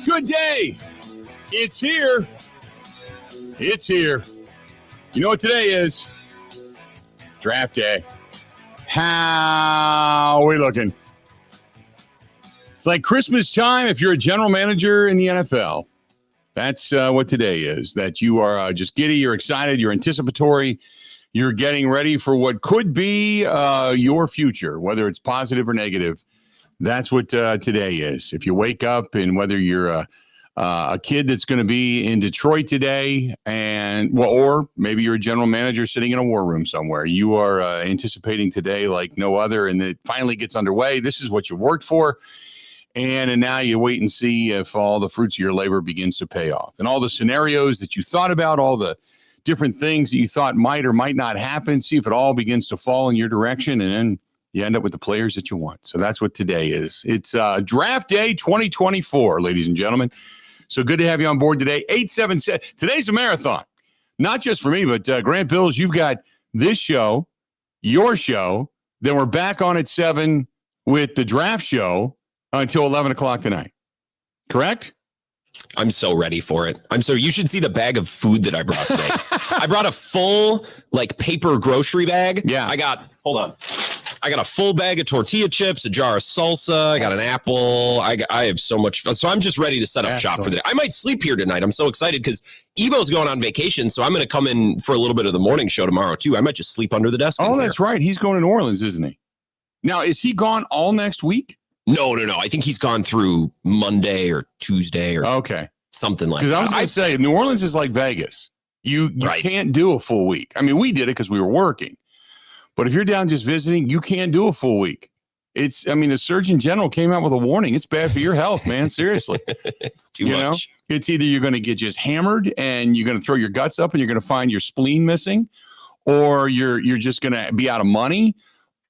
Good day. It's here. It's here. You know what today is? Draft day. How are we looking? It's like Christmas time if you're a general manager in the NFL. That's what today is, that you are just giddy, you're excited, you're anticipatory, you're getting ready for what could be your future, whether it's positive or negative. That's what today is. If you wake up and whether you're a kid that's going to be in Detroit today, or maybe you're a general manager sitting in a war room somewhere, you are anticipating today like no other, and it finally gets underway. This is what you worked for. And now you wait and see if all the fruits of your labor begins to pay off. And all the scenarios that you thought about, all the different things that you thought might or might not happen, see if it all begins to fall in your direction, and then you end up with the players that you want. So that's what today is. It's Draft Day 2024, ladies and gentlemen. So good to have you on board today. 877. Today's a marathon, not just for me, but Grant Bills, you've got this show, your show. Then we're back on at 7 with the draft show until 11 o'clock tonight. Correct? I'm so ready for it. You should see the bag of food that I brought today. I brought a full paper grocery bag. Yeah. Hold on. I got a full bag of tortilla chips, a jar of salsa. I got an apple. I have so much fun. So I'm just ready to set up shop for the day. I might sleep here tonight. I'm so excited because Evo's going on vacation. So I'm going to come in for a little bit of the morning show tomorrow too. I might just sleep under the desk. Oh, that's right. He's going to New Orleans, isn't he? Now, is he gone all next week? No. I think he's gone through Monday or Tuesday or something like that. Because I was going to say, New Orleans is like Vegas. You can't do a full week. I mean, we did it because we were working. But if you're down just visiting, you can't do a full week. The Surgeon General came out with a warning. It's bad for your health, man. Seriously. It's too much. It's either you're going to get just hammered and you're going to throw your guts up and you're going to find your spleen missing, or you're just going to be out of money,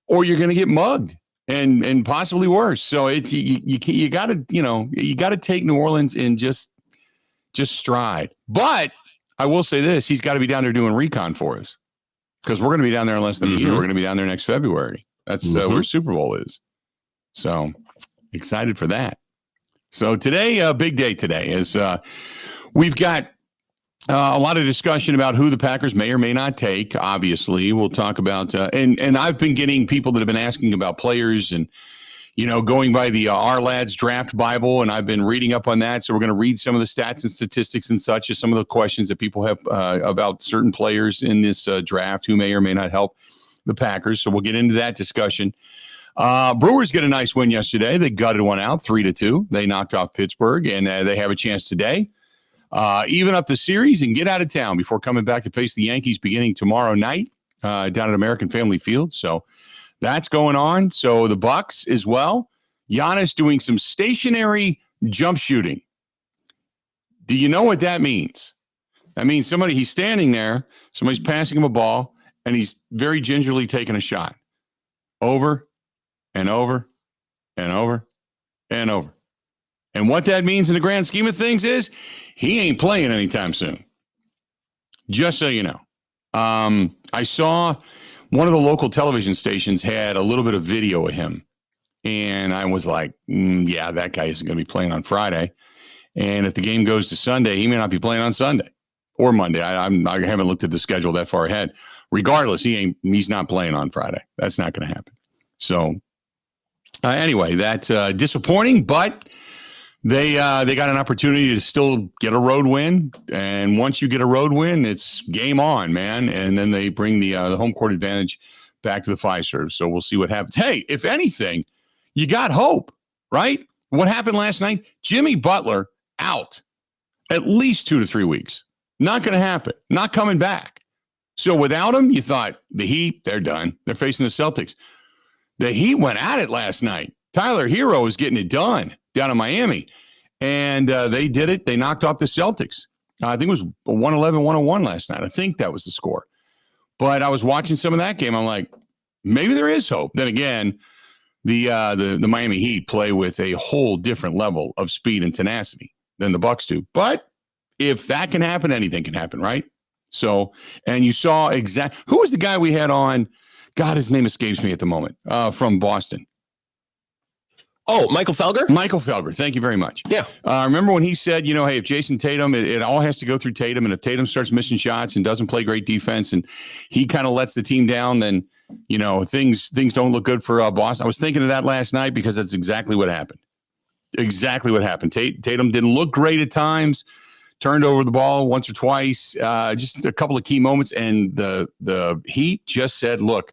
or you're going to get mugged. And possibly worse. So it's you got to take New Orleans in just stride. But I will say this: he's got to be down there doing recon for us, because we're going to be down there in less than a year. We're going to be down there next February. That's where Super Bowl is. So excited for that. So today, a big day today is we've got a lot of discussion about who the Packers may or may not take. Obviously, we'll talk about and I've been getting people that have been asking about players and going by the Our Lads Draft Bible, and I've been reading up on that. So we're going to read some of the stats and statistics and such as some of the questions that people have about certain players in this draft who may or may not help the Packers. So we'll get into that discussion. Brewers get a nice win yesterday. They gutted one out 3-2. They knocked off Pittsburgh, and they have a chance today. Even up the series and get out of town before coming back to face the Yankees beginning tomorrow night down at American Family Field. So that's going on. So the Bucks as well. Giannis doing some stationary jump shooting. Do you know what that means? That means he's standing there, somebody's passing him a ball, and he's very gingerly taking a shot. Over and over and over and over. And what that means in the grand scheme of things is he ain't playing anytime soon. Just so you know. I saw one of the local television stations had a little bit of video of him. And I was like, yeah, that guy isn't going to be playing on Friday. And if the game goes to Sunday, he may not be playing on Sunday or Monday. I haven't looked at the schedule that far ahead. Regardless, he's not playing on Friday. That's not going to happen. So anyway, that's disappointing, but they got an opportunity to still get a road win. And once you get a road win, it's game on, man. And then they bring the home court advantage back to the Fiserv. So we'll see what happens. Hey, if anything, you got hope, right? What happened last night? Jimmy Butler out at least 2 to 3 weeks. Not going to happen. Not coming back. So without him, you thought the Heat, they're done. They're facing the Celtics. The Heat went at it last night. Tyler Hero is getting it done down in Miami. And they did it. They knocked off the Celtics. I think it was 111-101 last night. I think that was the score. But I was watching some of that game. I'm like, maybe there is hope. Then again, the Miami Heat play with a whole different level of speed and tenacity than the Bucks do. But if that can happen, anything can happen, right? So, and you saw who was the guy we had on? God, his name escapes me at the moment, from Boston. Oh, Michael Felger? Michael Felger. Thank you very much. Yeah. Remember when he said, hey, if Jason Tatum, it all has to go through Tatum. And if Tatum starts missing shots and doesn't play great defense and he kind of lets the team down, then, things don't look good for Boston. I was thinking of that last night because that's exactly what happened. Exactly what happened. Tatum didn't look great at times, turned over the ball once or twice, just a couple of key moments. And the Heat just said, look,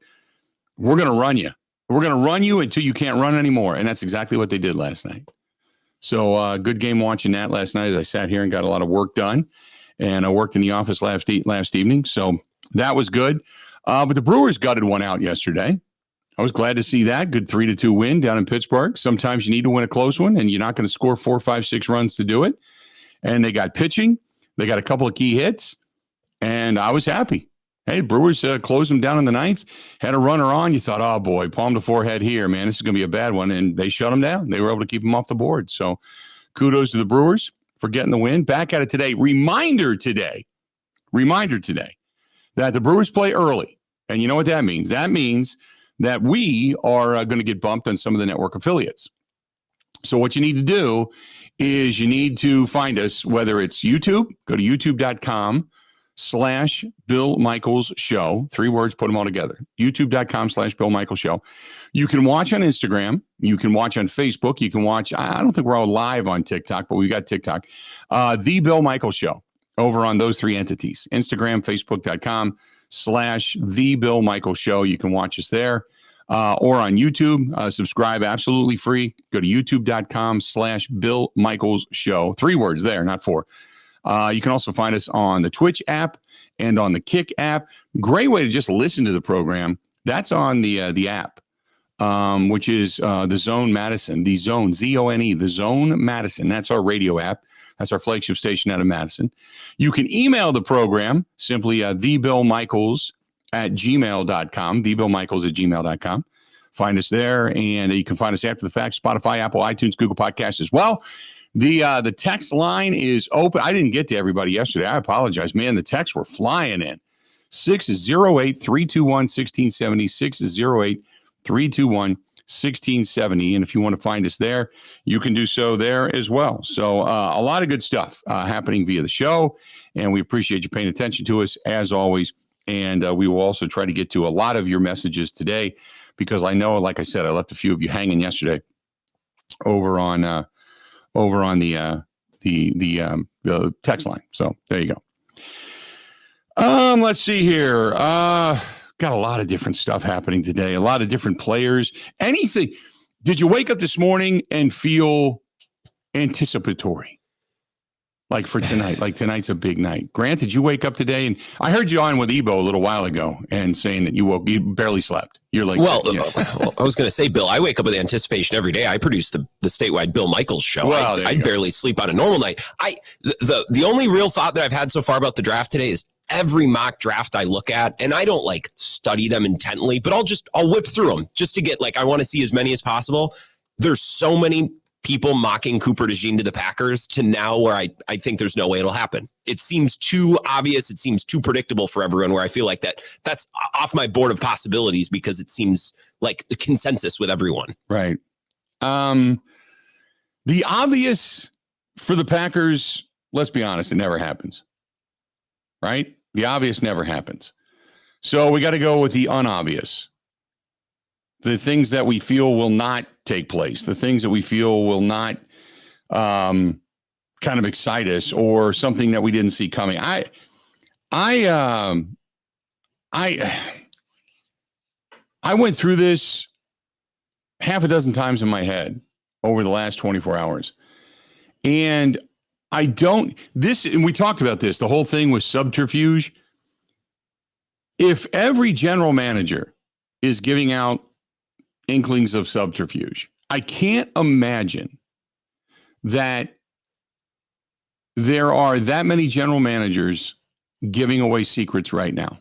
we're going to run you. We're going to run you until you can't run anymore. And that's exactly what they did last night. So good game watching that last night as I sat here and got a lot of work done. And I worked in the office last evening. So that was good. But the Brewers gutted one out yesterday. I was glad to see that. Good 3-2 win down in Pittsburgh. Sometimes you need to win a close one, and you're not going to score 4, 5, 6 runs to do it. And they got pitching. They got a couple of key hits. And I was happy. Hey, Brewers closed them down in the 9th, had a runner on. You thought, oh, boy, palm to forehead here, man. This is going to be a bad one. And they shut them down. They were able to keep them off the board. So kudos to the Brewers for getting the win. Back at it today. Reminder today that the Brewers play early. And you know what that means? That means that we are going to get bumped on some of the network affiliates. So what you need to do is you need to find us, whether it's YouTube, go to youtube.com/Bill Michaels Show. 3 words, put them all together. youtube.com/Bill Michaels Show. You can watch on Instagram. You can watch on Facebook. You can watch, I don't think we're all live on TikTok, but we got TikTok. The Bill Michaels Show over on those 3 entities. Instagram, Facebook.com/The Bill Michaels Show. You can watch us there. Or on YouTube, subscribe absolutely free. Go to youtube.com/Bill Michaels Show. 3 words there, not 4. You can also find us on the Twitch app and on the Kick app. Great way to just listen to the program. That's on the app, which is the Zone Madison, the Zone, Z-O-N-E, the Zone Madison. That's our radio app. That's our flagship station out of Madison. You can email the program simply thebillmichaels@gmail.com, thebillmichaels@gmail.com. Find us there, and you can find us after the fact, Spotify, Apple, iTunes, Google Podcasts as well. The text line is open. I didn't get to everybody yesterday. I apologize, man. The texts were flying in. 608-321-1670, 608-321-1670. And if you want to find us there, you can do so there as well. So a lot of good stuff happening via the show, and we appreciate you paying attention to us as always. And we will also try to get to a lot of your messages today, because I know, like I said, I left a few of you hanging yesterday over on the text line. So there you go. Let's see here. Got a lot of different stuff happening today. A lot of different players. Anything? Did you wake up this morning and feel anticipatory? Like for tonight, like tonight's a big night. Grant, did you wake up today? And I heard you on with Ebo a little while ago and saying that you barely slept. You're like, well, I was going to say, Bill, I wake up with anticipation every day. I produce the statewide Bill Michaels Show. Well, I barely sleep on a normal night. The only real thought that I've had so far about the draft today is every mock draft I look at, and I don't like study them intently, but I'll whip through them just to get I want to see as many as possible. There's so many people mocking Cooper DeJean to the Packers to now where I think there's no way it'll happen. It seems too obvious. It seems too predictable for everyone, where I feel like that's off my board of possibilities, because it seems like the consensus with everyone. Right. The obvious for the Packers, let's be honest, it never happens. Right? The obvious never happens. So we got to go with the unobvious. The things that we feel will not take place, the things that we feel will not kind of excite us, or something that we didn't see coming. I went through this half a dozen times in my head over the last 24 hours. And and we talked about this, the whole thing with subterfuge. If every general manager is giving out inklings of subterfuge, I can't imagine that there are that many general managers giving away secrets right now.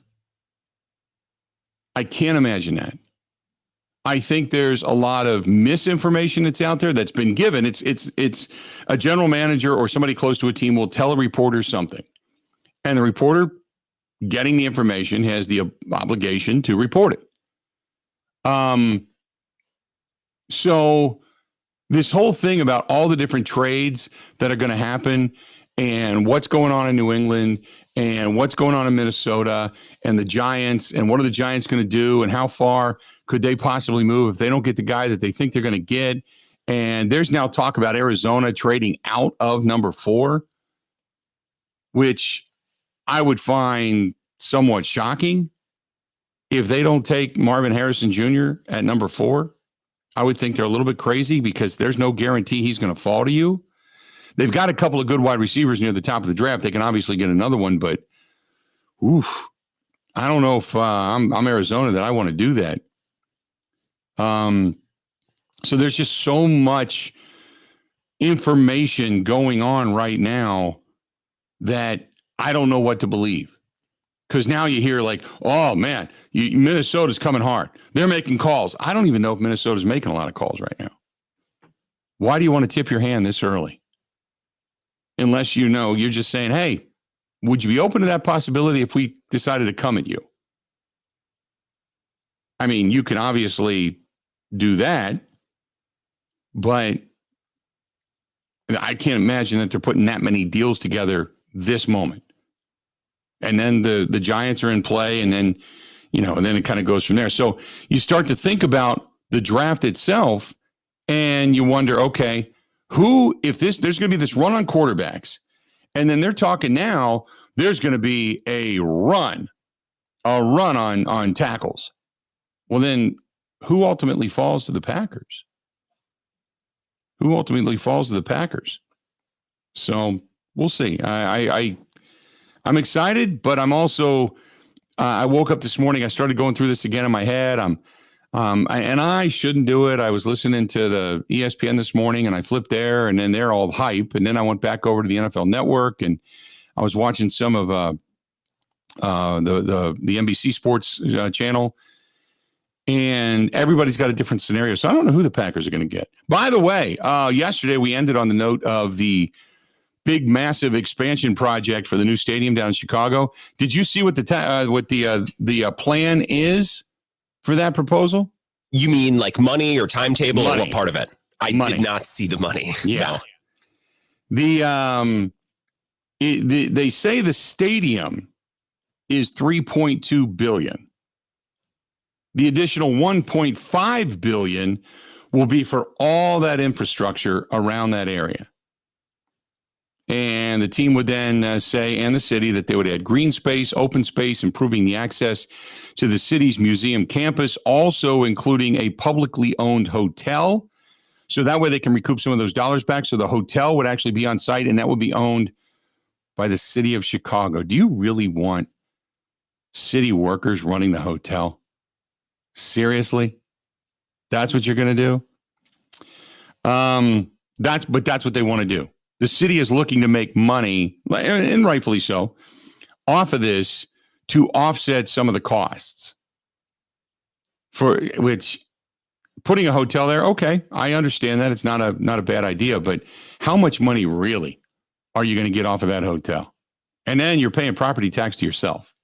I can't imagine that. I think there's a lot of misinformation that's out there that's been given. It's a general manager or somebody close to a team will tell a reporter something, and the reporter getting the information has the obligation to report it. So this whole thing about all the different trades that are going to happen and what's going on in New England and what's going on in Minnesota and the Giants and what are the Giants going to do and how far could they possibly move if they don't get the guy that they think they're going to get. And there's now talk about Arizona trading out of number 4, which I would find somewhat shocking. If they don't take Marvin Harrison Jr. at number 4, I would think they're a little bit crazy because there's no guarantee he's going to fall to you. They've got a couple of good wide receivers near the top of the draft. They can obviously get another one, but I don't know if I'm Arizona that I want to do that. So there's just so much information going on right now that I don't know what to believe. Because now you hear like, oh, man, Minnesota's coming hard. They're making calls. I don't even know if Minnesota's making a lot of calls right now. Why do you want to tip your hand this early? Unless you know, you're just saying, hey, would you be open to that possibility if we decided to come at you? I mean, you can obviously do that, but I can't imagine that they're putting that many deals together this moment. And then the Giants are in play, and then, and then it kind of goes from there. So you start to think about the draft itself, and you wonder, okay, there's going to be this run on quarterbacks, and then they're talking now, there's going to be a run on tackles. Well, then who ultimately falls to the Packers? So we'll see. I'm excited, but I'm also, I woke up this morning, I started going through this again in my head. And I shouldn't do it. I was listening to the ESPN this morning and I flipped there and then they're all hype. And then I went back over to the NFL Network and I was watching some of the NBC Sports channel, and everybody's got a different scenario. So I don't know who the Packers are going to get. By the way, yesterday we ended on the note of the big, massive expansion project for the new stadium down in Chicago. Did you see what the plan is for that proposal? You mean like money or timetable Money. Or what part of it? I did not see the money. Yeah. No. They say the stadium is $3.2 billion. The additional $1.5 billion will be for all that infrastructure around that area. And the team would then say, and the city, that they would add green space, open space, improving the access to the city's museum campus, also including a publicly owned hotel. So that way they can recoup some of those dollars back. So the hotel would actually be on site, and that would be owned by the city of Chicago. Do you really want city workers running the hotel? Seriously? That's what you're going to do? That's what they want to do. The city is looking to make money, and rightfully so, off of this to offset some of the costs. For which, putting a hotel there, okay, I understand that. It's not a bad idea, but how much money really are you going to get off of that hotel? And then you're paying property tax to yourself.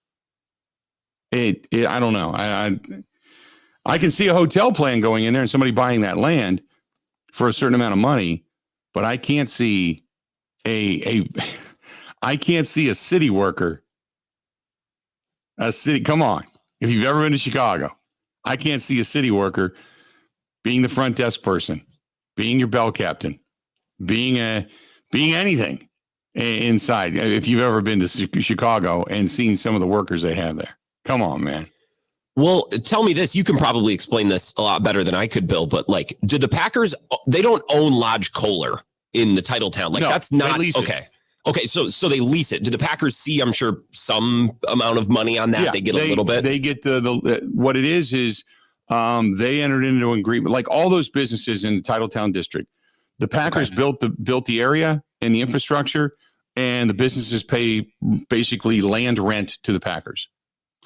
I don't know. I can see a hotel plan going in there and somebody buying that land for a certain amount of money, but I can't see I can't see a city worker. Come on. If you've ever been to Chicago, I can't see a city worker being the front desk person, being your bell captain, being anything inside. If you've ever been to Chicago and seen some of the workers they have there. Come on, man. Well, tell me this. You can probably explain this a lot better than I could, Bill, but like, do the Packers, they don't own Lodge Kohler in the title town. Like, no, that's not okay. Okay, so they lease it. Do the Packers see, I'm sure, some amount of money on that? Yeah, they get a little bit. They get what it is they entered into an agreement, like all those businesses in the Titletown district. The Packers built the area and the infrastructure, and the businesses pay basically land rent to the Packers.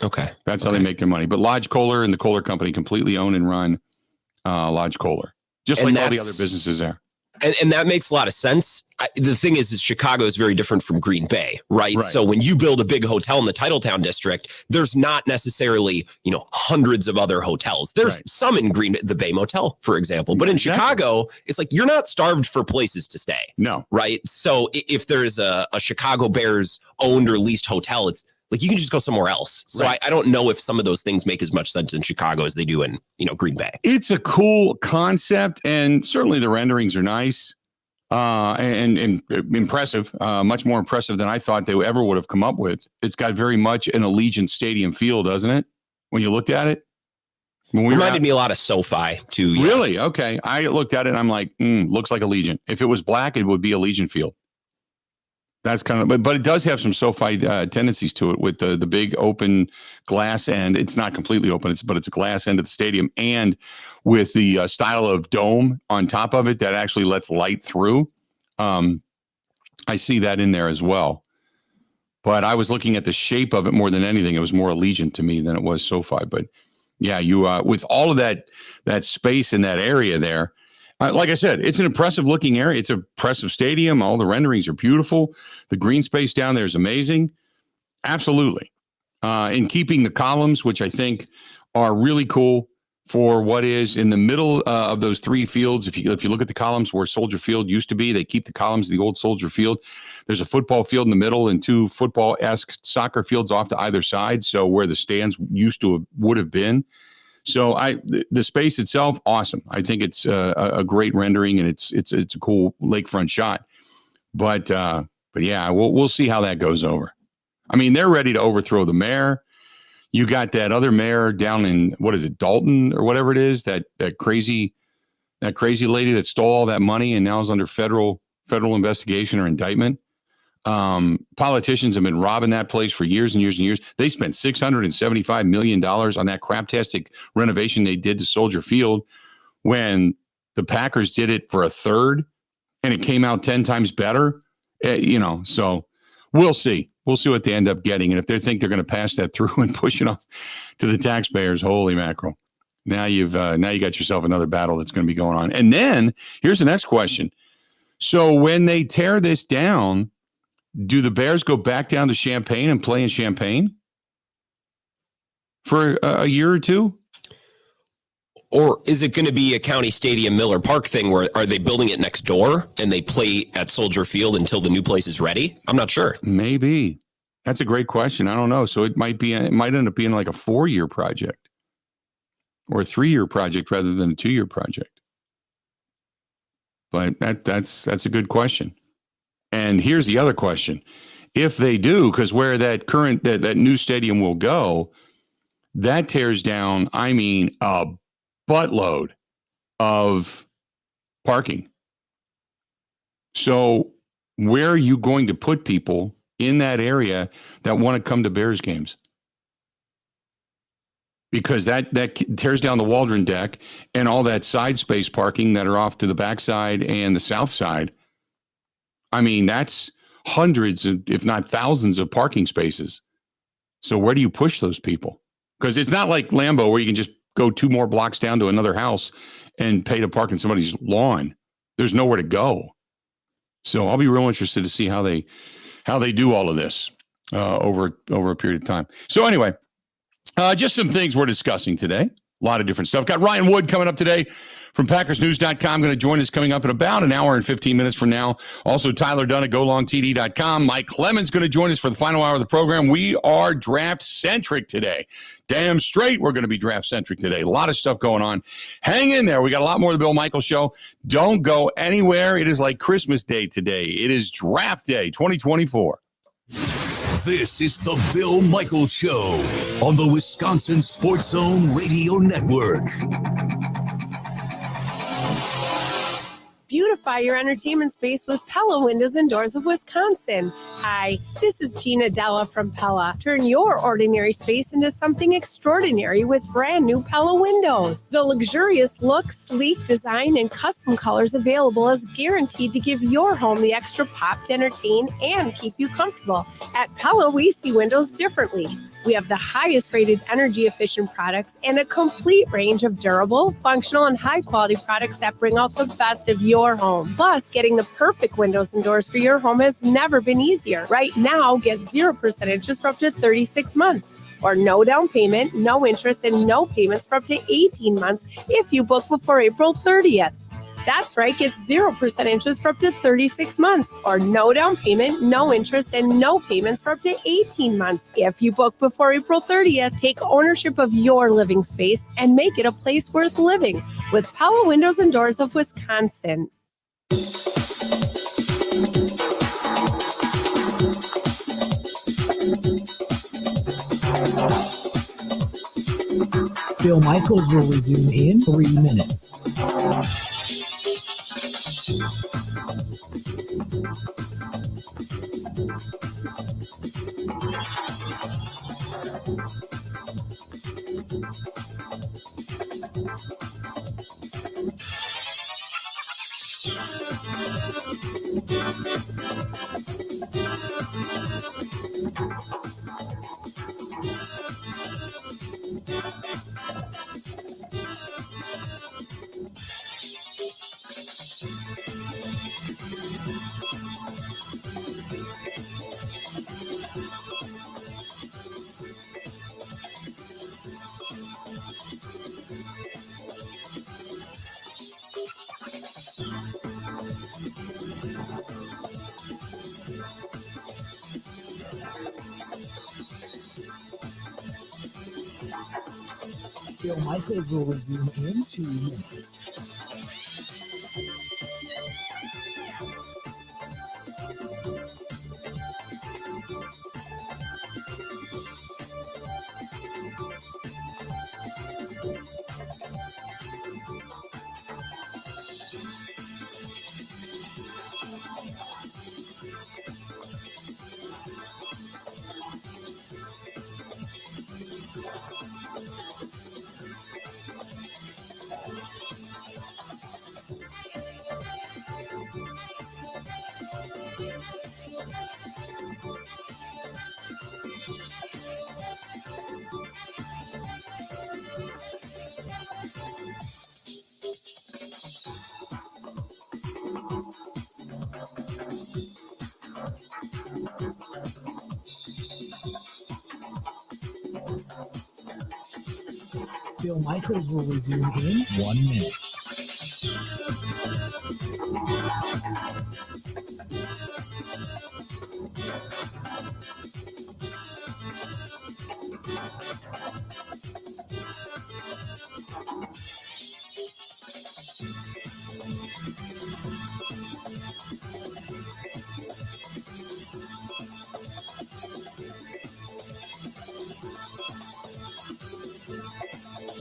Okay, that's how they make their money. But Lodge Kohler and the Kohler Company completely own and run Lodge Kohler, just like all the other businesses there. And that makes a lot of sense. The thing is Chicago is very different from Green Bay, right? So when you build a big hotel in the Titletown district, there's not necessarily, hundreds of other hotels. There's some in the Bay Motel, for example. But in Chicago, it's like you're not starved for places to stay. No. Right? So if there's a Chicago Bears owned or leased hotel, it's like you can just go somewhere else. So I don't know if some of those things make as much sense in Chicago as they do in, Green Bay. It's a cool concept, and certainly the renderings are nice. And impressive, much more impressive than I thought they ever would have come up with. It's got very much an Allegiant Stadium feel, doesn't it? When you looked at it, reminded me a lot of SoFi too. Yeah. Really? Okay. I looked at it and I'm like, looks like Allegiant. If it was black, it would be Allegiant Field. That's kind of, but it does have some SoFi tendencies to it with the big open glass end. It's not completely open, but it's a glass end of the stadium, and with the style of dome on top of it that actually lets light through. I see that in there as well. But I was looking at the shape of it more than anything. It was more Allegiant to me than it was SoFi. But yeah, you with all of that space in that area there. Like I said, it's an impressive looking area. It's an impressive stadium. All the renderings are beautiful. The green space down there is amazing. Absolutely. In keeping the columns, which I think are really cool for what is in the middle of those three fields. If you look at the columns where Soldier Field used to be, they keep the columns of the old Soldier Field. There's a football field in the middle and two football-esque soccer fields off to either side. So where the stands would have been. So the space itself, awesome. I think it's a great rendering, and it's a cool lakefront shot. But yeah, we'll see how that goes over. I mean, they're ready to overthrow the mayor. You got that other mayor down in, what is it, Dalton or whatever it is, that crazy lady that stole all that money and now is under federal investigation or indictment. Politicians have been robbing that place for years and years and years. They spent $675 million on that craptastic renovation they did to Soldier Field when the Packers did it for a third and it came out 10 times better. So we'll see. We'll see what they end up getting. And if they think they're going to pass that through and push it off to the taxpayers, holy mackerel. Now you got yourself another battle that's going to be going on. And then here's the next question. So when they tear this down, do the Bears go back down to Champaign and play in Champaign for a year or two? Or is it going to be a County Stadium Miller Park thing where are they building it next door and they play at Soldier Field until the new place is ready? I'm not sure. Maybe. That's a great question. I don't know. So it might end up being like a 4-year project or a 3-year project rather than a 2-year project. But that's a good question. And here's the other question. If they do, because where that new stadium will go, that tears down, a buttload of parking. So where are you going to put people in that area that want to come to Bears games? Because that tears down the Waldron deck and all that side space parking that are off to the backside and the south side. That's hundreds, if not thousands of parking spaces. So where do you push those people? Because it's not like Lambeau where you can just go 2 more blocks down to another house and pay to park in somebody's lawn. There's nowhere to go. So I'll be real interested to see how they do all of this over a period of time. So anyway, just some things we're discussing today. A lot of different stuff. Got Ryan Wood coming up today from PackersNews.com. Going to join us coming up in about an hour and 15 minutes from now. Also, Tyler Dunn at GoLongTD.com. Mike Clemens going to join us for the final hour of the program. We are draft-centric today. Damn straight we're going to be draft-centric today. A lot of stuff going on. Hang in there. We got a lot more of the Bill Michaels Show. Don't go anywhere. It is like Christmas Day today. It is Draft Day 2024. This is the Bill Michaels Show on the Wisconsin Sports Zone Radio Network. Beautify your entertainment space with Pella Windows and Doors of Wisconsin. Hi, this is Gina Della from Pella. Turn your ordinary space into something extraordinary with brand new Pella windows. The luxurious look, sleek design, and custom colors available is guaranteed to give your home the extra pop to entertain and keep you comfortable. At Pella, we see windows differently. We have the highest rated energy efficient products and a complete range of durable, functional, and high quality products that bring out the best of your your home. Plus, getting the perfect windows and doors for your home has never been easier. Right now, get 0% interest for up to 36 months. Or no down payment, no interest, and no payments for up to 18 months if you book before April 30th. That's right, get 0% interest for up to 36 months. Or no down payment, no interest, and no payments for up to 18 months if you book before April 30th. Take ownership of your living space and make it a place worth living with Pella Windows and Doors of Wisconsin. Bill Michaels will resume in 3 minutes. Bill Michaels will resume in 2 minutes. Bill Michaels will resume in 1 minute.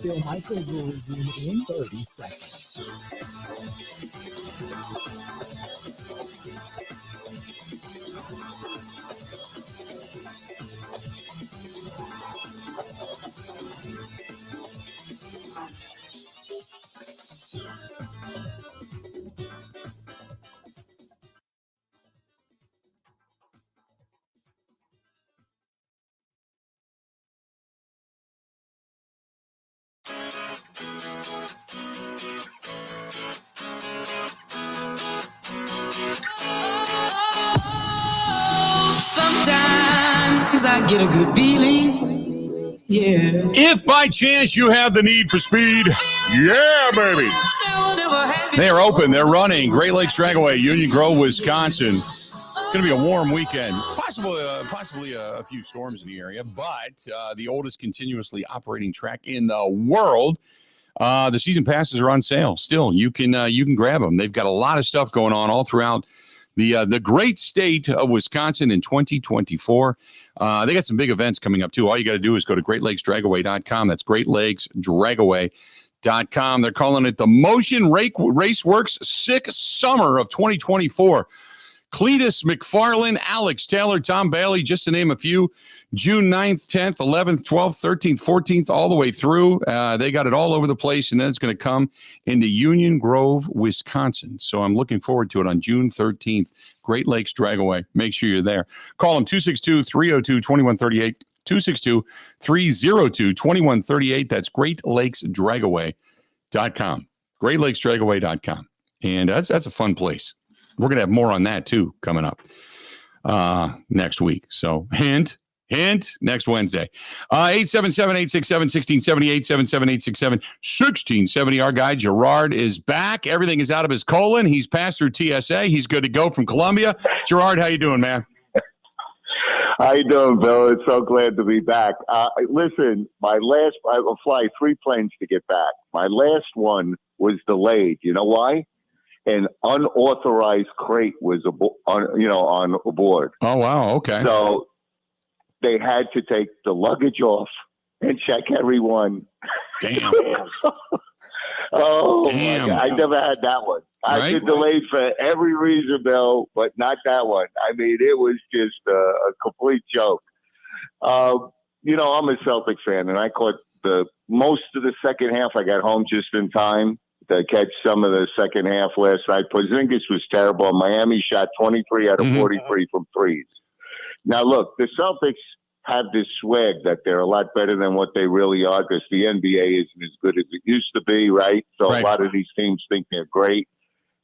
Bill Michaels will resume in 30 seconds. Sometimes I get a good feeling, yeah. If by chance you have the need for speed, yeah, baby. They are open. They're running. Great Lakes Dragway, Union Grove, Wisconsin. It's going to be a warm weekend. Possibly a few storms in the area, but the oldest continuously operating track in the world. The season passes are on sale. Still, you can grab them. They've got a lot of stuff going on all throughout the great state of Wisconsin in 2024. They got some big events coming up, too. All you got to do is go to GreatLakesDragaway.com. That's GreatLakesDragaway.com. They're calling it the Motion Raceworks Sick Summer of 2024. Cletus McFarland, Alex Taylor, Tom Bailey, just to name a few. June 9th, 10th, 11th, 12th, 13th, 14th, all the way through. They got it all over the place, and then it's going to come into Union Grove, Wisconsin. So I'm looking forward to it on June 13th. Great Lakes Dragaway. Make sure you're there. Call them 262-302-2138, 262-302-2138. That's GreatLakesDragaway.com. GreatLakesDragaway.com. And that's a fun place. We're going to have more on that too coming up next week. So hint, next Wednesday. 877-867-1670, 877-867-1670. Our guy Gerard is back. Everything is out of his colon. He's passed through TSA. He's good to go from Columbia. Gerard, how you doing, man? How you doing, Bill? It's so glad to be back. Listen, I will fly 3 planes to get back. My last one was delayed. You know why? An unauthorized crate was on board. Oh, wow. Okay. So they had to take the luggage off and check everyone. Damn. Oh, Damn. My God. I never had that one. Right? I've been delayed for every reason, Bill, but not that one. I mean, it was just a complete joke. I'm a Celtics fan, and I caught most of the second half. I got home just in time to catch some of the second half last night. Porzingis was terrible. Miami shot 23 out of 43 from threes. Now, look, the Celtics have this swag that they're a lot better than what they really are because the NBA isn't as good as it used to be, right? So Right. a lot of these teams think they're great.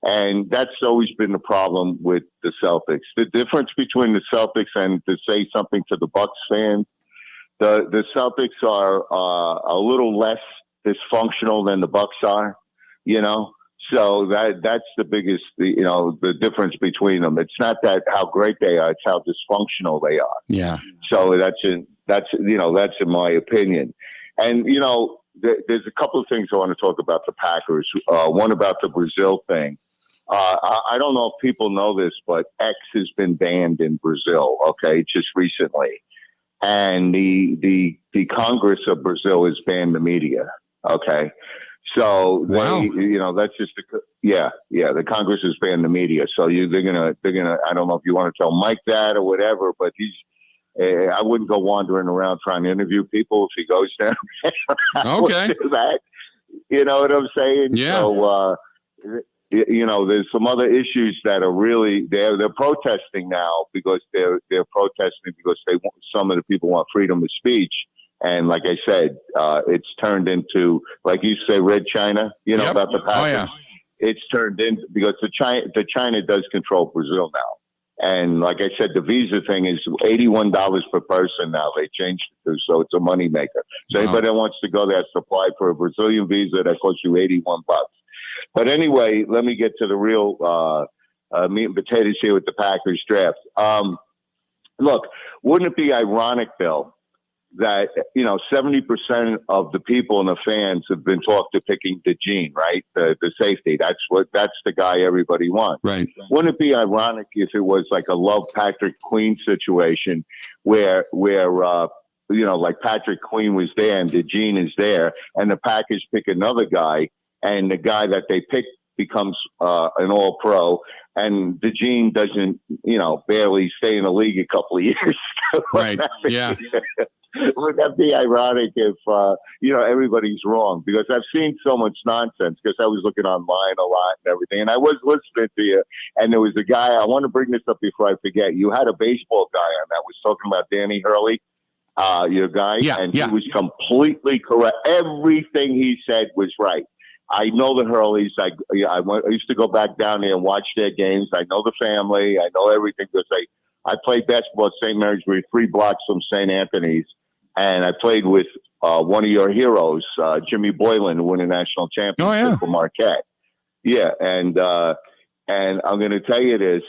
And that's always been the problem with the Celtics. The difference between the Celtics and to say something to the Bucks fans, the Celtics are a little less dysfunctional than the Bucks are, So that's the biggest, the difference between them. It's not that how great they are; it's how dysfunctional they are. Yeah. So that's in my opinion. And there's a couple of things I want to talk about the Packers. One about the Brazil thing. I don't know if people know this, but X has been banned in Brazil. Okay, just recently, and the Congress of Brazil has banned the media. Okay. So Wow. that's just the Congress has banned the media. So they're gonna. I don't know if you want to tell Mike that or whatever, but I wouldn't go wandering around trying to interview people if he goes down. Okay. That, you know what I'm saying? Yeah. So there's some other issues that are really they're protesting now because they're protesting because some of the people want freedom of speech. And like I said, it's turned into, like you say, Red China, Yep. about the Packers. Oh, yeah. It's turned into, because the China does control Brazil now. And like I said, the visa thing is $81 per person now. They changed it to, so it's a moneymaker. So anybody that wants to go there has to apply for a Brazilian visa that costs you $81. But anyway, let me get to the real meat and potatoes here with the Packers draft. Look, wouldn't it be ironic, Bill, that 70% of the people and the fans have been talked to picking DeJean, right? The safety. That's the guy everybody wants. Right. Wouldn't it be ironic if it was like a love Patrick Queen situation where like Patrick Queen was there and DeJean is there, and the Packers pick another guy, and the guy that they pick becomes an All-Pro, and DeJean doesn't, barely stay in the league a couple of years. Right. Yeah. Would that be ironic if, everybody's wrong? Because I've seen so much nonsense because I was looking online a lot and everything. And I was listening to you. And there was a guy, I want to bring this up before I forget. You had a baseball guy on that was talking about Danny Hurley, your guy. Yeah, and yeah. he was completely correct. Everything he said was right. I know the Hurleys. I used to go back down there and watch their games. I know the family. I know everything because I played basketball at St. Mary's. We were 3 blocks from St. Anthony's. And I played with one of your heroes, Jimmy Boylan, who won a national championship for Marquette. Yeah, and I'm going to tell you this.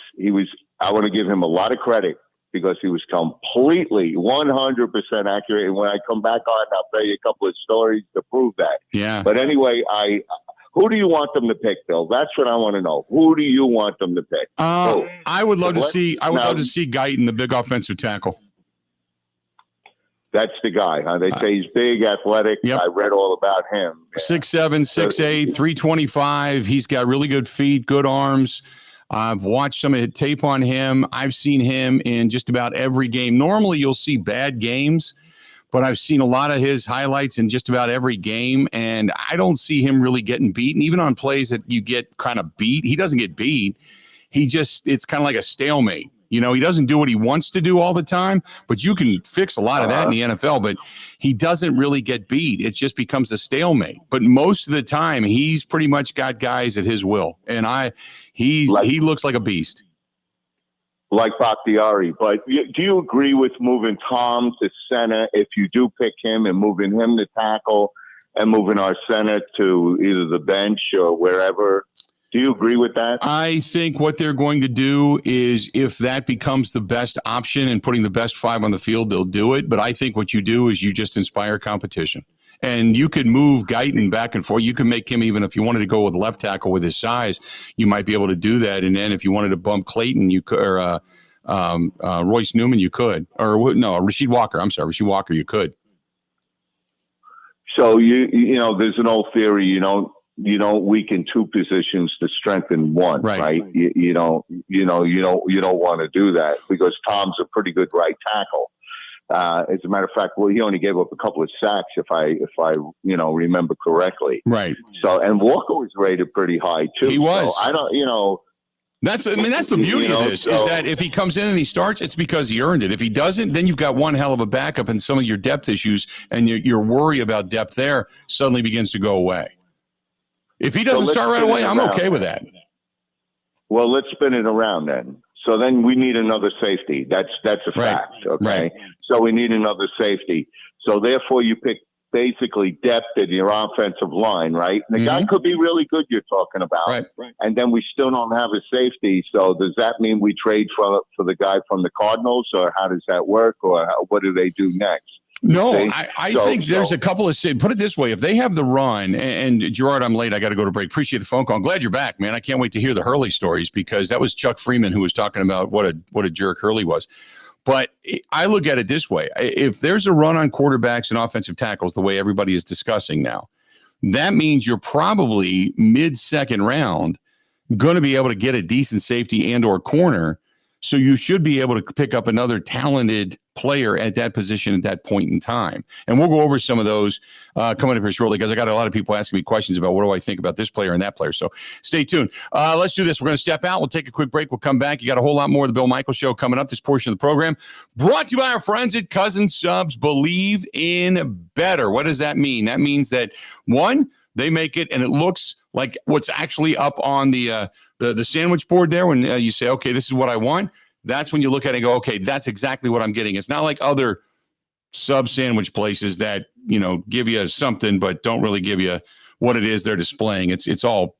I want to give him a lot of credit because he was completely 100% accurate. And when I come back on, I'll tell you a couple of stories to prove that. Yeah. But anyway, who do you want them to pick, Bill? That's what I want to know. Who do you want them to pick? I would love to see Guyton, the big offensive tackle. That's the guy, huh? They say he's big, athletic. Yep. I read all about him. 6'7", 6'8", 325. He's got really good feet, good arms. I've watched some of the tape on him. I've seen him in just about every game. Normally, you'll see bad games, but I've seen a lot of his highlights in just about every game, and I don't see him really getting beaten. Even on plays that you get kind of beat, he doesn't get beat. It's kind of like a stalemate. You know, he doesn't do what he wants to do all the time, but you can fix a lot of that in the NFL, but he doesn't really get beat. It just becomes a stalemate. But most of the time, he's pretty much got guys at his will. And he looks like a beast. Like Bakhtiari. But do you agree with moving Tom to center if you do pick him, and moving him to tackle and moving our center to either the bench or wherever? Do you agree with that? I think what they're going to do is, if that becomes the best option and putting the best 5 on the field, they'll do it. But I think what you do is you just inspire competition. And you could move Guyton back and forth. You can make him, even if you wanted to go with left tackle with his size, you might be able to do that. And then if you wanted to bump Clayton, you could, or Royce Newman, you could. Or no, Rasheed Walker. I'm sorry, Rasheed Walker, you could. So you know, there's an old theory, you don't weaken 2 positions to strengthen 1, right? You don't want to do that, because Tom's a pretty good right tackle. As a matter of fact, he only gave up a couple of sacks, if I remember correctly. Right. So, and Walker was rated pretty high too. He was. So I don't, That's the beauty of this, is that if he comes in and he starts, it's because he earned it. If he doesn't, then you've got one hell of a backup, and some of your depth issues and your worry about depth there suddenly begins to go away. If he doesn't start right away, I'm okay with that. Well, let's spin it around then. So then we need another safety. That's a fact. Okay. Right. So we need another safety. So therefore you pick basically depth in your offensive line, right? And the guy could be really good, you're talking about. Right. And then we still don't have a safety. So does that mean we trade for the guy from the Cardinals, or how does that work, or what do they do next? No, I think there's a couple of, put it this way, if they have the run, and Gerard, I'm late, I got to go to break. Appreciate the phone call. I'm glad you're back, man. I can't wait to hear the Hurley stories, because that was Chuck Freeman who was talking about what a jerk Hurley was. But I look at it this way. If there's a run on quarterbacks and offensive tackles, the way everybody is discussing now, that means you're probably mid-second round going to be able to get a decent safety and or corner. So you should be able to pick up another talented player at that position at that point in time. And we'll go over some of those coming up here shortly, because I got a lot of people asking me questions about what do I think about this player and that player. So stay tuned. Let's do this. We're going to step out. We'll take a quick break. We'll come back. You got a whole lot more of the Bill Michaels Show coming up, this portion of the program. Brought to you by our friends at Cousin Subs. Believe in better. What does that mean? That means that, one, they make it and it looks like what's actually up on the sandwich board there. When you say, okay, this is what I want, that's when you look at it and go, okay, that's exactly what I'm getting. It's not like other sub sandwich places that, give you something but don't really give you what it is they're displaying. It's all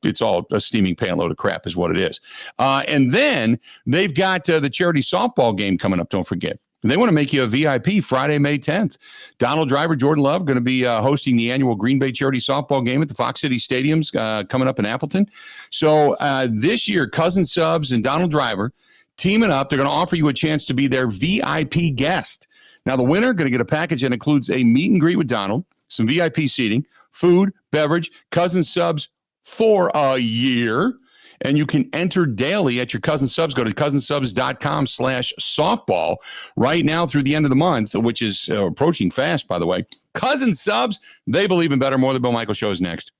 a steaming pan load of crap is what it is. And then they've got the charity softball game coming up. Don't forget. They want to make you a VIP Friday, May 10th. Donald Driver, Jordan Love going to be hosting the annual Green Bay Charity Softball Game at the Fox City Stadiums coming up in Appleton. So this year, Cousin Subs and Donald Driver teaming up. They're going to offer you a chance to be their VIP guest. Now, the winner going to get a package that includes a meet and greet with Donald, some VIP seating, food, beverage, Cousin Subs for a year. And you can enter daily at your Cousin Subs. Go to cousinsubs.com/softball right now through the end of the month, which is approaching fast, by the way. Cousin Subs, they believe in better. More of the Bill Michaels Show is next.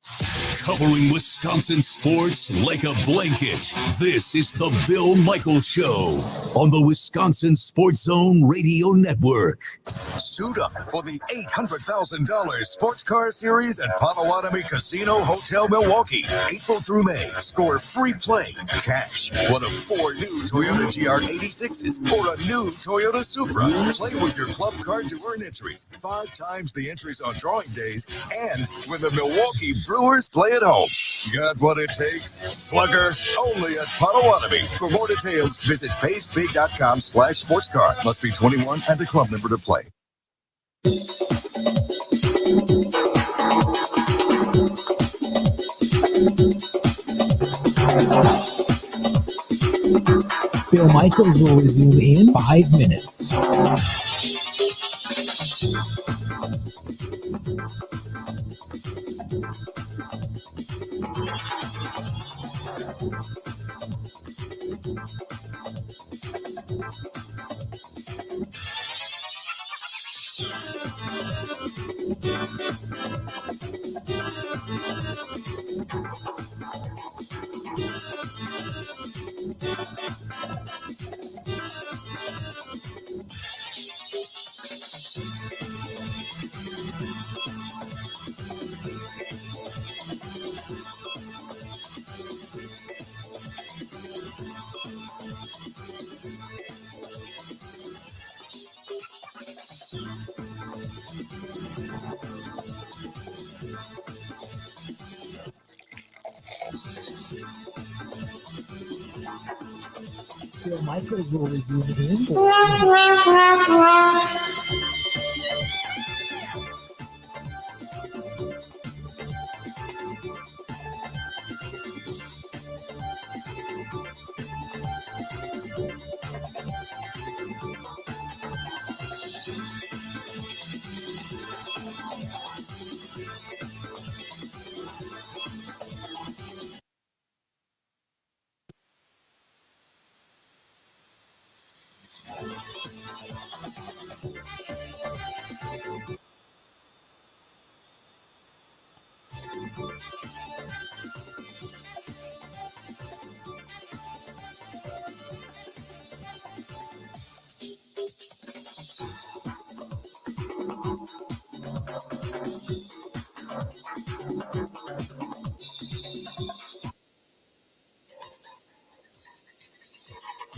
Covering Wisconsin sports like a blanket. This is the Bill Michaels Show on the Wisconsin Sports Zone Radio Network. Suit up for the $800,000 Sports Car Series at Potawatomi Casino Hotel Milwaukee. April through May. Score free play, cash, one of 4 new Toyota GR86s or a new Toyota Supra. Play with your club card to earn entries. 5 times the entries on drawing days, and when the Milwaukee Brewers play at home. Got what it takes, Slugger? Only at Potawatomi. For more details, visit pacebig.com/sportscar. Must be 21 and a club member to play. Bill Michaels will resume in 5 minutes. Bill Michaels will resume in 4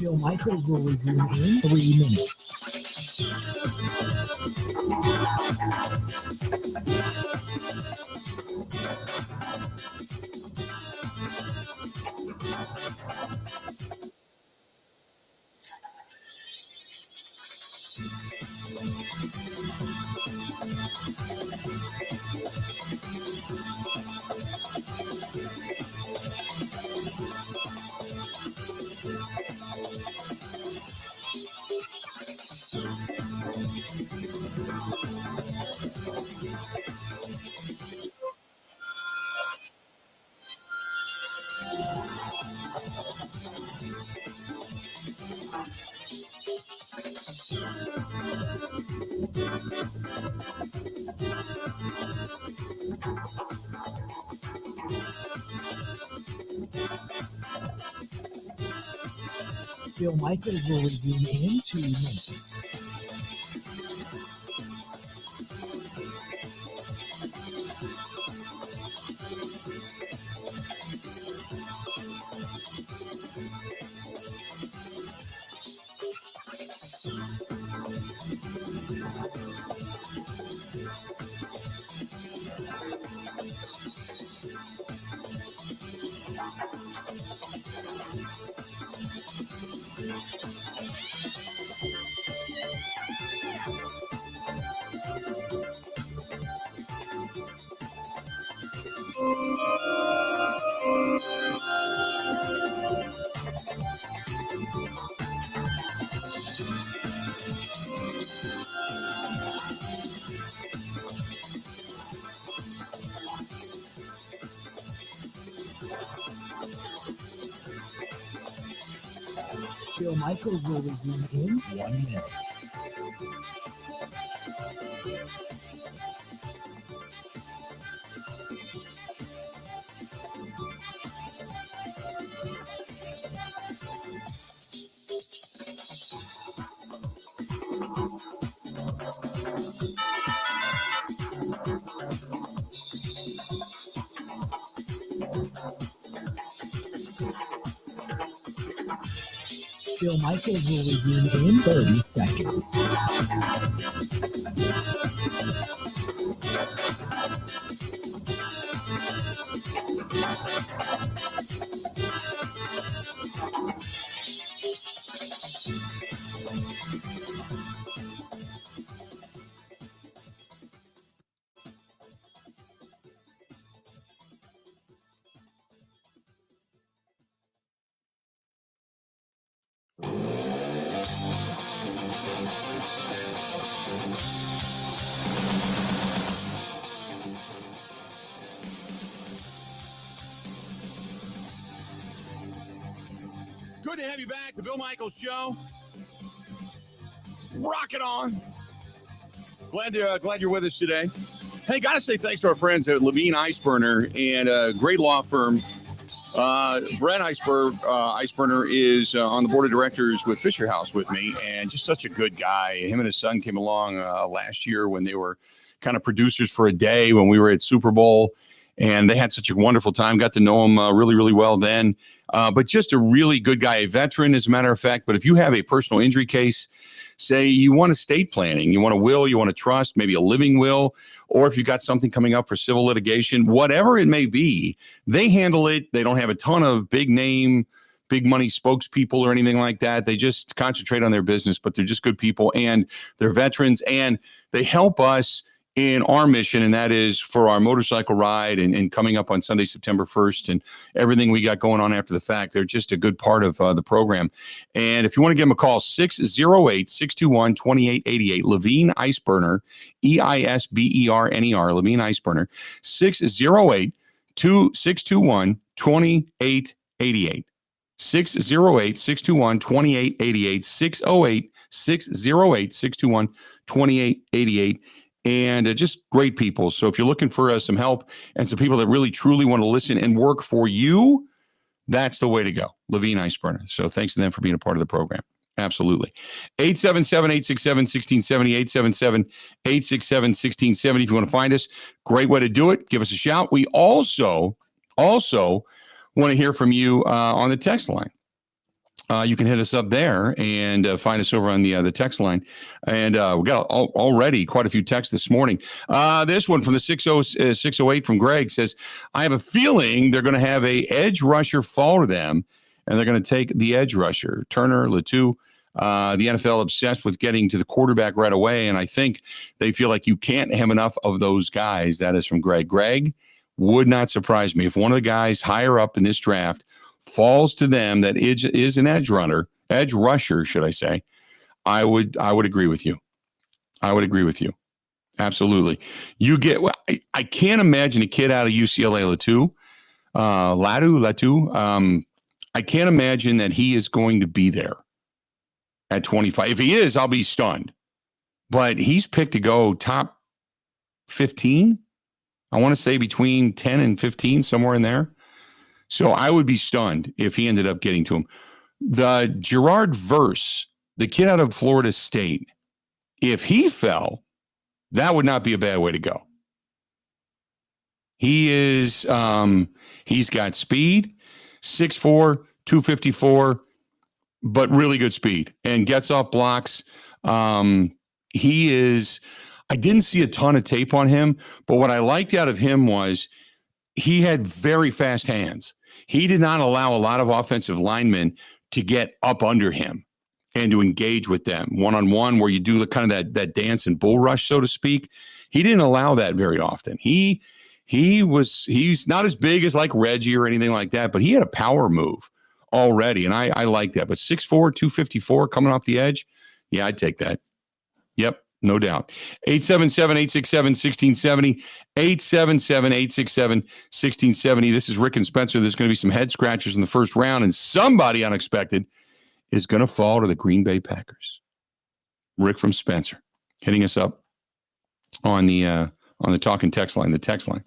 Bill Michaels will resume in 3 minutes. Bill Michaels will resume in 2 minutes. Bill Michaels will resume in 1 minute. Bill Michaels will resume in 30 seconds. Good to have you back. The Bill Michaels Show. Rock it on. Glad you're with us today. Hey, got to say thanks to our friends at Levine Ice Burner and a great law firm. Brett Iceburner is on the board of directors with Fisher House with me, and just such a good guy. Him and his son came along last year when they were kind of producers for a day when we were at Super Bowl. And they had such a wonderful time. Got to know him really, really well then. But just a really good guy, a veteran, as a matter of fact. But if you have a personal injury case, say you want estate planning, you want a will, you want a trust, maybe a living will, or if you got something coming up for civil litigation, whatever it may be, they handle it. They don't have a ton of big name big money spokespeople or anything like that. They just concentrate on their business, but they're just good people, and they're veterans, and they help us in our mission, and that is for our motorcycle ride and coming up on Sunday, September 1st, and everything we got going on after the fact. They're just a good part of the program. And if you want to give them a call, 608-621-2888, Levine Ice Burner, EISBERNER, Levine Ice Burner, 608-621-2888. 608-621-2888, 608-621-2888. And just great people. So if you're looking for some help and some people that really, truly want to listen and work for you, that's the way to go. Levine Ice Burner. So thanks to them for being a part of the program. Absolutely. 877-867-1670, 877-867-1670. If you want to find us, great way to do it. Give us a shout. We also want to hear from you on the text line. You can hit us up there and find us over on the text line. And we got already quite a few texts this morning. This one from the 608 from Greg says, I have a feeling they're going to have a edge rusher fall to them, and they're going to take the edge rusher, Turner, Latou. The NFL obsessed with getting to the quarterback right away, and I think they feel like you can't have enough of those guys. That is from Greg. Greg, would not surprise me if one of the guys higher up in this draft falls to them that is an edge rusher, should I say. I would agree with you. I would agree with you. Absolutely. I can't imagine a kid out of UCLA, Latou. I can't imagine that he is going to be there at 25. If he is, I'll be stunned. But he's picked to go top 15. I want to say between 10 and 15, somewhere in there. So I would be stunned if he ended up getting to him. The Gerard Verse, the kid out of Florida State, if he fell, that would not be a bad way to go. He is, he's got speed, 6'4", 254, but really good speed and gets off blocks. He is, I didn't see a ton of tape on him, but what I liked out of him was he had very fast hands. He did not allow a lot of offensive linemen to get up under him and to engage with them one-on-one, where you do kind of that dance and bull rush, so to speak. He didn't allow that very often. He's not as big as like Reggie or anything like that, but he had a power move already, and I like that. But 6'4", 254 coming off the edge, yeah, I'd take that. Yep. No doubt. 877-867-1670, 877-867-1670. This is Rick and Spencer. There's going to be some head scratchers in the first round, and somebody unexpected is going to fall to the Green Bay Packers. Rick from Spencer hitting us up on the talking text line, the text line.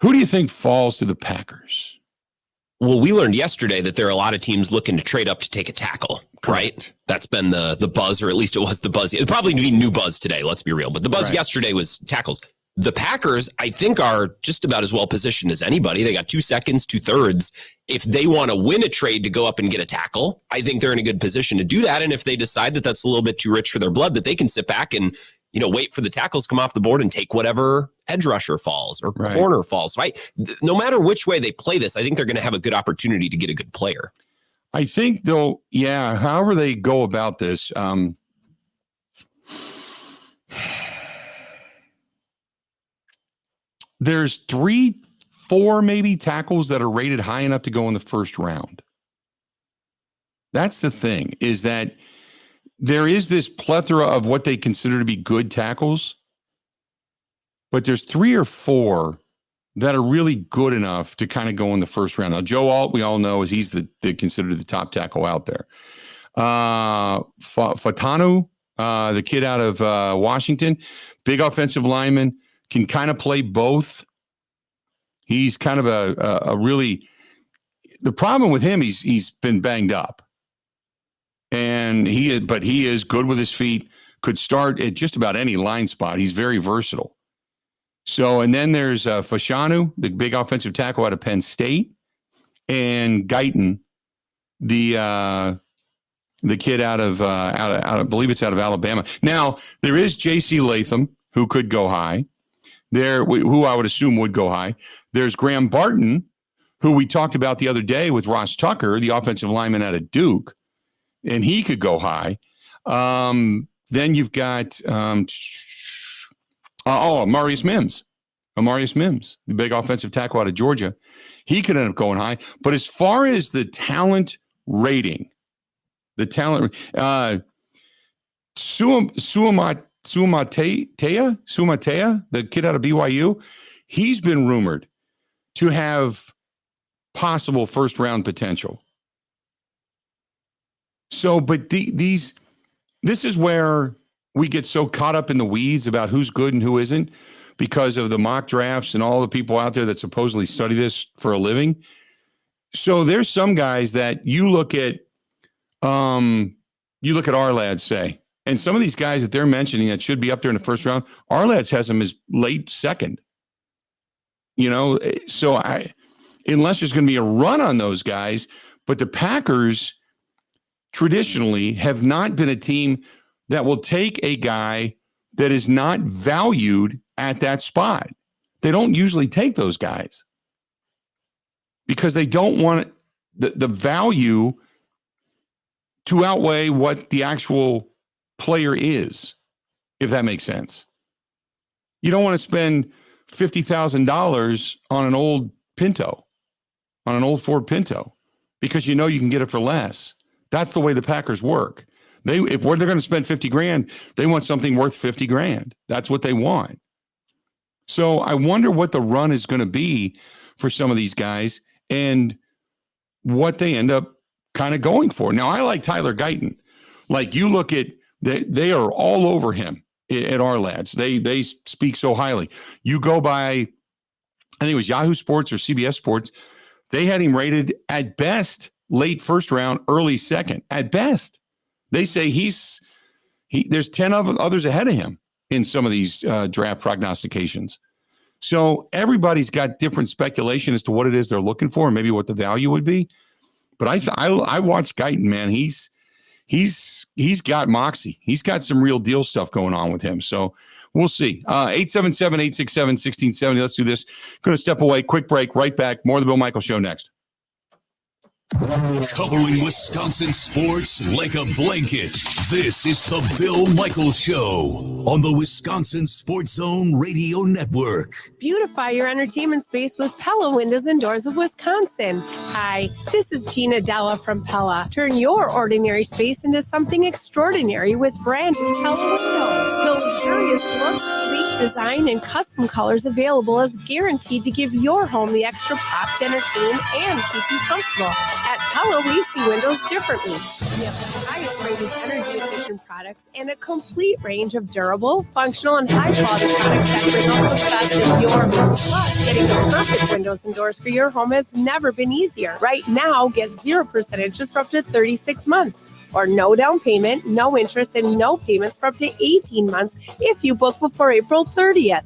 Who do you think falls to the Packers? Well, we learned yesterday that there are a lot of teams looking to trade up to take a tackle, right? That's been the buzz, or at least it was the buzz. It'd probably be new buzz today, let's be real. But the buzz yesterday was tackles. The Packers, I think, are just about as well positioned as anybody. They got 2 seconds, 2/3. If they want to win a trade to go up and get a tackle, I think they're in a good position to do that. And if they decide that that's a little bit too rich for their blood, that they can sit back and, wait for the tackles to come off the board and take whatever edge rusher falls or corner falls, right? No matter which way they play this, I think they're going to have a good opportunity to get a good player. I think they'll, however they go about this, there's 3, 4 maybe tackles that are rated high enough to go in the first round. That's the thing, is that there is this plethora of what they consider to be good tackles, but there's 3 or 4 that are really good enough to kind of go in the first round. Now, Joe Alt, we all know, is he's considered the top tackle out there. Fatanu, the kid out of Washington, big offensive lineman, can kind of play both. He's kind of a really, the problem with him, he's been banged up. And he is good with his feet, could start at just about any line spot. He's very versatile. So, and then there's Fashanu, the big offensive tackle out of Penn State, and Guyton, the kid out of I believe it's out of Alabama. Now, there is J.C. Latham, who could go high. Who I would assume would go high. There's Graham Barton, who we talked about the other day with Ross Tucker, the offensive lineman out of Duke, and he could go high. Then you've got Amarius Mims. Amarius Mims, the big offensive tackle out of Georgia. He could end up going high. But as far as the talent rating, Suamatea, the kid out of BYU, he's been rumored to have possible first-round potential. So, but this is where we get so caught up in the weeds about who's good and who isn't because of the mock drafts and all the people out there that supposedly study this for a living. So there's some guys that you look at our lads, say, and some of these guys that they're mentioning that should be up there in the first round, our lads has them as late second. So unless there's going to be a run on those guys, but the Packers traditionally have not been a team that will take a guy that is not valued at that spot. They don't usually take those guys because they don't want the value to outweigh what the actual player is, if that makes sense. You don't want to spend $50,000 on an old Pinto, on an old Ford Pinto, because you can get it for less. That's the way the Packers work. If they're going to spend $50,000, they want something worth $50,000. That's what they want. So I wonder what the run is going to be for some of these guys and what they end up kind of going for. Now, I like Tyler Guyton. Like, you look at, they are all over him at our lads. They speak so highly. You go by, I think it was Yahoo Sports or CBS Sports. They had him rated at best late first round, early second. At best, they say there's 10 others ahead of him in some of these draft prognostications. So everybody's got different speculation as to what it is they're looking for and maybe what the value would be. But I watched Guyton, man. He's got moxie. He's got some real deal stuff going on with him. So we'll see. 877-867-1670. Let's do this. Going to step away. Quick break. Right back. More of the Bill Michaels Show next. Covering Wisconsin sports like a blanket. This is the Bill Michaels Show on the Wisconsin Sports Zone Radio Network. Beautify your entertainment space with Pella Windows and Doors of Wisconsin. Hi, this is Gina Della from Pella. Turn your ordinary space into something extraordinary with brand new Pella Windows. The luxurious look, sleek design, and custom colors available is guaranteed to give your home the extra pop to entertain and keep you comfortable. At Pella, we see windows differently. We have the highest rated energy efficient products and a complete range of durable, functional, and high quality products that bring out the best in your home. Plus, getting the perfect windows and doors for your home has never been easier. Right now, get 0% interest for up to 36 months. Or no down payment, no interest, and no payments for up to 18 months if you book before April 30th.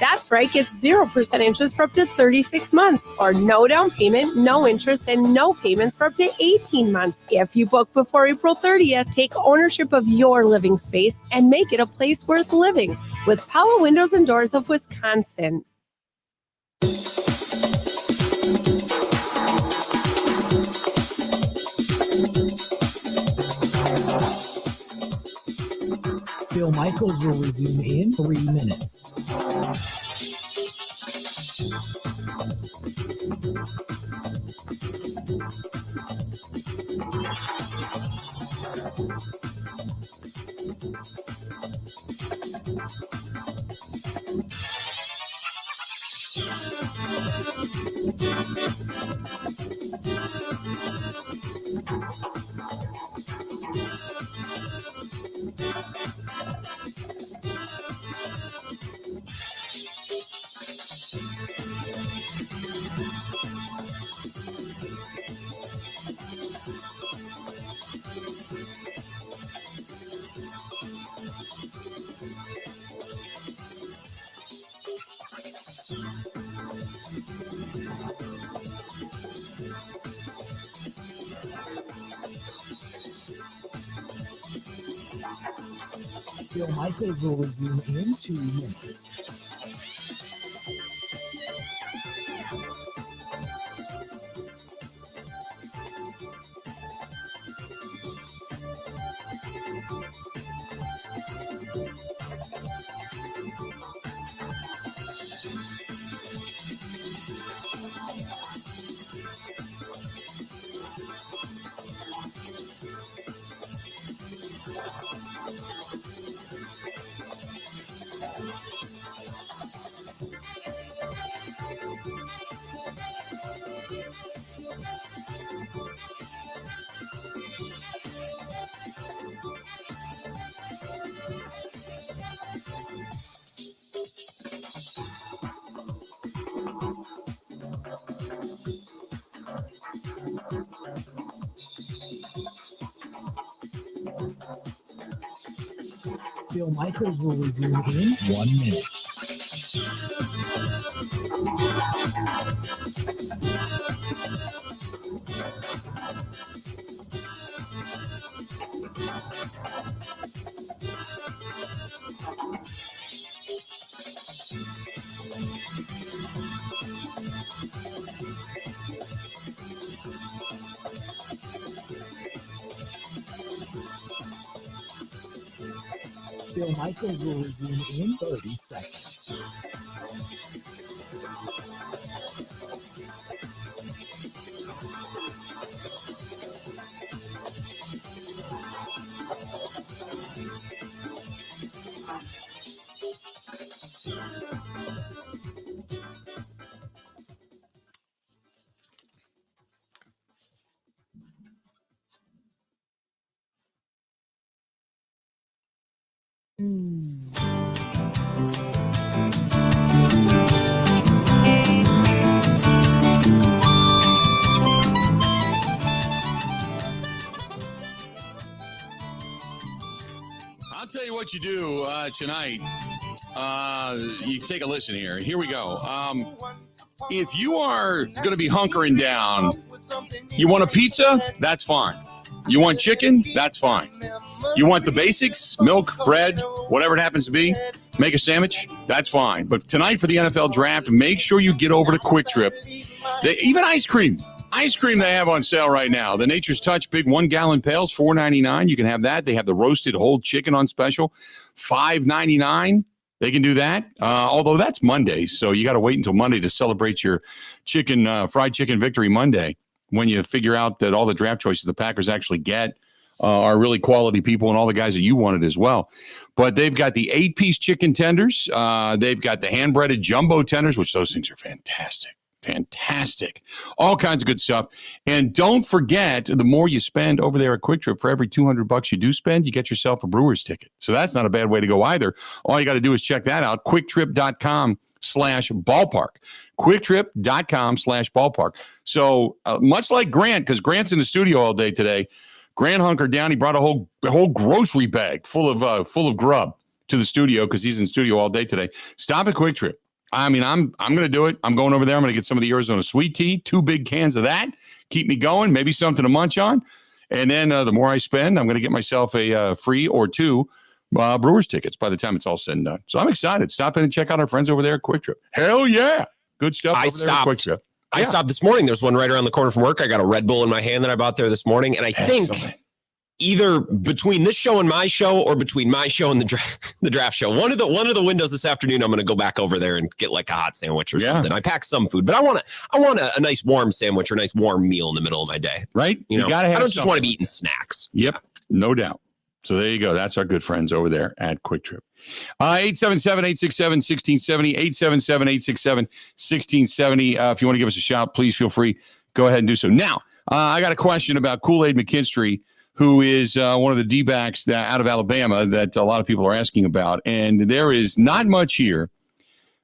That's right, get 0% interest for up to 36 months, or no down payment, no interest, and no payments for up to 18 months. If you book before April 30th, take ownership of your living space and make it a place worth living with Pella Windows and Doors of Wisconsin. Bill Michaels will resume in 3 minutes. Bill Michaels will resume in 2 minutes. Bill Michaels will resume in 1 minute. Bill Michaels will resume in 30 seconds. I'll tell you what you do tonight. You take a listen here. Here we go. If you are going to be hunkering down, you want a pizza? That's fine. You want chicken? That's fine. You want the basics, milk, bread, whatever it happens to be, make a sandwich? That's fine. But tonight for the NFL draft, make sure you get over to Quick Trip. Even ice cream. Ice cream they have on sale right now. The Nature's Touch big 1 gallon pails, $4.99. You can have that. They have the roasted whole chicken on special, $5.99. They can do that. Although that's Monday, so you got to wait until Monday to celebrate your fried chicken victory Monday when you figure out that all the draft choices the Packers actually get are really quality people and all the guys that you wanted as well. But they've got the 8-piece chicken tenders. They've got the hand-breaded jumbo tenders, which those things are fantastic. Fantastic. All kinds of good stuff. And don't forget, the more you spend over there at Quick Trip, for every $200 you do spend, you get yourself a Brewers ticket. So that's not a bad way to go either. All you got to do is check that out, quicktrip.com/ballpark. quicktrip.com/ballpark. So much like Grant, because Grant's in the studio all day today, Grant hunkered down. He brought a whole grocery bag full of grub to the studio because he's in studio all day today. Stop at Quick Trip. I mean, I'm going to do it. I'm going over there. I'm going to get some of the Arizona sweet tea, 2 big cans of that, keep me going, maybe something to munch on. And then the more I spend, I'm going to get myself a free or 2 Brewers tickets by the time it's all said and done. So I'm excited. Stop in and check out our friends over there at Quick Trip. Hell yeah. Good stuff over there at Quick Trip. I stopped this morning. There's one right around the corner from work. I got a Red Bull in my hand that I bought there this morning. And I think either between this show and my show, or between my show and the draft show, one of the windows this afternoon, I'm going to go back over there and get like a hot sandwich or something. I packed some food, but I want a nice warm sandwich or a nice warm meal in the middle of my day. Right? You know, I don't just want to be eating snacks. Yep. No doubt. So there you go. That's our good friends over there at Quick Trip. 877-867-1670, 877-867-1670. If you want to give us a shout, please feel free. Go ahead and do so. Now, I got a question about Kool-Aid McKinstry, who is one of the D-backs out of Alabama that a lot of people are asking about. And there is not much here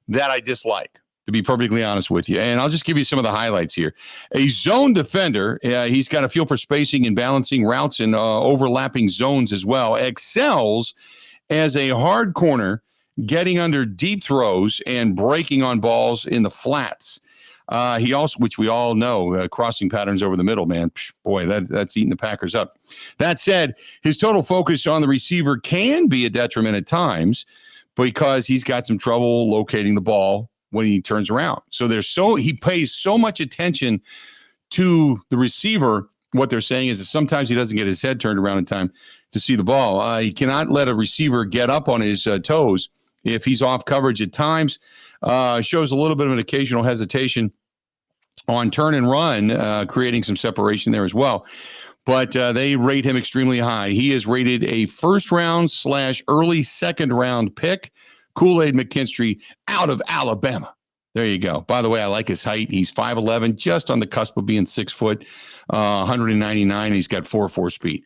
that I dislike, to be perfectly honest with you. And I'll just give you some of the highlights here. A zone defender, he's got a feel for spacing and balancing routes and overlapping zones as well. Excels as a hard corner, getting under deep throws and breaking on balls in the flats. He also, which we all know, crossing patterns over the middle, man. Boy, that's eating the Packers up. That said, his total focus on the receiver can be a detriment at times because he's got some trouble locating the ball when he turns around. So he pays so much attention to the receiver. What they're saying is that sometimes he doesn't get his head turned around in time to see the ball. He cannot let a receiver get up on his toes if he's off coverage at times. Shows a little bit of an occasional hesitation on turn and run, creating some separation there as well. But they rate him extremely high. He is rated a first-round/early second-round pick. Kool-Aid McKinstry out of Alabama. There you go. By the way, I like his height. He's 5'11", just on the cusp of being 6 foot, 199. He's got 4.4 speed.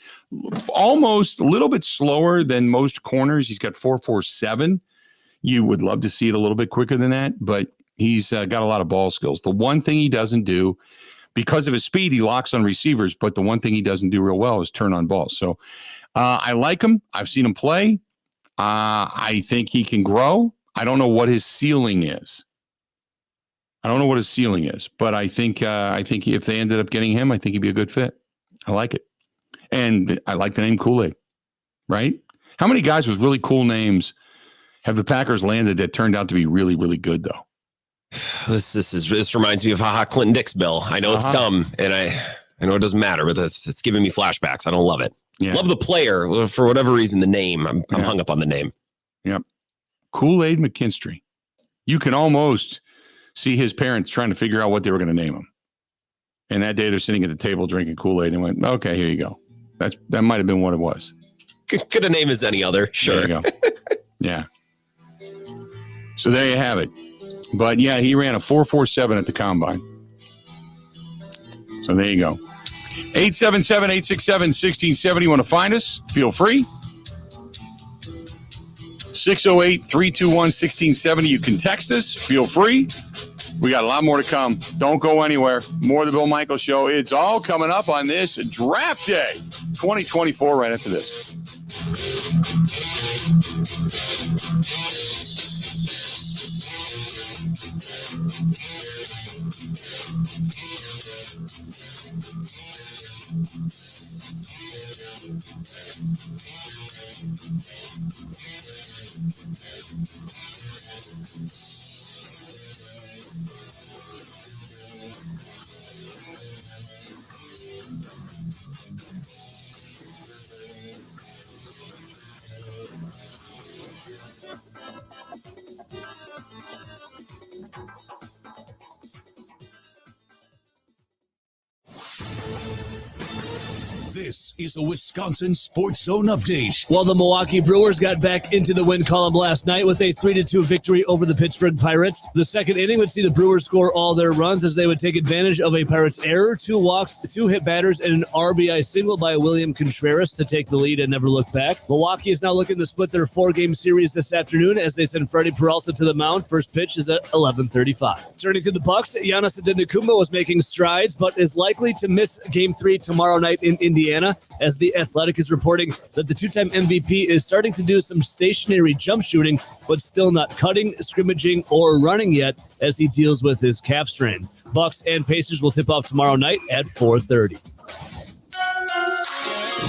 Almost a little bit slower than most corners. He's got 4.47. You would love to see it a little bit quicker than that, but he's got a lot of ball skills. The one thing he doesn't do, because of his speed, he locks on receivers, but the one thing he doesn't do real well is turn on balls. So I like him. I've seen him play. I think he can grow. I don't know what his ceiling is. But I think if they ended up getting him, I think he'd be a good fit. I like it. And I like the name Kool-Aid, right? How many guys with really cool names have the Packers landed that turned out to be really, really good, though? This reminds me of Clinton Dix, Bill. I know it's dumb, and I know it doesn't matter, but it's giving me flashbacks. I don't love it. Yeah. Love the player. For whatever reason, the name. I'm hung up on the name. Yep. Kool-Aid McKinstry. You can almost see his parents trying to figure out what they were going to name him. And that day they're sitting at the table drinking Kool-Aid and went, okay, here you go. That might have been what it was. Could have named as any other. Sure. There you go. Yeah. So there you have it. But yeah, he ran a 4.47 at the combine. So there you go. 877-867-1670. You want to find us? Feel free. 608-321-1670. You can text us. Feel free. We got a lot more to come. Don't go anywhere. More of the Bill Michaels Show. It's all coming up on this Draft Day 2024 right after this. This is a Wisconsin Sports Zone update. Well, the Milwaukee Brewers got back into the win column last night with a 3-2 victory over the Pittsburgh Pirates. The second inning would see the Brewers score all their runs as they would take advantage of a Pirates error, 2 walks, 2 hit batters, and an RBI single by William Contreras to take the lead and never look back. Milwaukee is now looking to split their 4-game series this afternoon as they send Freddie Peralta to the mound. First pitch is at 11:35. Turning to the Bucks, Giannis Antetokounmpo was making strides, but is likely to miss Game 3 tomorrow night in Indiana, as The Athletic is reporting that the 2-time MVP is starting to do some stationary jump shooting, but still not cutting, scrimmaging, or running yet as he deals with his calf strain. Bucks and Pacers will tip off tomorrow night at 4:30.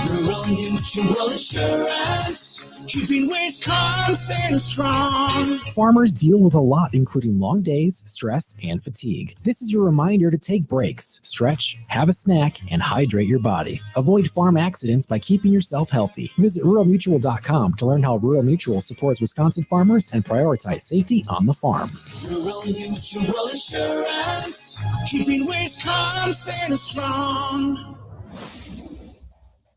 Rural Mutual Insurance, keeping Wisconsin strong. Farmers deal with a lot, including long days, stress, and fatigue. This is your reminder to take breaks, stretch, have a snack, and hydrate your body. Avoid farm accidents by keeping yourself healthy. Visit ruralmutual.com to learn how Rural Mutual supports Wisconsin farmers and prioritize safety on the farm. Rural Mutual Insurance, keeping Wisconsin strong.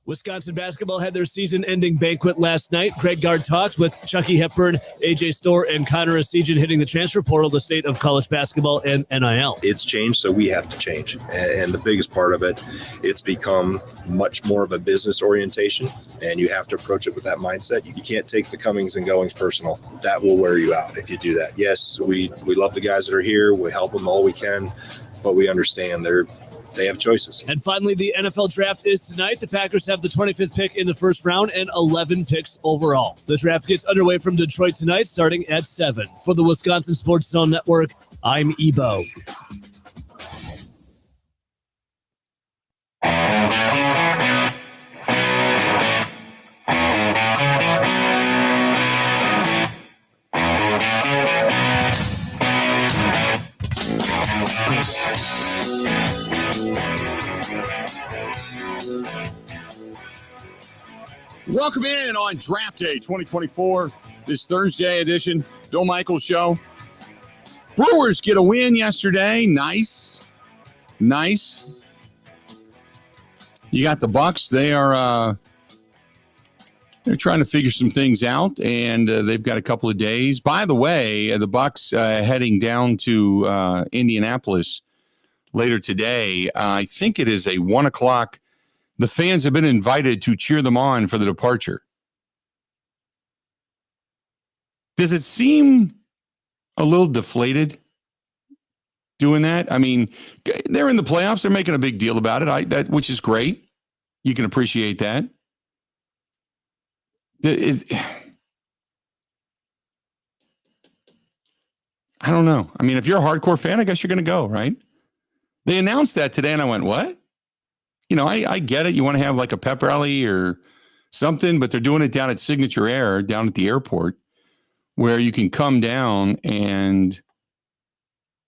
Wisconsin basketball had their season-ending banquet last night. Craig Gard talked with Chucky Hepburn, AJ Storr, and Connor Esigian hitting the transfer portal, the state of college basketball and NIL. It's changed, so we have to change. And the biggest part of it, it's become much more of a business orientation, and you have to approach it with that mindset. You can't take the comings and goings personal. That will wear you out if you do that. Yes, we love the guys that are here. We help them all we can, but we understand they have choices. And finally, the NFL draft is tonight. The Packers have the 25th pick in the first round and 11 picks overall. The draft gets underway from Detroit tonight, starting at 7. For the Wisconsin Sports Zone Network, I'm Ebo. Welcome in on Draft Day 2024, this Thursday edition, Bill Michaels Show. Brewers get a win yesterday. Nice. You got the Bucks. They're trying to figure some things out, and they've got a couple of days. By the way, the Bucks heading down to Indianapolis later today. I think it is a 1 o'clock. The fans have been invited to cheer them on for the departure. Does it seem a little deflated doing that? I mean, they're in the playoffs. They're making a big deal about it, which is great. You can appreciate that. I don't know. I mean, if you're a hardcore fan, I guess you're going to go, right? They announced that today, and I went, what? You know, I get it. You want to have like a pep rally or something, but they're doing it down at Signature Air, down at the airport, where you can come down and,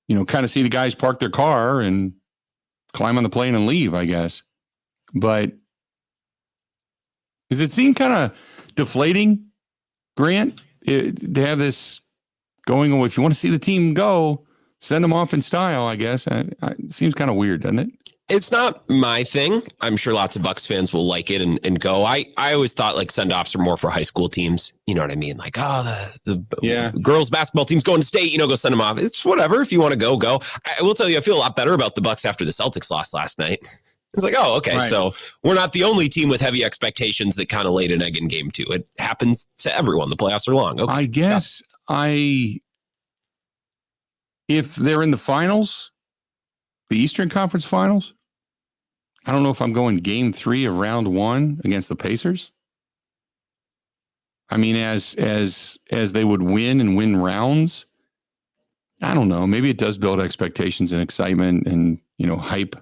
you know, kind of see the guys park their car and climb on the plane and leave, I guess. But does it seem kind of deflating, Grant, to have this going? Well, if you want to see the team go, send them off in style, I guess. It seems kind of weird, doesn't it? It's not my thing. I'm sure lots of Bucks fans will like it and go. I always thought like send-offs are more for high school teams. You know what I mean? Like, the girls basketball team's going to state, go send them off. It's whatever. If you want to go, go. I will tell you, I feel a lot better about the Bucks after the Celtics lost last night. It's like, oh, okay. Right. So we're not the only team with heavy expectations that kind of laid an egg in game 2. It happens to everyone. The playoffs are long. Okay. I guess if they're in the finals, the Eastern Conference Finals, I don't know if I'm going game 3 of round 1 against the Pacers. I mean, as they would win rounds, I don't know. Maybe it does build expectations and excitement and, hype.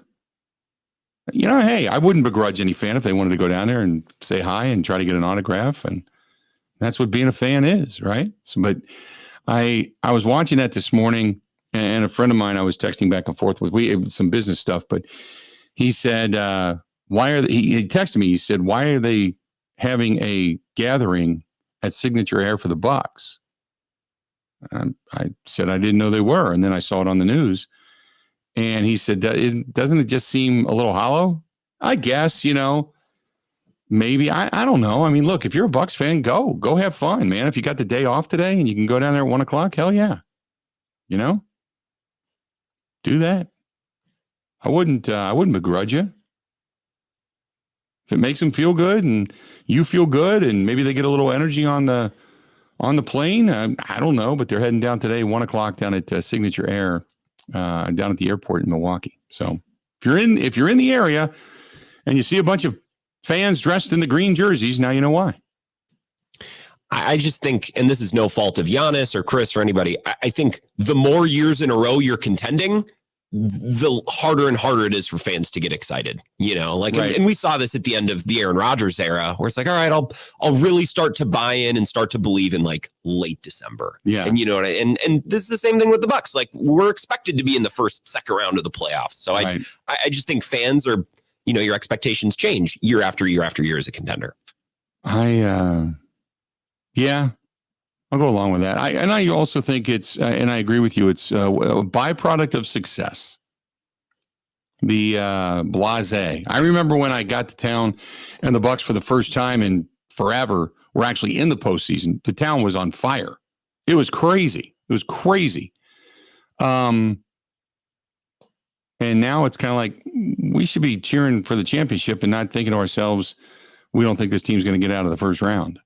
Hey, I wouldn't begrudge any fan if they wanted to go down there and say hi and try to get an autograph. And that's what being a fan is, right? So, but I was watching that this morning, and a friend of mine I was texting back and forth with, some business stuff, but he said, he texted me, he said, why are they having a gathering at Signature Air for the Bucks? I said, I didn't know they were. And then I saw it on the news. And he said, doesn't it just seem a little hollow? I guess, maybe. I don't know. I mean, look, if you're a Bucks fan, go have fun, man. If you got the day off today and you can go down there at 1:00, hell yeah. Do that. I wouldn't begrudge you. If it makes them feel good and you feel good and maybe they get a little energy on the plane, I don't know, but they're heading down today, 1:00 down at Signature Air, down at the airport in Milwaukee. So if you're in the area and you see a bunch of fans dressed in the green jerseys, now you know why. I just think, and this is no fault of Giannis or Chris or anybody, I think the more years in a row you're contending, the harder and harder it is for fans to get excited, right. And we saw this at the end of the Aaron Rodgers era where it's like, all right, I'll really start to buy in and start to believe in like late December. Yeah. And and this is the same thing with the Bucks. Like we're expected to be in the second round of the playoffs. So right. I just think fans are, your expectations change year after year after year as a contender. Yeah, I'll go along with that. I also think it's, and I agree with you, it's a byproduct of success. The blasé. I remember when I got to town and the Bucks for the first time in forever were actually in the postseason. The town was on fire. It was crazy. And now it's kind of like we should be cheering for the championship and not thinking to ourselves, we don't think this team's going to get out of the first round.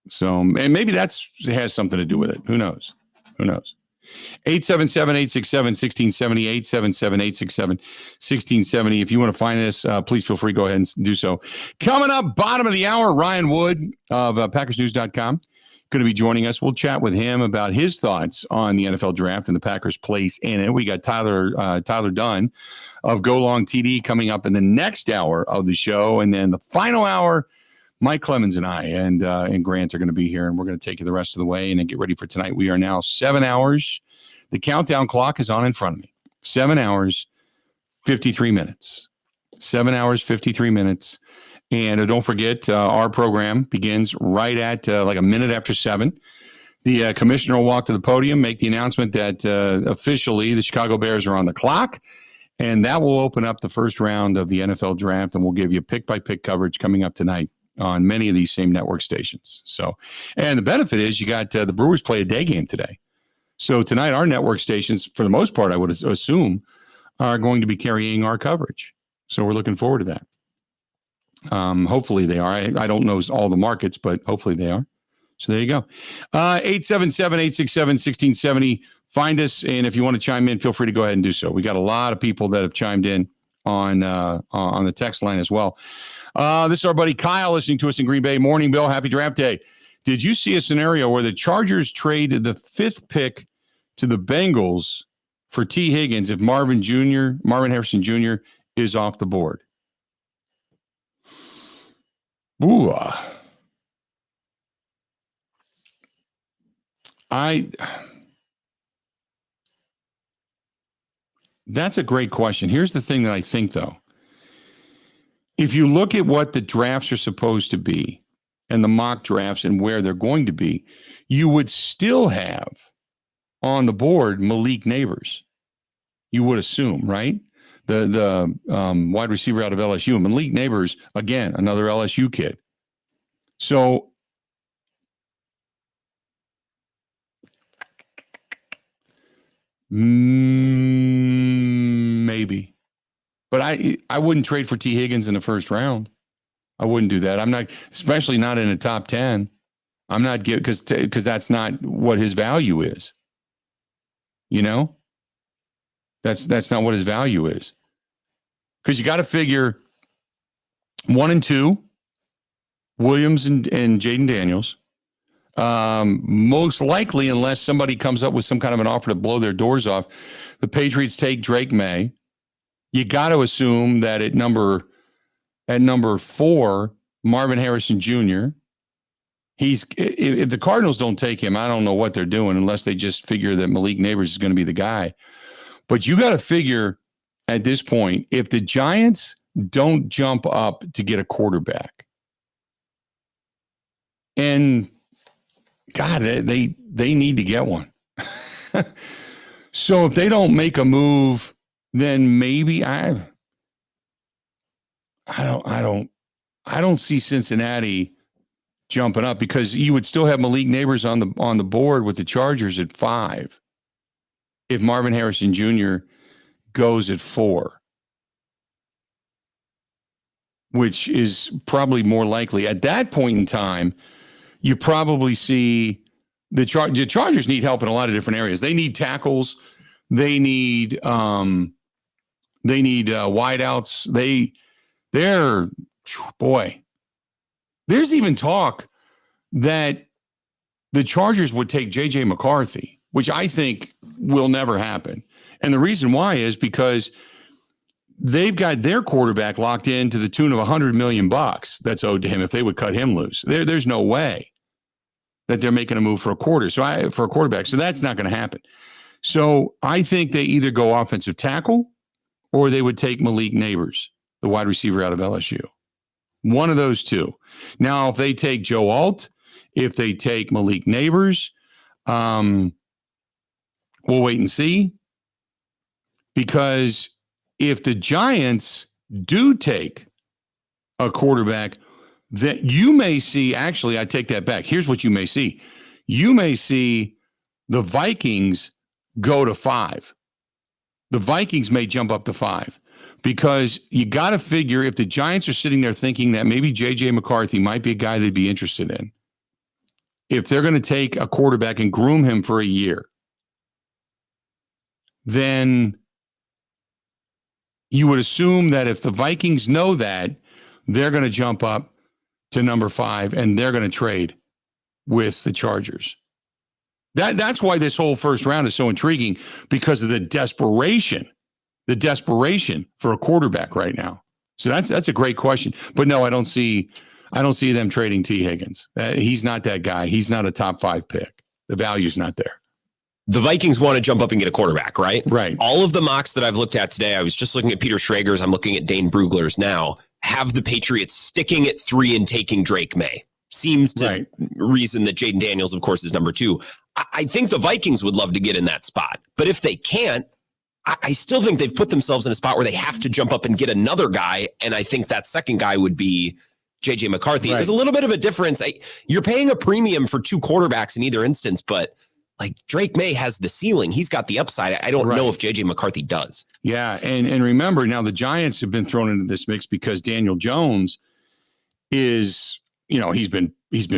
So, and maybe has something to do with it. Who knows? 877-867-1670, 877-867-1670. If you want to find us, please feel free. Go ahead and do so. Coming up, bottom of the hour, Ryan Wood of PackersNews.com going to be joining us. We'll chat with him about his thoughts on the NFL draft and the Packers' place in it. We got Tyler Dunn of Go Long TD coming up in the next hour of the show. And then the final hour, Mike Clemens and I and Grant are going to be here, and we're going to take you the rest of the way and then get ready for tonight. We are now 7 hours. The countdown clock is on in front of me. 7 hours, 53 minutes. 7 hours, 53 minutes. And don't forget, our program begins right at like a minute after 7. The commissioner will walk to the podium, make the announcement that officially the Chicago Bears are on the clock. And that will open up the first round of the NFL draft, and we'll give you pick-by-pick coverage coming up tonight on many of these same network stations. So, and the benefit is you got the Brewers play a day game today. So tonight, our network stations, for the most part, I would assume, are going to be carrying our coverage. So we're looking forward to that. Hopefully they are. I don't know all the markets, but hopefully they are. So there you go. 877-867-1670. Find us. And if you want to chime in, feel free to go ahead and do so. We got a lot of people that have chimed in on the text line as well. This is our buddy Kyle listening to us in Green Bay. Morning, Bill. Happy draft day. Did you see a scenario where the Chargers traded the 5th pick to the Bengals for T. Higgins if Marvin Harrison Jr. is off the board? Ooh. That's a great question. Here's the thing that I think, though. If you look at what the drafts are supposed to be and the mock drafts and where they're going to be, you would still have on the board Malik Neighbors. You would assume, right? The wide receiver out of LSU. Malik Neighbors, again, another LSU kid. So maybe. But I wouldn't trade for T. Higgins in the first round. I wouldn't do that. I'm not, especially not in the top 10. I'm not because that's not what his value is. You know? That's not what his value is. Because you got to figure 1 and 2, Williams and Jaden Daniels. Most likely, unless somebody comes up with some kind of an offer to blow their doors off, the Patriots take Drake May. You got to assume that at number 4, Marvin Harrison Jr. If the Cardinals don't take him, I don't know what they're doing unless they just figure that Malik Neighbors is going to be the guy. But you got to figure at this point, if the Giants don't jump up to get a quarterback, and God, they need to get one. So if they don't make a move, then maybe I don't see Cincinnati jumping up, because you would still have Malik Neighbors on the board with the Chargers at 5 if Marvin Harrison Jr. goes at 4, which is probably more likely. At that point in time, you probably see the Chargers need help in a lot of different areas. They need tackles. They need wideouts. There's even talk that the Chargers would take J.J. McCarthy, which I think will never happen. And the reason why is because they've got their quarterback locked in to the tune of $100 million that's owed to him if they would cut him loose. There's no way that they're making a move for a quarterback. So that's not going to happen. So I think they either go offensive tackle or they would take Malik Neighbors, the wide receiver out of LSU. One of those two. Now, if they take Joe Alt, if they take Malik Neighbors, we'll wait and see. Because if the Giants do take a quarterback, that you may see, actually, I take that back. Here's what you may see. You may see the Vikings go to 5. The Vikings may jump up to 5, because you got to figure if the Giants are sitting there thinking that maybe J.J. McCarthy might be a guy they'd be interested in, if they're going to take a quarterback and groom him for a year, then you would assume that if the Vikings know that, they're going to jump up to number 5 and they're going to trade with the Chargers. That's why this whole first round is so intriguing, because of the desperation for a quarterback right now. So that's a great question. But no, I don't see them trading T. Higgins. He's not that guy. He's not a top 5 pick. The value's not there. The Vikings want to jump up and get a quarterback, right? Right. All of the mocks that I've looked at today, I was just looking at Peter Schrager's, I'm looking at Dane Brugler's now, have the Patriots sticking at 3 and taking Drake May. Seems to reason that Jaden Daniels, of course, is number 2. I think the Vikings would love to get in that spot. But if they can't, I still think they've put themselves in a spot where they have to jump up and get another guy. And I think that second guy would be J.J. McCarthy. Right. There's a little bit of a difference. You're paying a premium for 2 quarterbacks in either instance, but like Drake May has the ceiling. He's got the upside. I don't know if J.J. McCarthy does. Yeah, and remember, now the Giants have been thrown into this mix because Daniel Jones is, he's been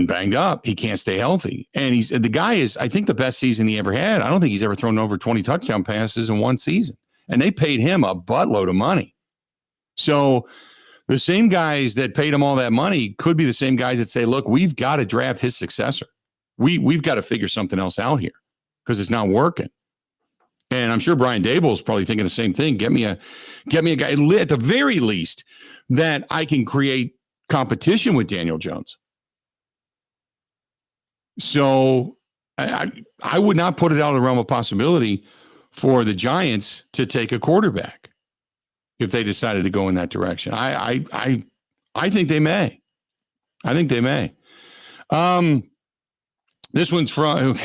banged up. He can't stay healthy. And the guy is, I think, the best season he ever had. I don't think he's ever thrown over 20 touchdown passes in one season. And they paid him a buttload of money. So the same guys that paid him all that money could be the same guys that say, look, we've got to draft his successor. We've got to figure something else out here because it's not working. And I'm sure Brian Dable is probably thinking the same thing. Get me a guy at the very least that I can create competition with Daniel Jones. So I would not put it out of the realm of possibility for the Giants to take a quarterback if they decided to go in that direction. I think they may. I think they may. This one's from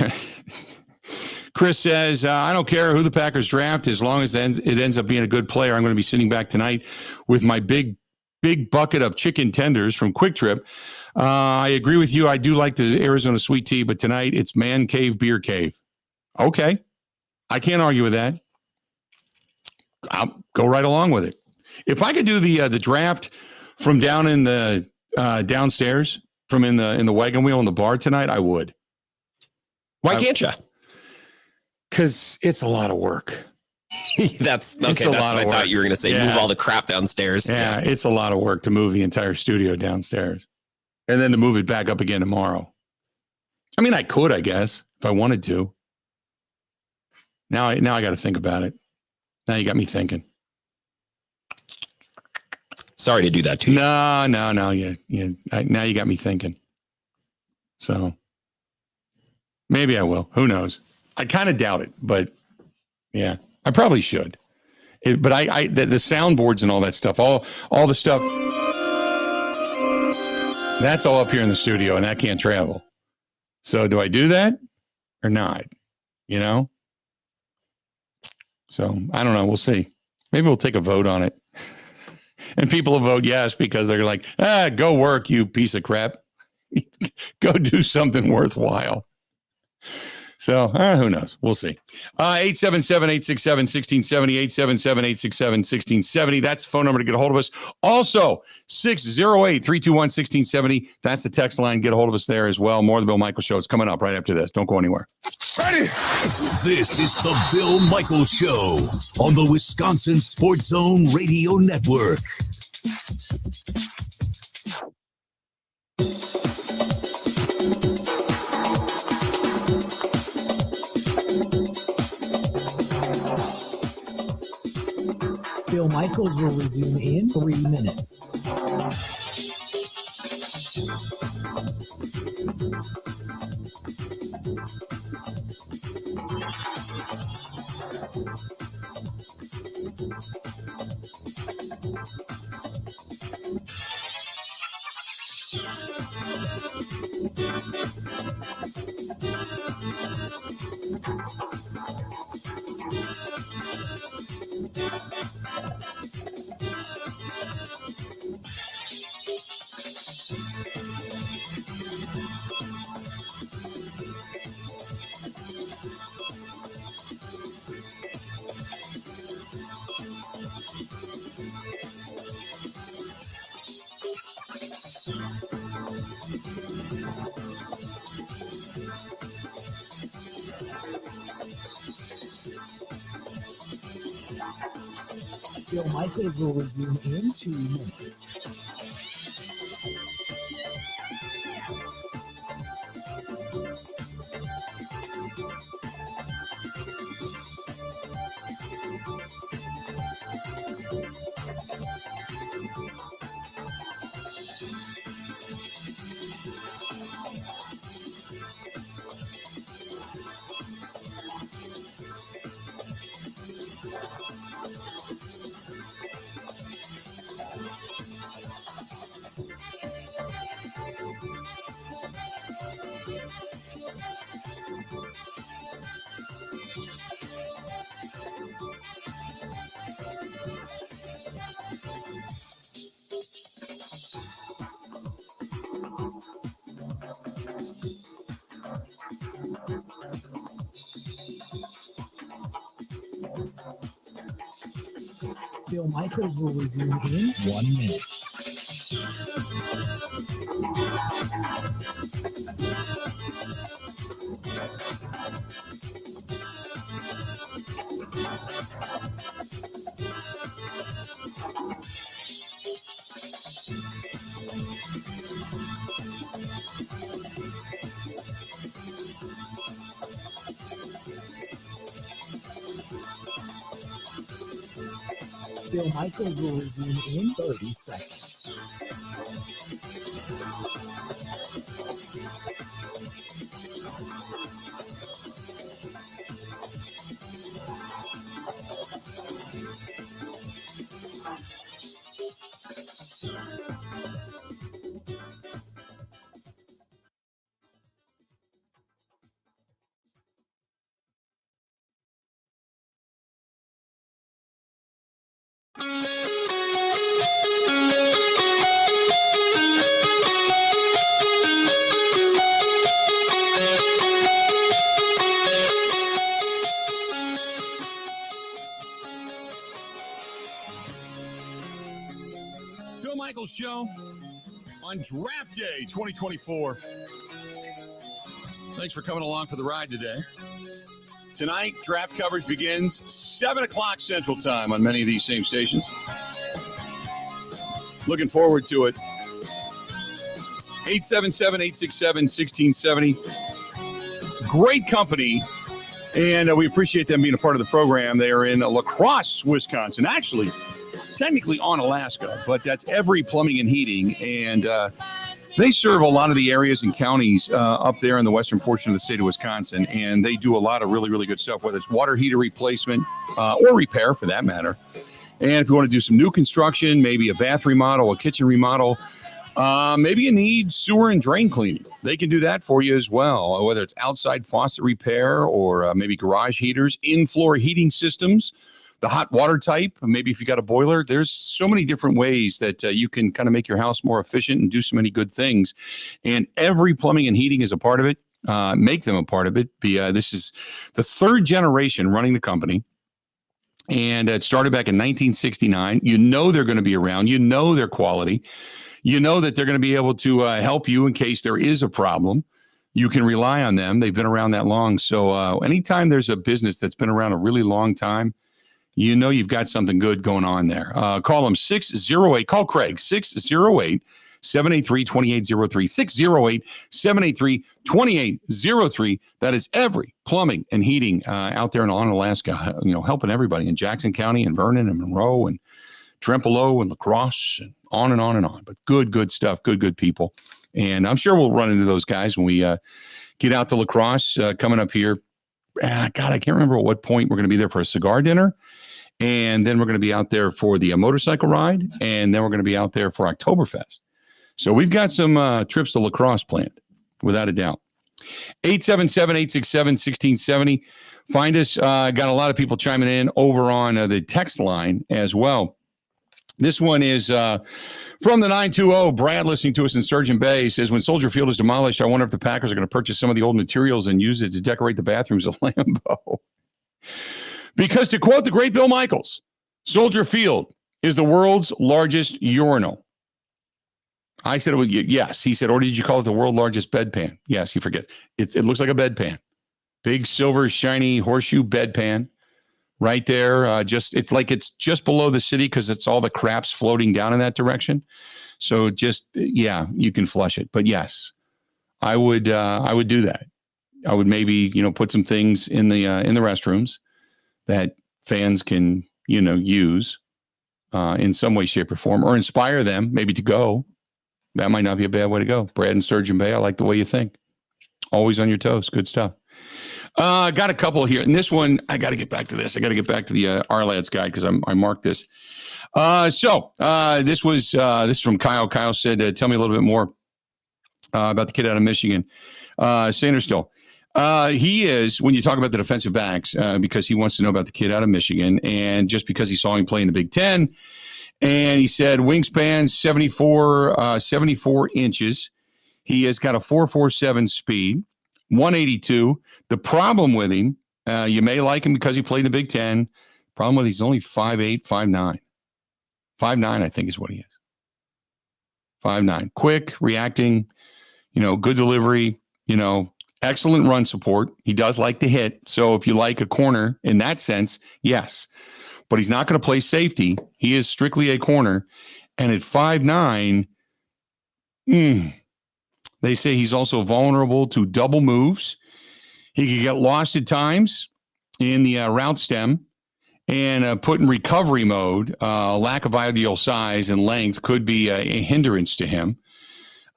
Chris says, I don't care who the Packers draft as long as it ends up being a good player. I'm going to be sitting back tonight with my big bucket of chicken tenders from Quick Trip. I agree with you. I do like the Arizona sweet tea, but tonight it's man cave, beer cave. Okay. I can't argue with that. I'll go right along with it. If I could do the draft from down in the downstairs, from in the wagon wheel in the bar tonight, I would. Why can't you? Because it's a lot of work. That's okay. That's what I thought you were going to say. Yeah. Move all the crap downstairs. Yeah, it's a lot of work to move the entire studio downstairs and then to move it back up again tomorrow. I mean, I could, I guess, if I wanted to. Now I got to think about it. Now you got me thinking. Sorry to do that to you. No. Yeah. Now you got me thinking. So maybe I will. Who knows? I kind of doubt it, but yeah, I probably should. But the soundboards and all that stuff, all the stuff, that's all up here in the studio, and that can't travel. So do I do that or not? You know? So I don't know. We'll see. Maybe we'll take a vote on it. And people will vote yes because they're like, go work, you piece of crap. Go do something worthwhile. So who knows? We'll see. 877-867-1670, 877-867-1670. That's the phone number to get a hold of us. Also, 608-321-1670. That's the text line. Get a hold of us there as well. More of the Bill Michaels Show is coming up right after this. Don't go anywhere. Ready? This is the Bill Michaels Show on the Wisconsin Sports Zone Radio Network. Bill Michaels will resume in 3 minutes. Bill Michaels will resume in 2 minutes. Bill Michaels will resume in 1 minute. Bill Michaels will resume in 30 seconds. Bill Michaels Show on Draft Day 2024. Thanks for coming along for the ride today. Tonight, draft coverage begins 7 o'clock Central Time on many of these same stations. Looking forward to it. 877-867-1670. Great company, and we appreciate them being a part of the program. They are in La Crosse, Wisconsin. Actually, technically on Alaska, but that's Every Plumbing and Heating, and they serve a lot of the areas and counties up there in the western portion of the state of Wisconsin, and they do a lot of really, really good stuff, whether it's water heater replacement or repair for that matter. And if you want to do some new construction, maybe a bath remodel, a kitchen remodel, maybe you need sewer and drain cleaning, they can do that for you as well, whether it's outside faucet repair or maybe garage heaters, in-floor heating systems, the hot water type, maybe if you got a boiler. There's so many different ways that you can kind of make your house more efficient and do so many good things. And Every Plumbing and Heating is a part of it. Make them a part of it. This is the third generation running the company. And it started back in 1969. You know they're going to be around. You know their quality. You know that they're going to be able to help you in case there is a problem. You can rely on them. They've been around that long. So anytime there's a business that's been around a really long time, you know you've got something good going on there. Call them 608. Call Craig, 608-783-2803. 608-783-2803. That is Every Plumbing and Heating out there in Alaska, helping everybody in Jackson County and Vernon and Monroe and Trempealeau and La Crosse and on and on and on. But good stuff, good people. And I'm sure we'll run into those guys when we get out to La Crosse coming up here. God, I can't remember at what point we're going to be there for a cigar dinner. And then we're going to be out there for the motorcycle ride. And then we're going to be out there for Oktoberfest. So we've got some trips to La Crosse planned, without a doubt. 877-867-1670. Find us. Got a lot of people chiming in over on the text line as well. This one is from the 920. Brad, listening to us in Sturgeon Bay, says, when Soldier Field is demolished, I wonder if the Packers are going to purchase some of the old materials and use it to decorate the bathrooms of Lambeau. Because to quote the great Bill Michaels, Soldier Field is the world's largest urinal. I said, yes. He said, or did you call it the world's largest bedpan? Yes, he forgets. It looks like a bedpan. Big, silver, shiny horseshoe bedpan right there. It's like it's just below the city because it's all the crap's floating down in that direction. So you can flush it. But yes, I would do that. I would maybe, put some things in the restrooms that fans can, use in some way, shape, or form, or inspire them maybe to go. That might not be a bad way to go. Brad and Sturgeon Bay, I like the way you think. Always on your toes. Good stuff. Got a couple here. And this one, I got to get back to this. I got to get back to the R-Lads guide because I marked this. This is from Kyle. Kyle said, tell me a little bit more about the kid out of Michigan. Sanderstill. He is, when you talk about the defensive backs, because he wants to know about the kid out of Michigan, and just because he saw him play in the Big Ten, and he said wingspan 74 inches. He has got a 4.47 speed, 182. The problem with him, you may like him because he played in the Big Ten. Problem with he's only 5'8", 5'9". 5'9", I think is what he is. 5'9". Quick, reacting, good delivery, excellent run support. He does like to hit. So if you like a corner in that sense, yes. But he's not going to play safety. He is strictly a corner. And at 5'9", they say he's also vulnerable to double moves. He can get lost at times in the route stem. and put in recovery mode. Lack of ideal size and length could be a hindrance to him.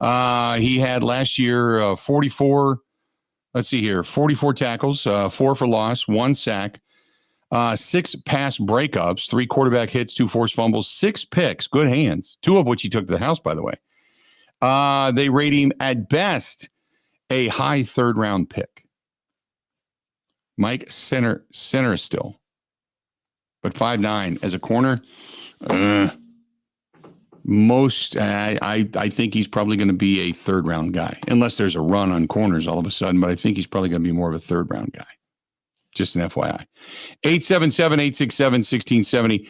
He had last year 44 tackles, 4 for loss, 1 sack, 6 pass breakups, 3 quarterback hits, 2 forced fumbles, 6 picks, good hands, 2 of which he took to the house, by the way. They rate him at best a high 3rd round pick. Mike, center still, but 5'9" as a corner. I think he's probably going to be a 3rd round guy, unless there's a run on corners all of a sudden. But I think he's probably going to be more of a 3rd round guy. Just an FYI. 877-867-1670.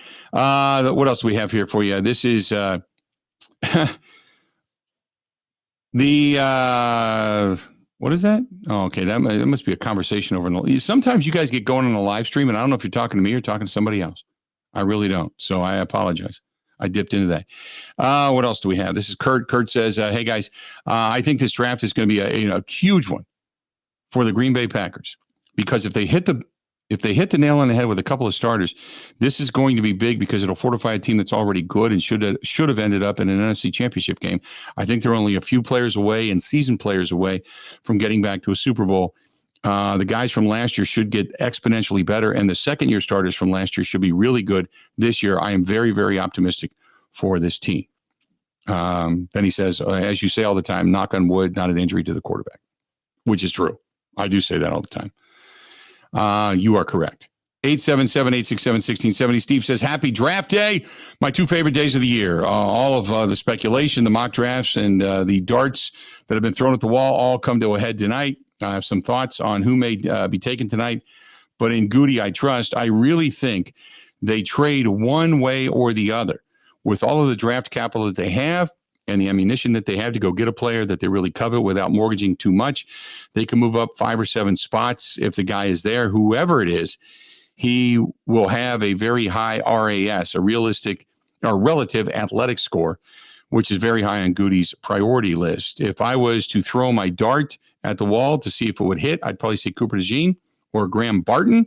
What else do we have here for you? This is what is that? Oh, okay. That must be a conversation over in the. Sometimes you guys get going on a live stream, and I don't know if you're talking to me or talking to somebody else. I really don't. So I apologize. I dipped into that. What else do we have? This is Kurt. Kurt says, hey, guys, I think this draft is going to be a huge one for the Green Bay Packers, because if they hit the nail on the head with a couple of starters, this is going to be big because it'll fortify a team that's already good and should have ended up in an NFC Championship game. I think they're only a few players away and seasoned players away from getting back to a Super Bowl. The guys from last year should get exponentially better, and the second-year starters from last year should be really good this year. I am very, very optimistic for this team. Then he says, as you say all the time, knock on wood, not an injury to the quarterback, which is true. I do say that all the time. You are correct. 877-867-1670. Steve says, happy draft day. My 2 favorite days of the year. All of the speculation, the mock drafts, and the darts that have been thrown at the wall all come to a head tonight. I have some thoughts on who may be taken tonight, but in Goody, I trust. I really think they trade one way or the other. With all of the draft capital that they have and the ammunition that they have to go get a player that they really covet without mortgaging too much, they can move up 5 or 7 spots if the guy is there. Whoever it is, he will have a very high RAS, a realistic or relative athletic score, which is very high on Goody's priority list. If I was to throw my dart at the wall to see if it would hit, I'd probably say Cooper DeJean or Graham Barton.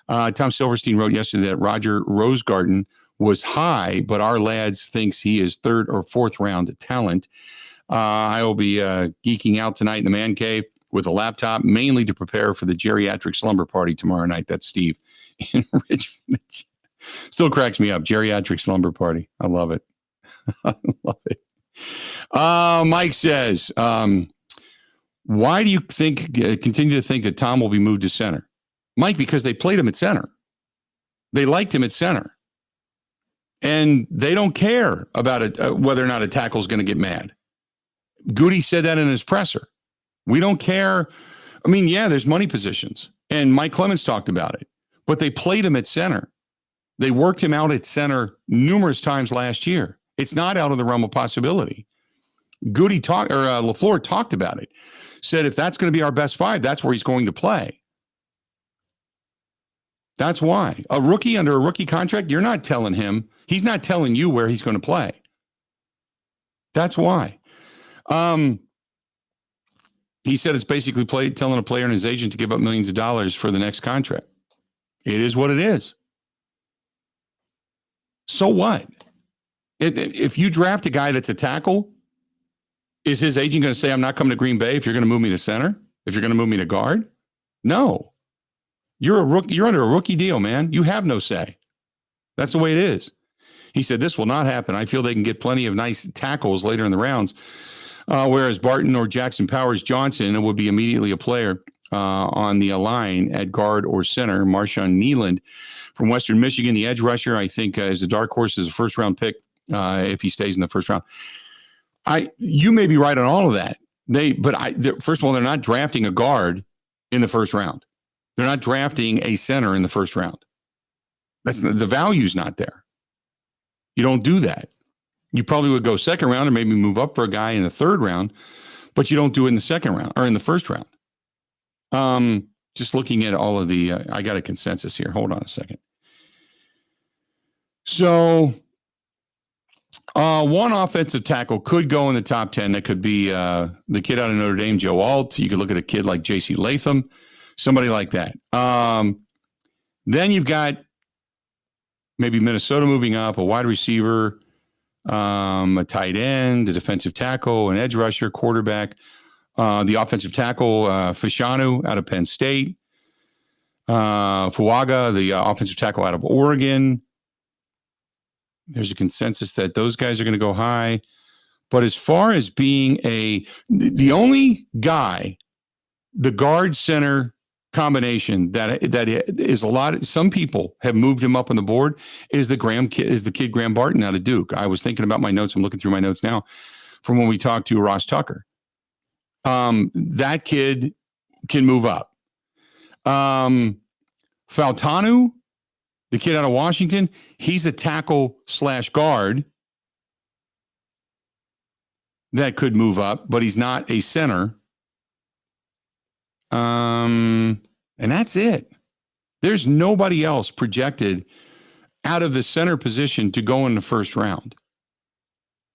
Tom Silverstein wrote yesterday that Roger Rosegarten was high, but our lads thinks he is 3rd or 4th round talent. I will be geeking out tonight in the man cave with a laptop, mainly to prepare for the geriatric slumber party tomorrow night. That's Steve in Richmond. Still cracks me up. Geriatric slumber party. I love it. I love it. Mike says, why do you continue to think that Tom will be moved to center? Mike, because they played him at center. They liked him at center. And they don't care about it, whether or not a tackle is going to get mad. Goody said that in his presser. We don't care. I mean, yeah, there's money positions. And Mike Clemens talked about it. But they played him at center. They worked him out at center numerous times last year. It's not out of the realm of possibility. LaFleur talked about it. Said if that's going to be our best 5, that's where he's going to play. That's why. A rookie under a rookie contract, you're not telling him. He's not telling you where he's going to play. That's why. He said it's basically telling a player and his agent to give up millions of dollars for the next contract. It is what it is. So what? If you draft a guy that's a tackle, is his agent going to say, I'm not coming to Green Bay if you're going to move me to center? If you're going to move me to guard? No. You're a rookie. You're under a rookie deal, man. You have no say. That's the way it is. He said, this will not happen. I feel they can get plenty of nice tackles later in the rounds, whereas Barton or Jackson Powers Johnson would be immediately a player on the line at guard or center. Marshawn Nealand from Western Michigan, the edge rusher, I think is a dark horse as a first-round pick if he stays in the first round. You may be right on all of that. First of all, they're not drafting a guard in the first round. They're not drafting a center in the first round. The value's not there. You don't do that. You probably would go second round or maybe move up for a guy in the third round, but you don't do it in the second round or in the first round. Just looking at all of the, I got a consensus here. Hold on a second. So one offensive tackle could go in the top 10. That could be the kid out of Notre Dame, Joe Alt. You could look at a kid like J.C. Latham, somebody like that. Then you've got maybe Minnesota moving up, a wide receiver, a tight end, a defensive tackle, an edge rusher, quarterback, the offensive tackle, Fashanu out of Penn State, Fuaga, the offensive tackle out of Oregon. There's a consensus that those guys are going to go high. But as far as being the only guy, the guard center combination that is some people have moved him up on the board is the kid Graham Barton out of Duke. I was thinking about my notes. I'm looking through my notes now from when we talked to Ross Tucker. That kid can move up. Fautanu, the kid out of Washington, he's a tackle/guard that could move up, but he's not a center. And that's it. There's nobody else projected out of the center position to go in the first round.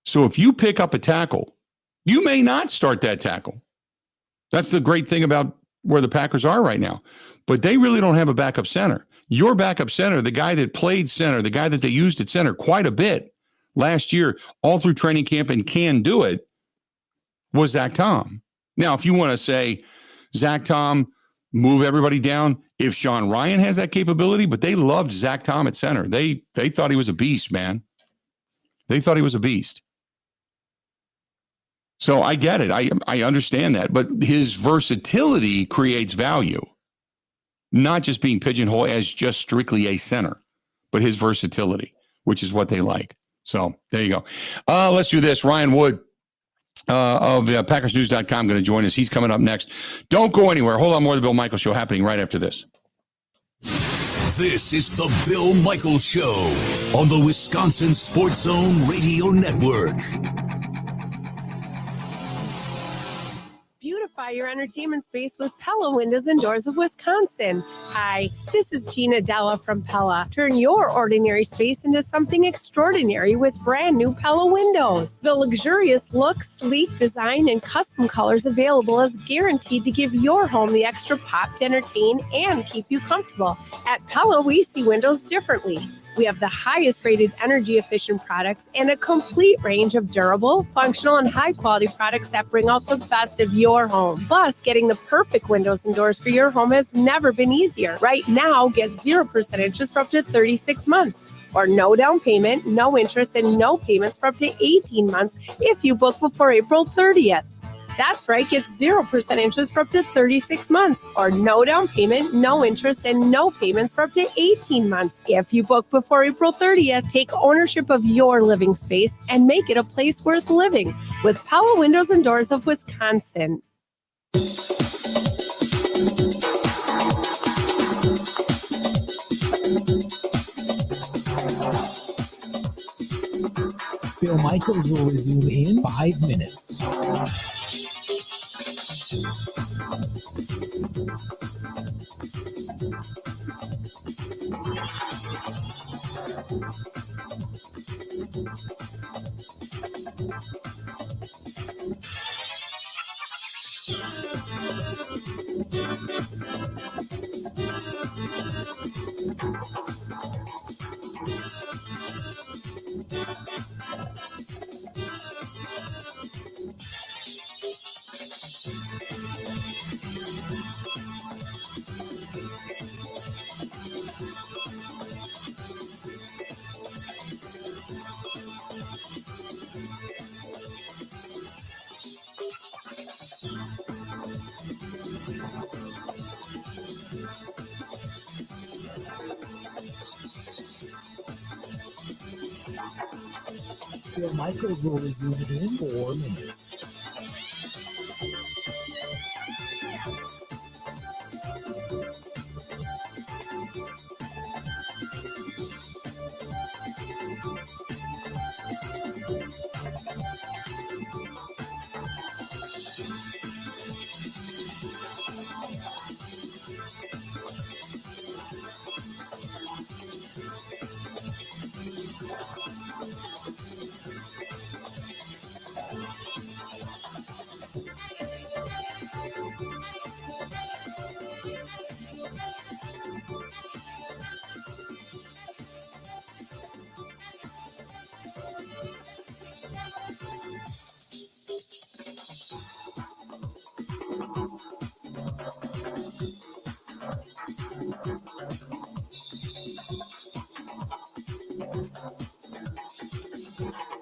So if you pick up a tackle, you may not start that tackle. That's the great thing about where the Packers are right now. But they really don't have a backup center. Your backup center, the guy that played center, the guy that they used at center quite a bit last year, all through training camp and can do it, was Zach Tom. Now, if you want to say, Zach Tom, move everybody down, if Sean Ryan has that capability, but they loved Zach Tom at center. They thought he was a beast, man. They thought he was a beast. So I get it. I understand that. But his versatility creates value. Not just being pigeonholed as just strictly a center, but his versatility, which is what they like. So there you go. Let's do this. Ryan Wood of PackersNews.com going to join us. He's coming up next. Don't go anywhere. Hold on, more of the Bill Michaels Show happening right after this. This is the Bill Michaels Show on the Wisconsin Sports Zone Radio Network. Beautify your entertainment space with Pella Windows and Doors of Wisconsin. Hi, this is Gina Della from Pella. Turn your ordinary space into something extraordinary with brand new Pella windows. The luxurious look, sleek design, and custom colors available is guaranteed to give your home the extra pop to entertain and keep you comfortable. At Pella, we see windows differently. We have the highest rated energy efficient products and a complete range of durable, functional, and high quality products that bring out the best of your home. Plus, getting the perfect windows and doors for your home has never been easier. Right now, get 0% interest for up to 36 months. Or no down payment, no interest, and no payments for up to 18 months if you book before April 30th. That's right, get 0% interest for up to 36 months, or no down payment, no interest, and no payments for up to 18 months. If you book before April 30th, take ownership of your living space and make it a place worth living with Pella Windows and Doors of Wisconsin. Bill Michaels will resume in 5 minutes. Bill Michaels will resume in 4 minutes.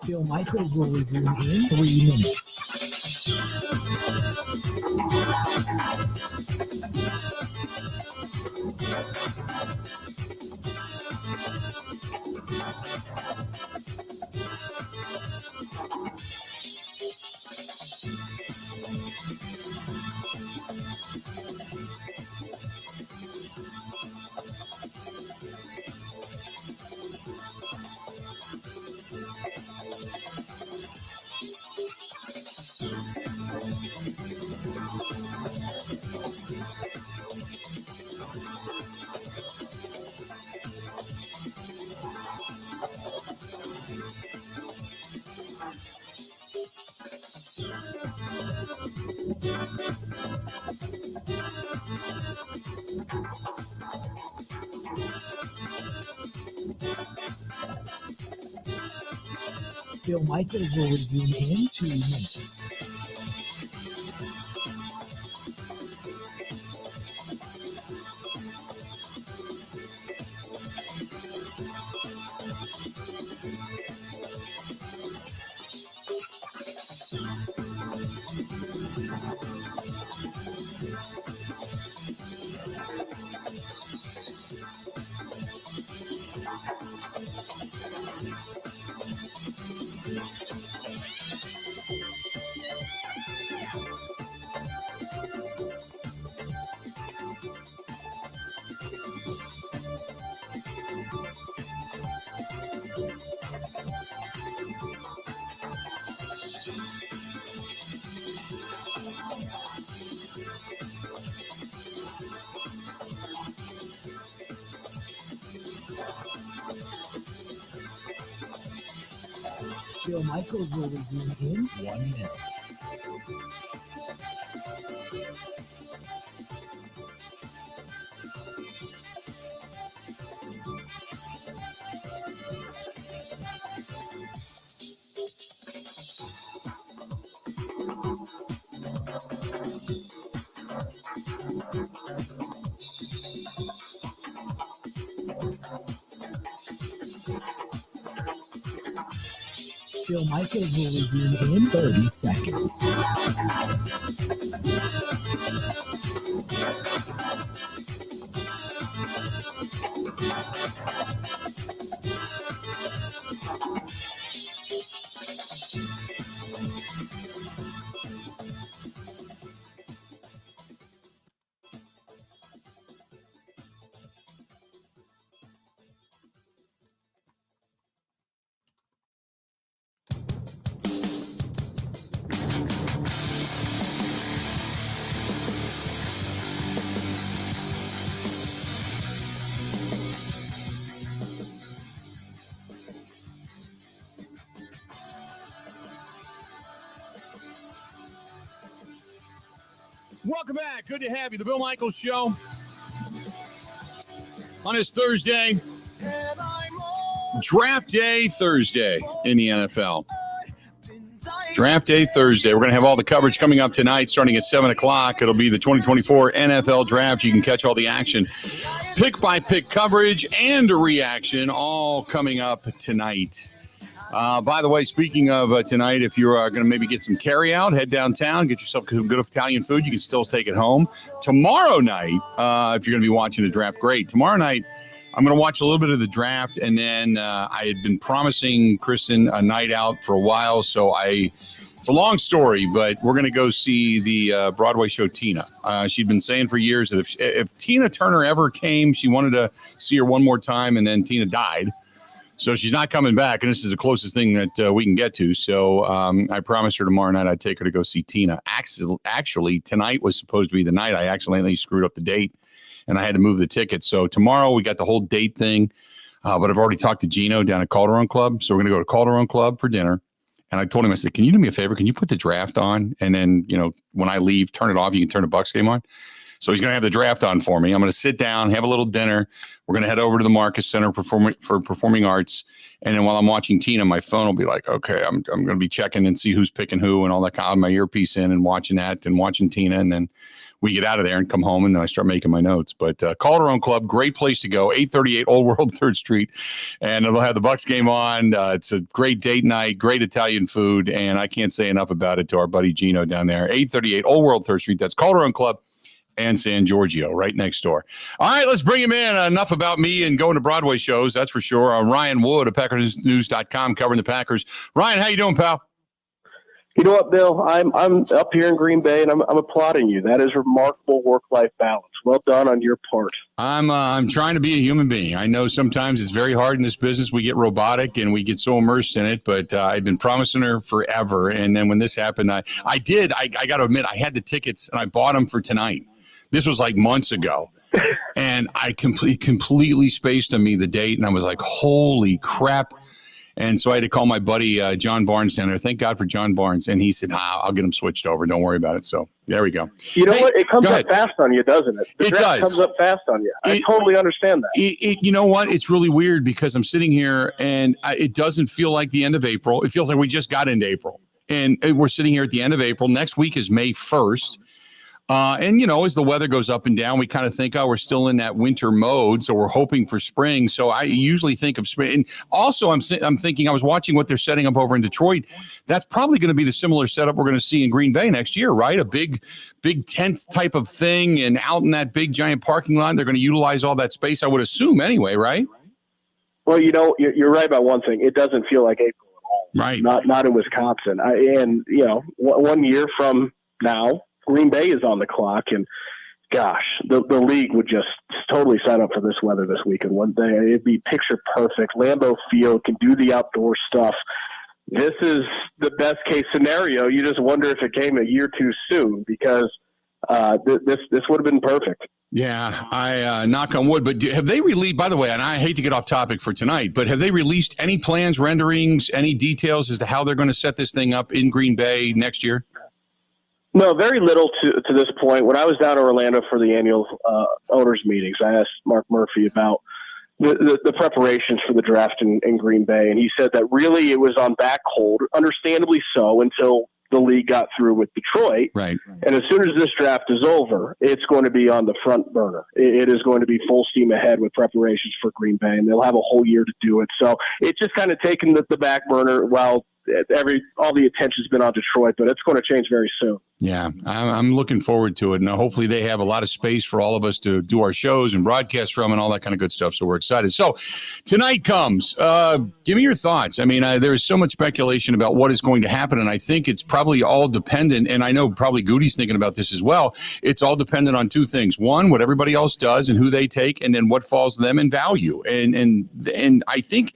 Bill Michaels will resume in 3 minutes. Bill Michaels will resume in 2 minutes. Bill Michaels will resume in 1 minute. Bill Michaels will resume in 30 seconds. Welcome back. Good to have you. The Bill Michaels Show on this Thursday. Draft Day Thursday in the NFL. Draft Day Thursday. We're going to have all the coverage coming up tonight starting at 7 o'clock. It'll be the 2024 NFL Draft. You can catch all the action. Pick-by-pick coverage and a reaction all coming up tonight. By the way, speaking of tonight, if you're going to maybe get some carry out, head downtown, get yourself some good Italian food. You can still take it home. Tomorrow night, if you're going to be watching the draft, great. Tomorrow night, I'm going to watch a little bit of the draft, and then I had been promising Kristen a night out for a while, so it's a long story, but we're going to go see the Broadway show Tina. She'd been saying for years that if Tina Turner ever came, she wanted to see her one more time, and then Tina died. So she's not coming back, and this is the closest thing that we can get to. So I promised her tomorrow night I'd take her to go see Tina. Actually, tonight was supposed to be the night. I accidentally screwed up the date, and I had to move the ticket. So tomorrow we got the whole date thing, but I've already talked to Gino down at Calderon Club. So we're going to go to Calderon Club for dinner. And I told him, I said, can you do me a favor? Can you put the draft on? And then, when I leave, turn it off. You can turn the Bucks game on. So he's going to have the draft on for me. I'm going to sit down, have a little dinner. We're going to head over to the Marcus Center for Performing Arts. And then while I'm watching Tina, my phone will be like, okay, I'm going to be checking and see who's picking who and all that. I have my earpiece in and watching that and watching Tina. And then we get out of there and come home, and then I start making my notes. But Calderon Club, great place to go, 838 Old World 3rd Street. And they'll have the Bucks game on. It's a great date night, great Italian food. And I can't say enough about it to our buddy Gino down there, 838 Old World 3rd Street. That's Calderon Club and San Giorgio right next door. All right, let's bring him in. Enough about me and going to Broadway shows, that's for sure. Ryan Wood of PackersNews.com covering the Packers. Ryan, how you doing, pal? You know what, Bill? I'm up here in Green Bay, and I'm applauding you. That is remarkable work-life balance. Well done on your part. I'm trying to be a human being. I know sometimes it's very hard in this business. We get robotic and we get so immersed in it, but I've been promising her forever. And then when this happened, I got to admit, I had the tickets and I bought them for tonight. This was like months ago. And I completely spaced on me the date. And I was like, holy crap. And so I had to call my buddy, John Barnes down there. Thank God for John Barnes. And he said, I'll get him switched over. Don't worry about it. So there we go. You know what? It comes up fast on you, doesn't it? It does. Comes up fast on you. I totally understand that. You know what? It's really weird because I'm sitting here and it doesn't feel like the end of April. It feels like we just got into April. And we're sitting here at the end of April. Next week is May 1st. And, you know, as the weather goes up and down, we kind of think, we're still in that winter mode. So we're hoping for spring. So I usually think of spring. And also, I'm thinking, I was watching what they're setting up over in Detroit. That's probably going to be the similar setup we're going to see in Green Bay next year, right? A big tent type of thing. And out in that big giant parking lot, they're going to utilize all that space, I would assume anyway, right? Well, you know, you're right about one thing. It doesn't feel like April at all. Right. Not in Wisconsin. And, you know, 1 year from now, Green Bay is on the clock, and gosh, the league would just totally sign up for this weather this weekend. One day it'd be picture perfect. Lambeau Field can do the outdoor stuff. This is the best case scenario. You just wonder if it came a year too soon because this would have been perfect. Yeah, I knock on wood. But have they released, by the way, and I hate to get off topic for tonight, but have they released any plans, renderings, any details as to how they're going to set this thing up in Green Bay next year? No, very little to this point. When I was down in Orlando for the annual owners meetings, I asked Mark Murphy about the preparations for the draft in Green Bay, and he said that really it was on back hold, understandably so, until the league got through with Detroit. Right. And as soon as this draft is over, it's going to be on the front burner. It is going to be full steam ahead with preparations for Green Bay, and they'll have a whole year to do it. So it's just kind of taken the back burner while all the attention's been on Detroit, but it's going to change very soon. Yeah, I'm looking forward to it. And hopefully they have a lot of space for all of us to do our shows and broadcast from and all that kind of good stuff. So we're excited. So tonight comes. Give me your thoughts. I mean, there's so much speculation about what is going to happen. And I think it's probably all dependent. And I know probably Goody's thinking about this as well. It's all dependent on two things. One, what everybody else does and who they take, and then what falls to them in value. And I think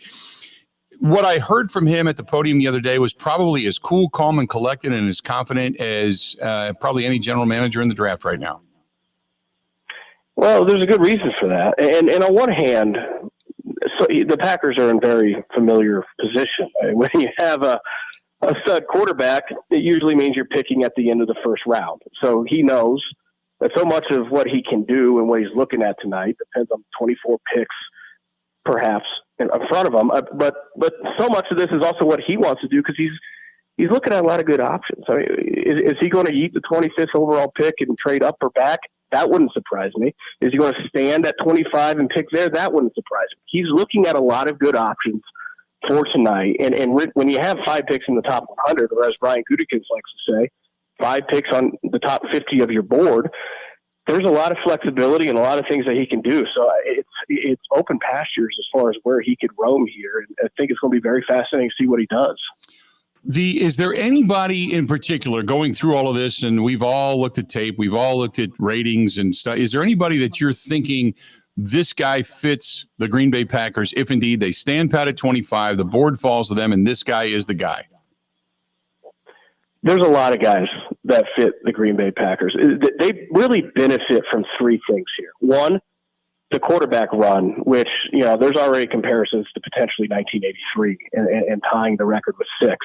what I heard from him at the podium the other day was probably as cool, calm, and collected and as confident as probably any general manager in the draft right now. Well, there's a good reason for that. And on one hand, so the Packers are in very familiar position. When you have a stud quarterback, it usually means you're picking at the end of the first round. So he knows that so much of what he can do and what he's looking at tonight depends on 24 picks, perhaps, in front of him, but so much of this is also what he wants to do because he's looking at a lot of good options. I mean, is he going to eat the 25th overall pick and trade up or back? That wouldn't surprise me. Is he going to stand at 25 and pick there? That wouldn't surprise me. He's looking at a lot of good options for tonight. And when you have 5 picks in the top 100, or as Brian Gutekunst likes to say, 5 picks on the top 50 of your board, there's a lot of flexibility and a lot of things that he can do. So it's open pastures as far as where he could roam here. And I think it's going to be very fascinating to see what he does. Is there anybody in particular going through all of this? And we've all looked at tape. We've all looked at ratings and stuff. Is there anybody that you're thinking this guy fits the Green Bay Packers if indeed they stand pat at 25, the board falls to them, and this guy is the guy? There's a lot of guys that fit the Green Bay Packers. They really benefit from 3 things here. One, the quarterback run, which, you know, there's already comparisons to potentially 1983 and tying the record with 6.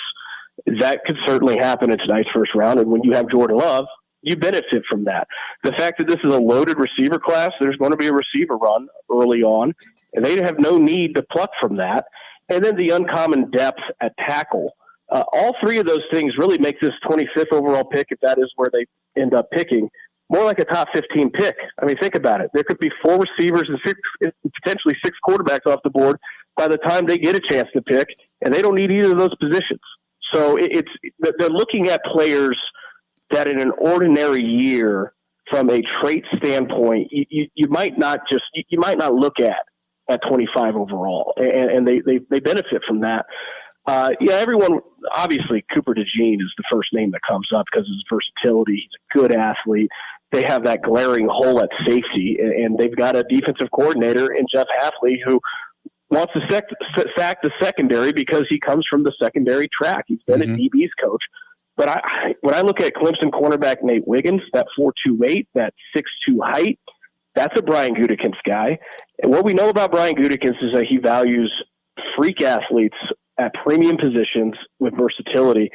That could certainly happen in tonight's first round. And when you have Jordan Love, you benefit from that. The fact that this is a loaded receiver class, there's going to be a receiver run early on, and they have no need to pluck from that. And then the uncommon depth at tackle. All three of those things really make this 25th overall pick, if that is where they end up picking, more like a top 15 pick. I mean, think about it. There could be 4 receivers and potentially 6 quarterbacks off the board by the time they get a chance to pick, and they don't need either of those positions. So they're looking at players that in an ordinary year, from a trait standpoint, you might not look at 25 overall, and they benefit from that. Everyone, obviously, Cooper DeJean is the first name that comes up because of his versatility. He's a good athlete. They have that glaring hole at safety, and they've got a defensive coordinator in Jeff Hafley who wants to sack the secondary because he comes from the secondary track. He's been a DB's coach. But when I look at Clemson cornerback Nate Wiggins, that 4.28, that 6'2" height, that's a Brian Gutekunst guy. And what we know about Brian Gutekunst is that he values freak athletes at premium positions with versatility.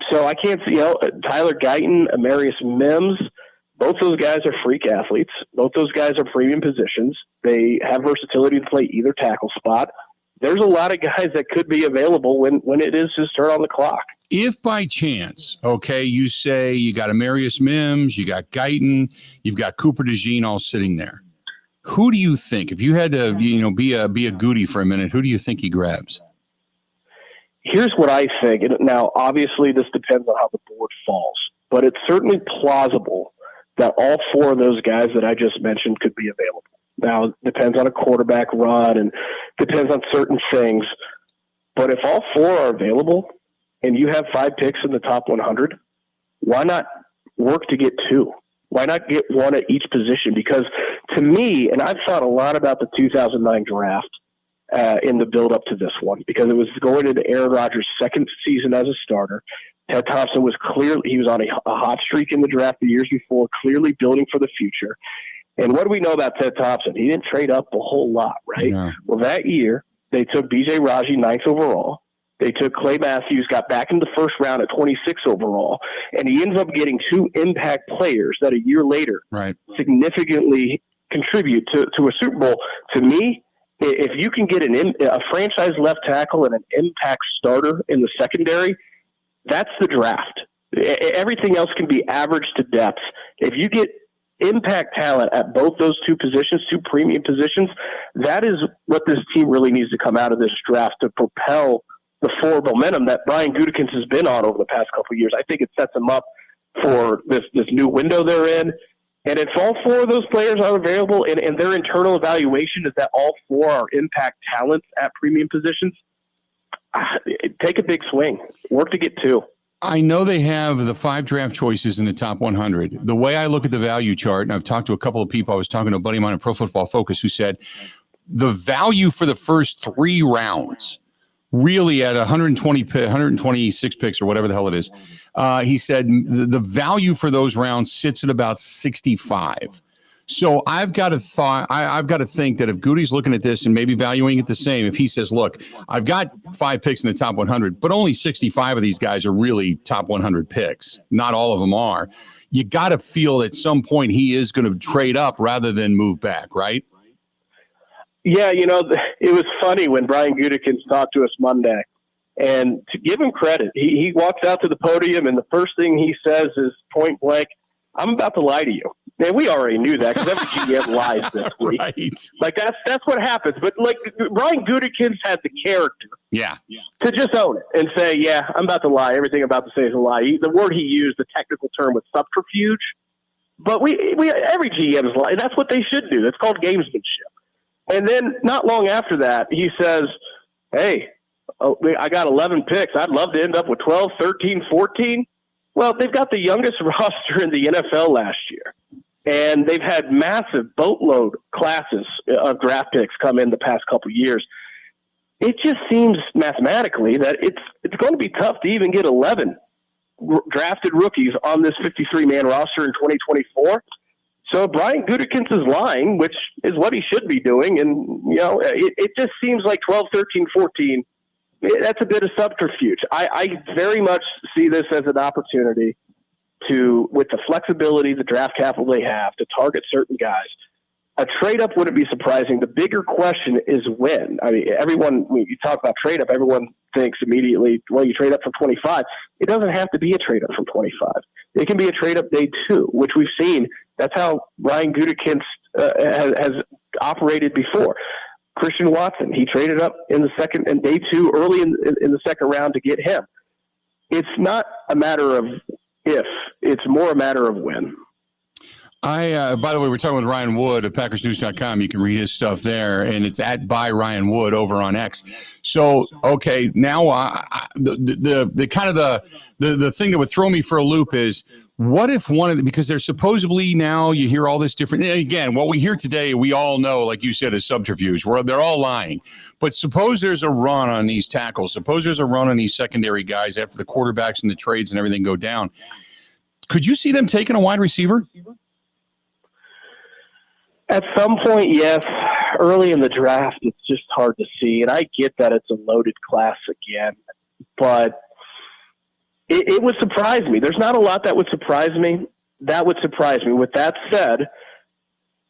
So I can't see, Tyler Guyton, Amarius Mims, both those guys are freak athletes. Both those guys are premium positions. They have versatility to play either tackle spot. There's a lot of guys that could be available when it is his turn on the clock. If by chance, you say you got Amarius Mims, you got Guyton, you've got Cooper DeJean all sitting there, who do you think, if you had to, be a Goody for a minute, who do you think he grabs? Here's what I think. Now, obviously, this depends on how the board falls, but it's certainly plausible that all 4 of those guys that I just mentioned could be available. Now, it depends on a quarterback run and depends on certain things. But if all 4 are available and you have 5 picks in the top 100, why not work to get 2? Why not get 1 at each position? Because to me, and I've thought a lot about the 2009 draft in the build-up to this one, because it was going into Aaron Rodgers' second season as a starter. Ted Thompson was he was on a hot streak in the draft the years before, clearly building for the future. And what do we know about Ted Thompson? He didn't trade up a whole lot, right? Yeah. Well, that year, they took B.J. Raji 9th overall. They took Clay Matthews, got back in the first round at 26 overall, and he ends up getting 2 impact players that a year later significantly contribute to a Super Bowl. To me, if you can get a franchise left tackle and an impact starter in the secondary, that's the draft. Everything else can be averaged to depth. If you get impact talent at both those 2 positions, 2 premium positions, that is what this team really needs to come out of this draft to propel the forward momentum that Brian Gutekunst has been on over the past couple of years. I think it sets them up for this new window they're in. And if all 4 of those players are available and their internal evaluation is that all 4 are impact talents at premium positions, take a big swing. Work to get 2. I know they have the 5 draft choices in the top 100. The way I look at the value chart, and I've talked to a couple of people, I was talking to a buddy of mine at Pro Football Focus who said the value for the first 3 rounds, really at 126 picks or whatever the hell it is, he said the value for those rounds sits at about 65. So I've got to think that if Goody's looking at this and maybe valuing it the same, if he says, look, I've got 5 picks in the top 100, but only 65 of these guys are really top 100 picks. Not all of them are. You got to feel at some point he is going to trade up rather than move back, right? Yeah, it was funny when Brian Gutekunst talked to us Monday. And to give him credit, he walks out to the podium, and the first thing he says is point blank, I'm about to lie to you. Man, we already knew that because every GM lies this week. Right. Like, that's what happens. But, Brian Gutekunst has the character to just own it and say, yeah, I'm about to lie. Everything I'm about to say is a lie. The word he used, the technical term, was subterfuge. But we every GM is lying. That's what they should do. That's called gamesmanship. And then not long after that, he says, hey, I got 11 picks. I'd love to end up with 12, 13, 14. Well, they've got the youngest roster in the NFL last year. And they've had massive boatload classes of draft picks come in the past couple of years. It just seems mathematically that it's going to be tough to even get 11 drafted rookies on this 53-man roster in 2024. So Brian Gutekunst is lying, which is what he should be doing. And, it just seems like 12, 13, 14, that's a bit of subterfuge. I very much see this as an opportunity with the flexibility, the draft capital they have to target certain guys. A trade up wouldn't be surprising. The bigger question is when. I mean, when you talk about trade up, everyone thinks immediately, well, you trade up from 25. It doesn't have to be a trade up from 25. It can be a trade up day 2, which we've seen. That's how Ryan Gutekunst has operated before. Christian Watson, he traded up in the second and day 2 early in the second round to get him. It's not a matter of if, it's more a matter of when. By the way, we're talking with Ryan Wood of PackersNews.com. You can read his stuff there, and it's @by Ryan Wood over on X. So, okay, now the kind of the thing that would throw me for a loop is, what if because there's supposedly now you hear all this different, again, what we hear today, we all know, like you said, is subterfuge. They're all lying. But suppose there's a run on these tackles. Suppose there's a run on these secondary guys after the quarterbacks and the trades and everything go down. Could you see them taking a wide receiver? At some point, yes. Early in the draft, it's just hard to see. And I get that it's a loaded class again. But it would surprise me. There's not a lot that would surprise me. That would surprise me. With that said,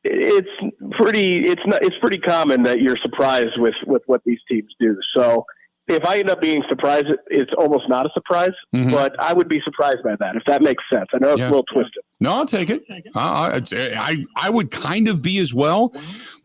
it's pretty common that you're surprised with what these teams do. So if I end up being surprised, it's almost not a surprise, but I would be surprised by that, if that makes sense. I know it's a little twisted. No, I'll take it. I would kind of be as well,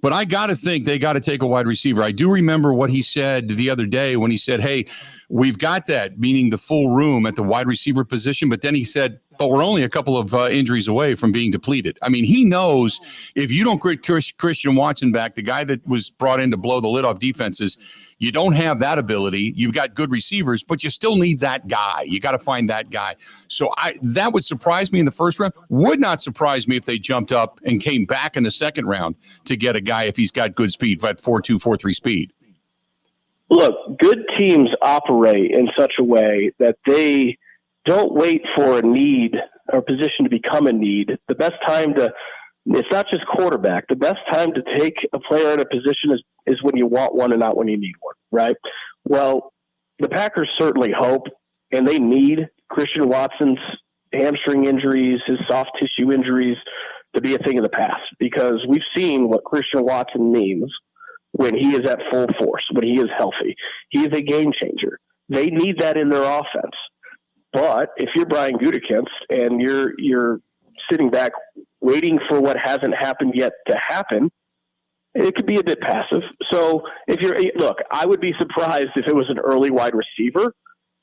but I got to think they got to take a wide receiver. I do remember what he said the other day when he said, hey, we've got that, meaning the full room at the wide receiver position. But then he said, but we're only a couple of injuries away from being depleted. I mean, he knows if you don't get Christian Watson back, the guy that was brought in to blow the lid off defenses, you don't have that ability. You've got good receivers, but you still need that guy. You got to find that guy. So that would surprise me in the first round. Would not surprise me if they jumped up and came back in the second round to get a guy if he's got good speed, at 4.2, 4.3 speed. Look, good teams operate in such a way that they don't wait for a need or position to become a need. The best time it's not just quarterback. The best time to take a player in a position is when you want one and not when you need one, right? Well, the Packers certainly hope, and they need Christian Watson's hamstring injuries, his soft tissue injuries to be a thing of the past, because we've seen what Christian Watson means when he is at full force, when he is healthy. He is a game changer. They need that in their offense. But if you're Brian Gutekunst and you're sitting back waiting for what hasn't happened yet to happen, it could be a bit passive. So I would be surprised if it was an early wide receiver,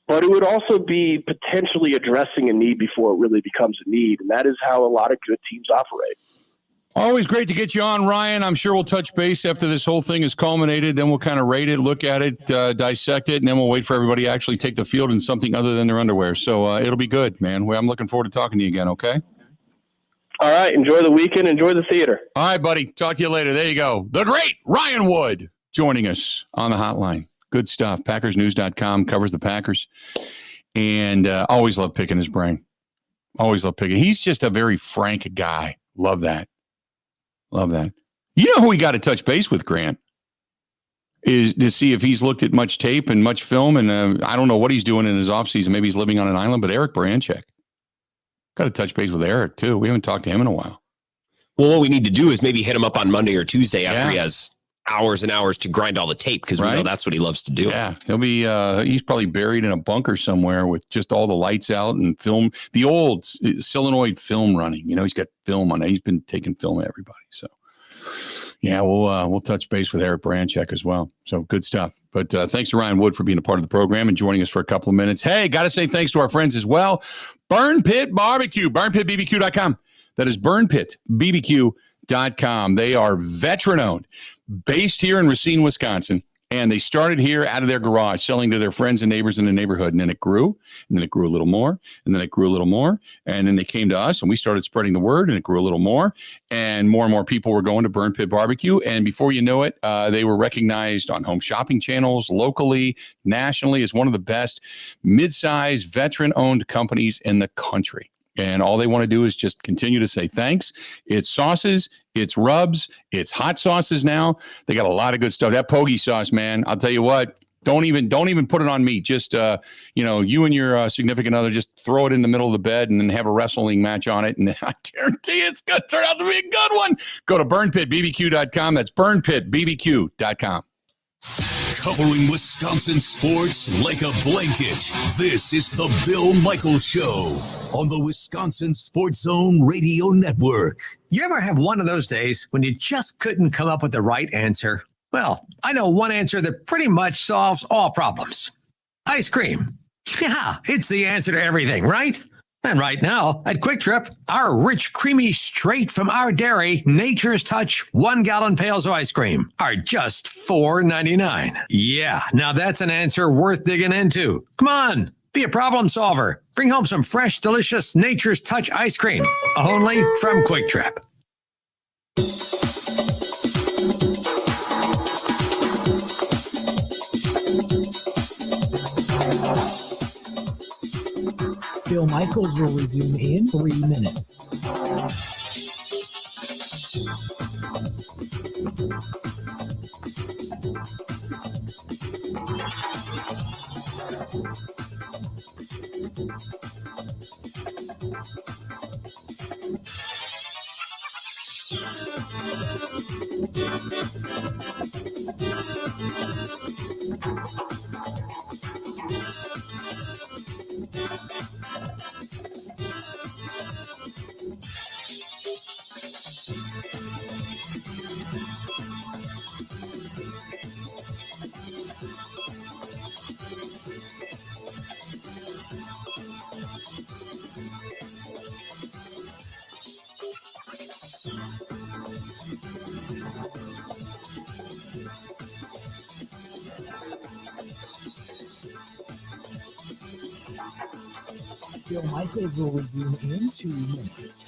but it would also be potentially addressing a need before it really becomes a need. And that is how a lot of good teams operate. Always great to get you on, Ryan. I'm sure we'll touch base after this whole thing is culminated. Then we'll kind of rate it, look at it, dissect it, and then we'll wait for everybody to actually take the field in something other than their underwear. So it'll be good, man. I'm looking forward to talking to you again, okay? All right. Enjoy the weekend. Enjoy the theater. All right, buddy. Talk to you later. There you go. The great Ryan Wood joining us on the hotline. Good stuff. PackersNews.com covers the Packers. And always love picking his brain. Always love picking. He's just a very frank guy. Love that. Love that. You know who we got to touch base with, Grant, is to see if he's looked at much tape and much film. And I don't know what he's doing in his offseason. Maybe he's living on an island, but Eric Baranchek. Got to touch base with Eric, too. We haven't talked to him in a while. Well, what we need to do is maybe hit him up on Monday or Tuesday after he has hours and hours to grind all the tape, because we know that's what he loves to do. Yeah, he'll be. He's probably buried in a bunker somewhere with just all the lights out and film. The old solenoid film running. You know, he's got film on it. He's been taking film of everybody. So, yeah, we'll touch base with Eric Baranchek as well. So good stuff. But thanks to Ryan Wood for being a part of the program and joining us for a couple of minutes. Hey, got to say thanks to our friends as well. Burn Pit Barbecue, burnpitbbq.com. That is burnpitbbq.com. They are veteran-owned, based here in Racine, Wisconsin, and they started here out of their garage, selling to their friends and neighbors in the neighborhood, and then it grew, and then it grew a little more, and then it grew a little more, and then they came to us, and we started spreading the word, and it grew a little more, and more people were going to Burn Pit Barbecue, and before you know it, they were recognized on home shopping channels, locally, nationally, as one of the best mid-sized, veteran-owned companies in the country. And all they want to do is just continue to say thanks. It's sauces, it's rubs, it's hot sauces now. They got a lot of good stuff. That Pogie sauce, man, I'll tell you what, Don't even put it on me. Just, you and your significant other, just throw it in the middle of the bed and then have a wrestling match on it. And I guarantee it's going to turn out to be a good one. Go to burnpitbbq.com. That's burnpitbbq.com. Covering Wisconsin sports like a blanket. This is the Bill Michaels Show on the Wisconsin Sports Zone Radio Network. You ever have one of those days when you just couldn't come up with the right answer? Well, I know one answer that pretty much solves all problems. Ice cream. Yeah, it's the answer to everything, right? And right now, at Quick Trip, our rich, creamy, straight from our dairy, Nature's Touch 1-gallon pails of ice cream are just $4.99. Yeah, now that's an answer worth digging into. Come on, be a problem solver. Bring home some fresh, delicious Nature's Touch ice cream, only from Quick Trip. Bill Michaels will resume in 3 minutes. Bill Michaels will resume in 2 minutes.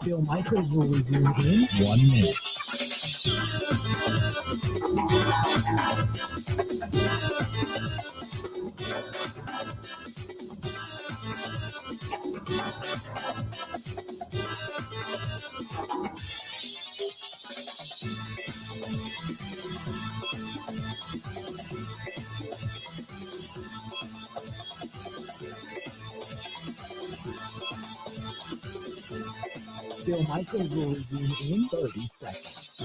Bill Michaels will resume in 1 minute. Bill Michaels will resume in 30 seconds.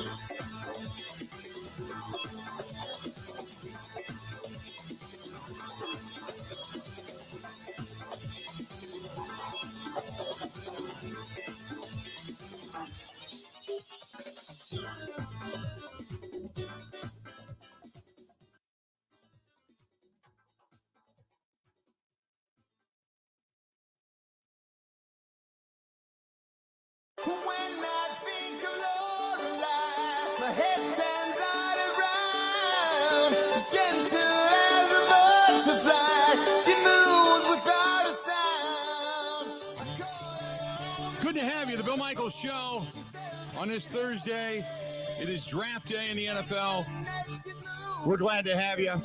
Good to have you, the Bill Michaels Show on this Thursday. It is draft day in the NFL. We're glad to have you. I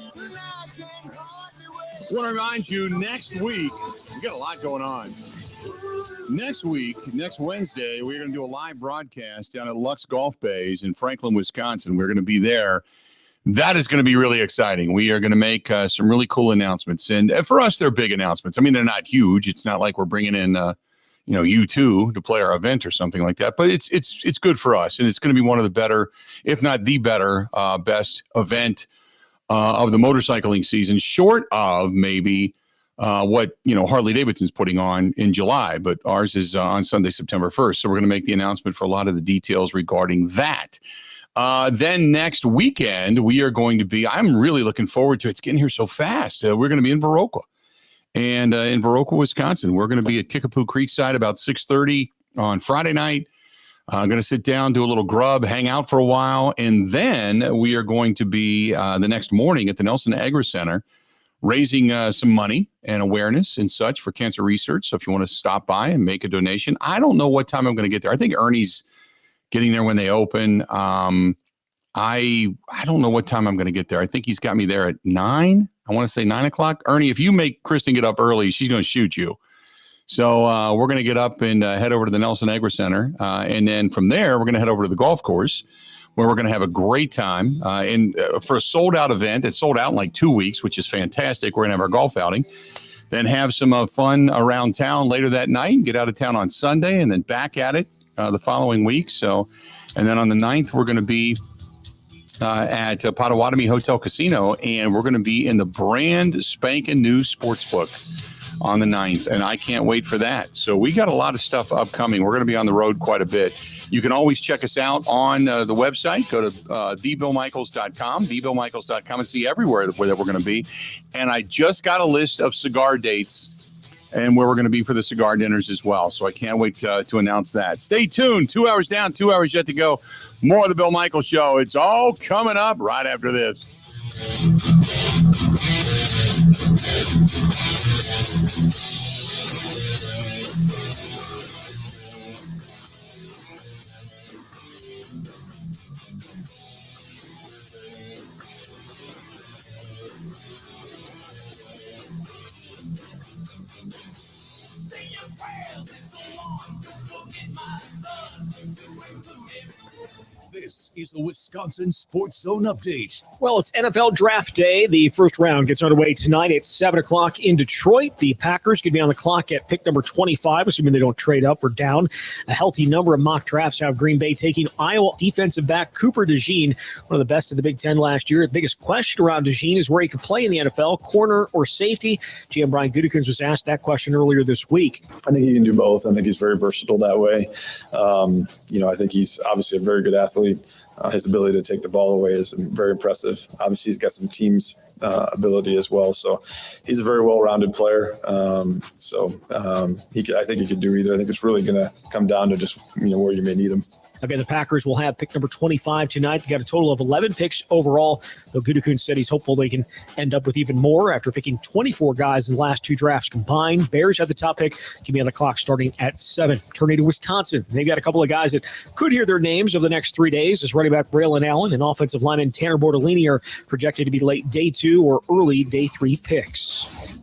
want to remind you, next week, we got a lot going on. Next week, next Wednesday, we're going to do a live broadcast down at Lux Golf Bays in Franklin, Wisconsin. We're going to be there. That is going to be really exciting. We are going to make some really cool announcements. And for us, they're big announcements. I mean, they're not huge. It's not like we're bringing in, U2 to play our event or something like that. But it's good for us. And it's going to be one of the better, if not the better, best event of the motorcycling season, short of maybe what Harley Davidson's putting on in July, but ours is on Sunday, September 1st. So we're going to make the announcement for a lot of the details regarding that. Then next weekend, we are going to be, I'm really looking forward to it. It's getting here so fast. We're going to be in Viroqua. And in Viroqua, Wisconsin, we're going to be at Kickapoo Creekside about 6:30 on Friday night. I'm going to sit down, do a little grub, hang out for a while. And then we are going to be the next morning at the Nelson Agri Center raising some money and awareness and such for cancer research. So if you want to stop by and make a donation, I don't know what time I'm going to get there. I think Ernie's getting there when they open. I don't know what time I'm going to get there. I think he's got me there at 9. I want to say 9 o'clock. Ernie, if you make Kristen get up early, she's going to shoot you. So we're going to get up and head over to the Nelson Agri Center. And then from there, we're going to head over to the golf course where we're going to have a great time. And for a sold-out event, it's sold out in like 2 weeks, which is fantastic. We're going to have our golf outing. Then have some fun around town later that night, get out of town on Sunday, and then back at it the following week. So, and then on the 9th, we're going to be at Potawatomi Hotel Casino, and we're going to be in the brand spanking new sportsbook on the 9th, and I can't wait for that. So we got a lot of stuff upcoming. We're going to be on the road quite a bit. You can always check us out on the website. Go to thebillmichaels.com, and see everywhere that we're going to be. And I just got a list of cigar dates and where we're going to be for the cigar dinners as well. So I can't wait to announce that. Stay tuned. 2 hours down, 2 hours yet to go. More of the Bill Michaels Show. It's all coming up right after this. This is the Wisconsin Sports Zone Update. Well, it's NFL Draft Day. The first round gets underway tonight at 7 o'clock in Detroit. The Packers could be on the clock at pick number 25, assuming they don't trade up or down. A healthy number of mock drafts have Green Bay taking Iowa defensive back Cooper DeJean, one of the best of the Big Ten last year. The biggest question around DeJean is where he could play in the NFL, corner or safety. GM Brian Gutekunst was asked that question earlier this week. I think he can do both. I think he's very versatile that way. I think he's obviously a very good athlete. His ability to take the ball away is very impressive. Obviously, he's got some team's ability as well. So he's a very well-rounded player. I think he could do either. I think it's really going to come down to just where you may need him. Again, the Packers will have pick number 25 tonight. They got a total of 11 picks overall, though Gutekunst said he's hopeful they can end up with even more after picking 24 guys in the last 2 drafts combined. Bears have the top pick. Keep me on the clock starting at 7. Turning to Wisconsin. They've got a couple of guys that could hear their names over the next 3 days. As running back Braylon Allen and offensive lineman Tanner Bortolini are projected to be late day 2 or early day 3 picks.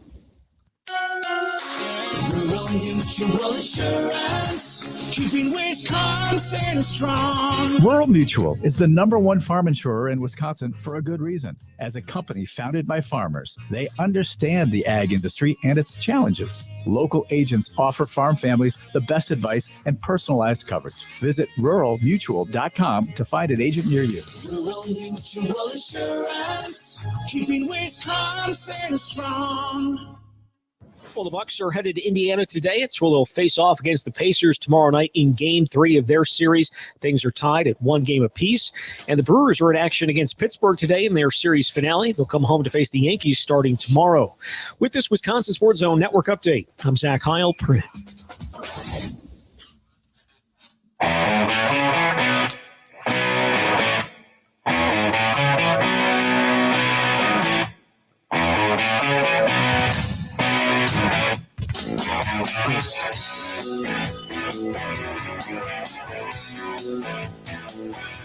Rural Mutual Insurance, keeping Wisconsin strong. Rural Mutual is the #1 farm insurer in Wisconsin for a good reason. As a company founded by farmers, they understand the ag industry and its challenges. Local agents offer farm families the best advice and personalized coverage. Visit ruralmutual.com to find an agent near you. Rural Mutual Insurance, keeping Wisconsin strong. Well, the Bucs are headed to Indiana today. It's where they'll face off against the Pacers tomorrow night in Game 3 of their series. Things are tied at 1 game apiece. And the Brewers are in action against Pittsburgh today in their series finale. They'll come home to face the Yankees starting tomorrow. With this Wisconsin Sports Zone Network update, I'm Zach Heil.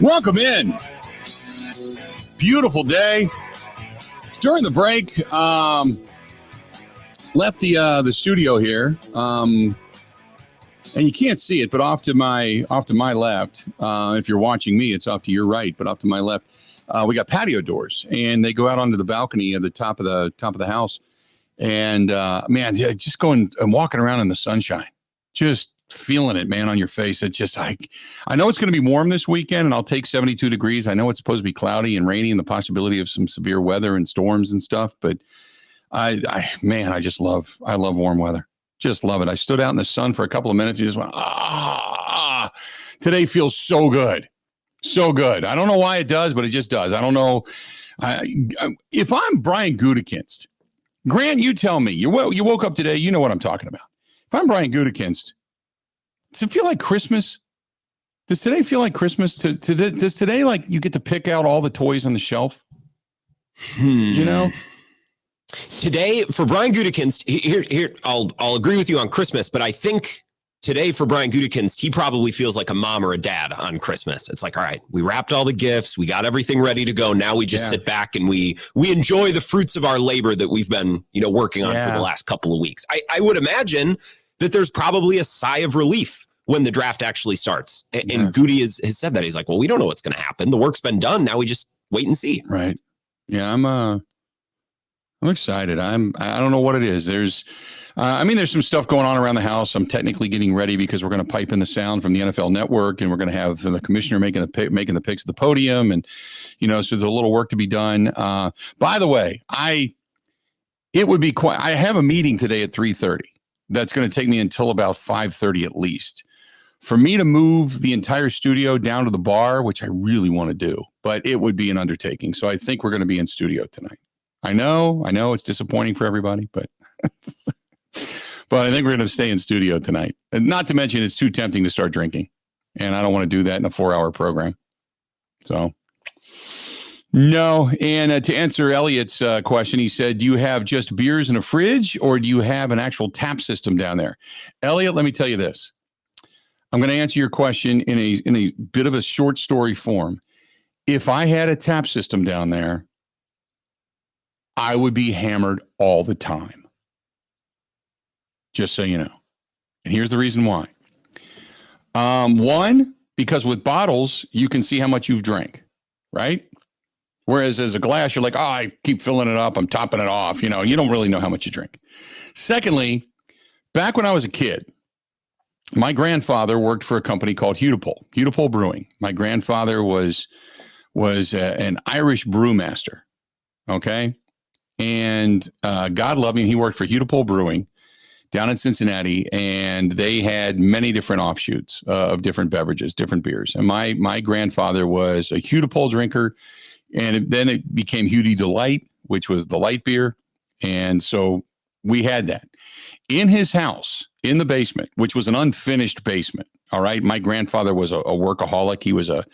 Welcome in. Beautiful day. During the break, left the studio here, and you can't see it, but off to my left. If you're watching me, it's off to your right, but off to my left, we got patio doors, and they go out onto the balcony at the top of the house. And man, just going and walking around in the sunshine, just feeling it, man, on your face. It's just, I know it's going to be warm this weekend, and I'll take 72 degrees. I know it's supposed to be cloudy and rainy and the possibility of some severe weather and storms and stuff, but I love warm weather. Just love it. I stood out in the sun for a couple of minutes and just went, today feels so good. So good. I don't know why it does, but it just does. I don't know. If I'm Brian Gutekunst, Grant, you tell me. You woke up today. You know what I'm talking about. If I'm Brian Gutekunst, does it feel like Christmas? Does today feel like Christmas? Does today, like, you get to pick out all the toys on the shelf? You know? Today, for Brian Gutekunst, here I'll agree with you on Christmas, but I think today for Brian Gutekunst, he probably feels like a mom or a dad on Christmas. It's like, all right, we wrapped all the gifts, we got everything ready to go. Now we just sit back and we enjoy the fruits of our labor that we've been, working on for the last couple of weeks. I would imagine that there's probably a sigh of relief when the draft actually starts. And Goody has said that. He's like, well, we don't know what's going to happen. The work's been done. Now we just wait and see. Right. Yeah, I'm excited. I don't know what it is. There's some stuff going on around the house. I'm technically getting ready because we're going to pipe in the sound from the NFL Network, and we're going to have the commissioner making the picks at the podium, and so there's a little work to be done. By the way, I have a meeting today at 3:30. That's going to take me until about 5:30 at least. For me to move the entire studio down to the bar, which I really want to do, but it would be an undertaking. So I think we're going to be in studio tonight. I know it's disappointing for everybody, but I think we're going to stay in studio tonight. And not to mention, it's too tempting to start drinking, and I don't want to do that in a 4-hour program. So, no. And to answer Elliot's question, he said, do you have just beers in a fridge, or do you have an actual tap system down there? Elliot, let me tell you this. I'm going to answer your question in a bit of a short story form. If I had a tap system down there, I would be hammered all the time. Just so you know. And here's the reason why. One, because with bottles, you can see how much you've drank, right? Whereas as a glass, you're like, I keep filling it up. I'm topping it off. You don't really know how much you drink. Secondly, back when I was a kid, my grandfather worked for a company called Hudipole Brewing. My grandfather was an Irish brewmaster. Okay. And God love him. He worked for Hudipole Brewing down in Cincinnati, and they had many different offshoots of different beverages, different beers. And my grandfather was a Hudipole drinker, and then it became Hudi Delight, which was the light beer. And so we had that in his house in the basement, which was an unfinished basement. All right. My grandfather was a workaholic. He was a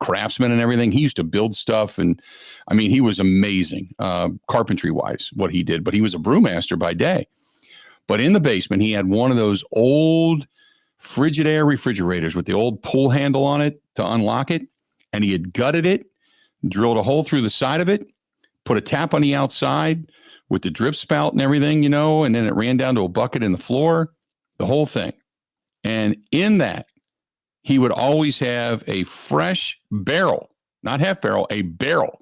craftsman and everything. He used to build stuff. And he was amazing, carpentry wise, what he did, but he was a brewmaster by day. But in the basement, he had one of those old Frigidaire refrigerators with the old pull handle on it to unlock it. And he had gutted it, drilled a hole through the side of it, put a tap on the outside with the drip spout and everything, and then it ran down to a bucket in the floor, the whole thing. And in that, he would always have a fresh barrel, not half barrel, a barrel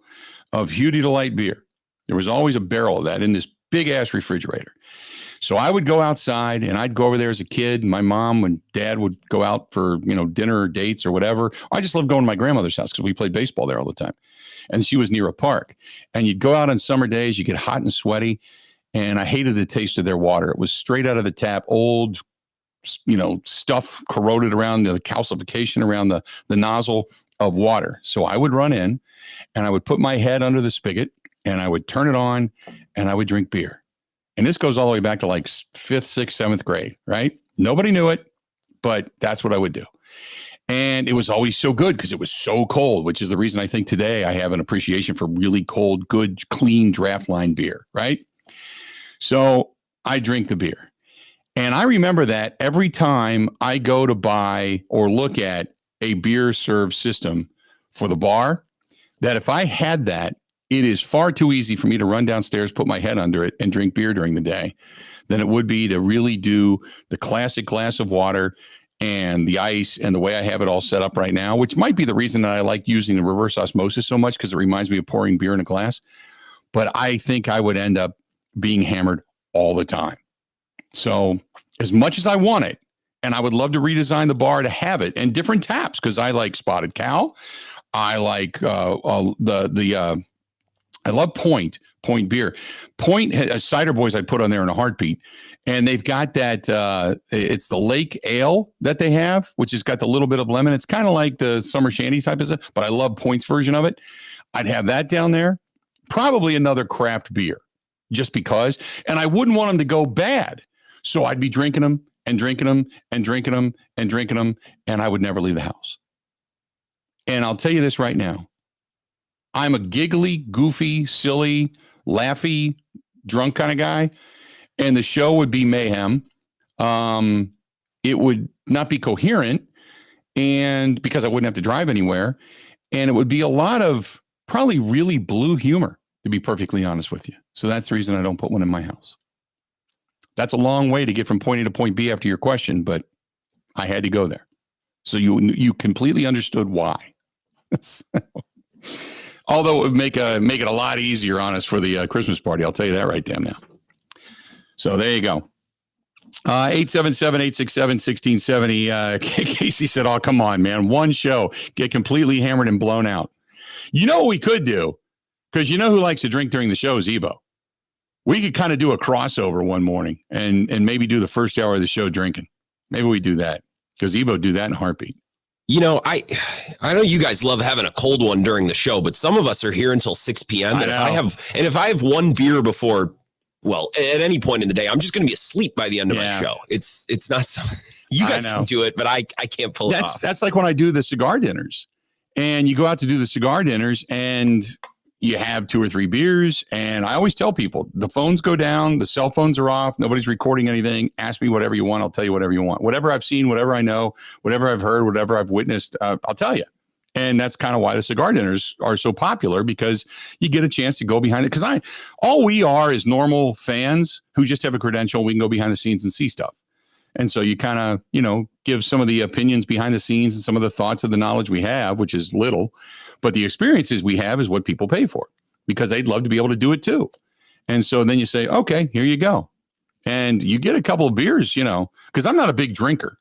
of Hudi Delight beer. There was always a barrel of that in this big ass refrigerator. So I would go outside, and I'd go over there as a kid. My mom and dad would go out for, dinner or dates or whatever. I just loved going to my grandmother's house because we played baseball there all the time. And she was near a park. And you'd go out on summer days, you get hot and sweaty. And I hated the taste of their water. It was straight out of the tap, old, stuff corroded around the calcification around the nozzle of water. So I would run in, and I would put my head under the spigot, and I would turn it on, and I would drink beer. And this goes all the way back to like 5th, 6th, 7th grade, right? Nobody knew it, but that's what I would do. And it was always so good because it was so cold, which is the reason I think today I have an appreciation for really cold, good, clean draft line beer, right? So I drink the beer. And I remember that every time I go to buy or look at a beer serve system for the bar, that if I had that, it is far too easy for me to run downstairs, put my head under it, and drink beer during the day than it would be to really do the classic glass of water and the ice and the way I have it all set up right now, which might be the reason that I like using the reverse osmosis so much, because it reminds me of pouring beer in a glass. But I think I would end up being hammered all the time. So as much as I want it, and I would love to redesign the bar to have it and different taps, because I like Spotted Cow. I like I love Point, Point beer. Point cider boys I'd put on there in a heartbeat. And they've got that, it's the Lake Ale that they have, which has got the little bit of lemon. It's kind of like the summer shandy type of stuff, but I love Point's version of it. I'd have that down there. Probably another craft beer, just because. And I wouldn't want them to go bad. So I'd be drinking them and drinking them and drinking them and drinking them, and I would never leave the house. And I'll tell you this right now. I'm a giggly, goofy, silly, laughy, drunk kind of guy. And the show would be mayhem. It would not be coherent, and because I wouldn't have to drive anywhere. And it would be a lot of probably really blue humor, to be perfectly honest with you. So that's the reason I don't put one in my house. That's a long way to get from point A to point B after your question, but I had to go there. So you completely understood why. Although it would make it a lot easier on us for the Christmas party. I'll tell you that right damn now. So there you go. 877-867-1670. Casey said, oh, come on, man. One show. Get completely hammered and blown out. You know what we could do? Because you know who likes to drink during the show is Ebo. We could kind of do a crossover one morning and maybe do the first hour of the show drinking. Maybe we do that because Ebo do that in a heartbeat. You know, I know you guys love having a cold one during the show, but some of us are here until 6 p.m. And if I have one beer before, well, at any point in the day, I'm just going to be asleep by the end of my show. It's not something you guys can do it, but I can't pull it off. That's like when I do the cigar dinners, and you go out to do the cigar dinners and you have 2 or 3 beers. And I always tell people the phones go down, the cell phones are off. Nobody's recording anything. Ask me whatever you want. I'll tell you whatever you want, whatever I've seen, whatever I know, whatever I've heard, whatever I've witnessed. I'll tell you. And that's kind of why the cigar dinners are so popular, because you get a chance to go behind it. Because all we are is normal fans who just have a credential. We can go behind the scenes and see stuff. And so you kind of, give some of the opinions behind the scenes and some of the thoughts of the knowledge we have, which is little, but the experiences we have is what people pay for, because they'd love to be able to do it too. And so then you say, okay, here you go. And you get a couple of beers, because I'm not a big drinker.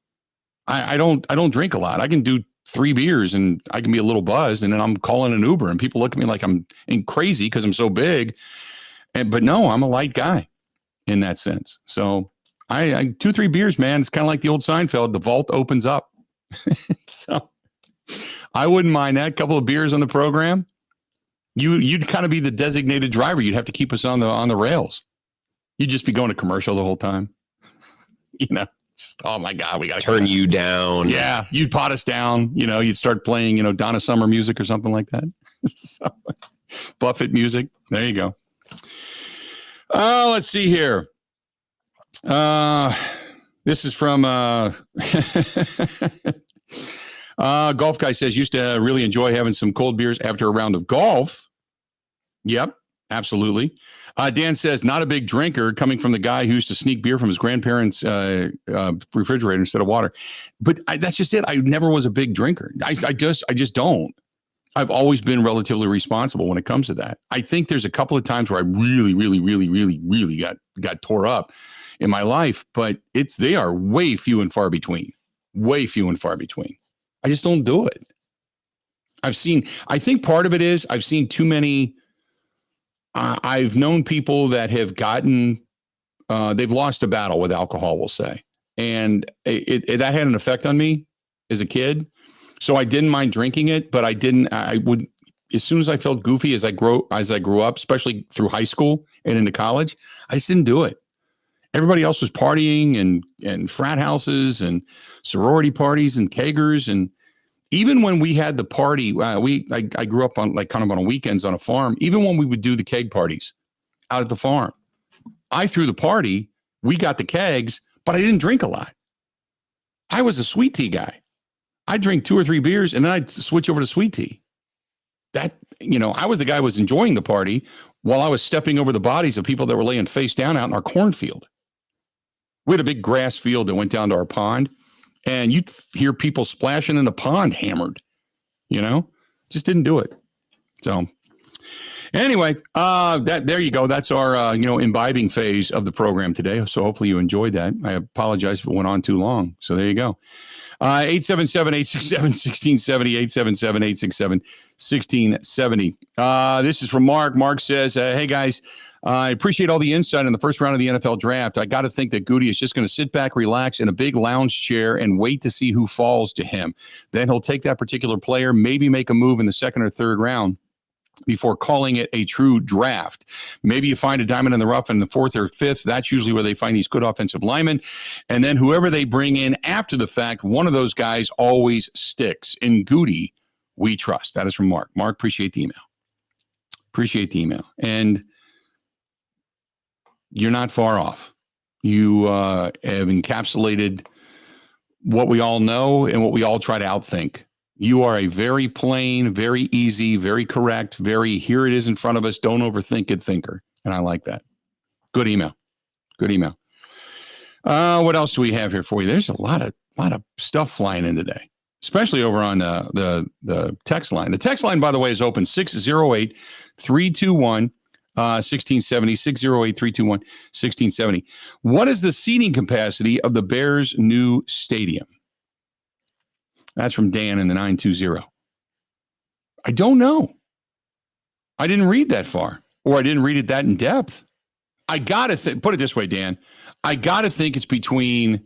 I don't drink a lot. I can do 3 beers and I can be a little buzzed, and then I'm calling an Uber and people look at me like I'm crazy because I'm so big. But no, I'm a light guy in that sense. So I 2-3 beers, man. It's kind of like the old Seinfeld. The vault opens up. So I wouldn't mind that. Couple of beers on the program. You'd kind of be the designated driver. You'd have to keep us on the rails. You'd just be going to commercial the whole time. Just, oh my God, we got to turn you down. Yeah. You'd pot us down. You'd start playing, Donna Summer music or something like that. So, Buffett music. There you go. Let's see here. This is from Golf Guy says, used to really enjoy having some cold beers after a round of golf. Yep, absolutely. Dan says, not a big drinker, coming from the guy who used to sneak beer from his grandparents' refrigerator instead of water. But that's just it. I never was a big drinker. I just don't. I've always been relatively responsible when it comes to that. I think there's a couple of times where I really, really, really, really, really got tore up in my life, but they are way few and far between. Way few and far between. I just don't do it. I think part of it is I've seen too many. I've known people that have gotten, they've lost a battle with alcohol, we'll say. And that had an effect on me as a kid. So I didn't mind drinking it, but I would, as soon as I felt goofy as I grew up, especially through high school and into college, I just didn't do it. Everybody else was partying and frat houses and sorority parties and kegers. And even when we had the party, I grew up on kind of on weekends on a farm. Even when we would do the keg parties out at the farm, I threw the party, we got the kegs, but I didn't drink a lot. I was a sweet tea guy. I'd drink 2 or 3 beers and then I'd switch over to sweet tea. I was the guy who was enjoying the party while I was stepping over the bodies of people that were laying face down out in our cornfield. We had a big grass field that went down to our pond, and you'd hear people splashing in the pond hammered, just didn't do it. So anyway, there you go. That's our, imbibing phase of the program today. So hopefully you enjoyed that. I apologize if it went on too long. So there you go. 877-867-1670, 877-867-1670. This is from Mark. Mark says, hey, guys, I appreciate all the insight in the first round of the NFL draft. I got to think that Goody is just going to sit back, relax in a big lounge chair and wait to see who falls to him. Then he'll take that particular player, maybe make a move in the second or third round before calling it a true draft. Maybe you find a diamond in the rough in the fourth or fifth. That's usually where they find these good offensive linemen. And then whoever they bring in after the fact, one of those guys always sticks. In Goody, we trust. That is from Mark. Mark, appreciate the email. And you're not far off. You have encapsulated what we all know and what we all try to outthink. You are a very plain, very easy, very correct, very here it is in front of us, don't overthink it thinker. And I like that. Good email. What else do we have here for you? There's a lot of stuff flying in today, especially over on the text line. The text line, by the way, is open 608-321-1670, 608-321-1670. What is the seating capacity of the Bears' new stadium? That's from Dan in the 920. I don't know. I didn't read that far, or I didn't read it that in depth. I got to put it this way, Dan. I got to think it's between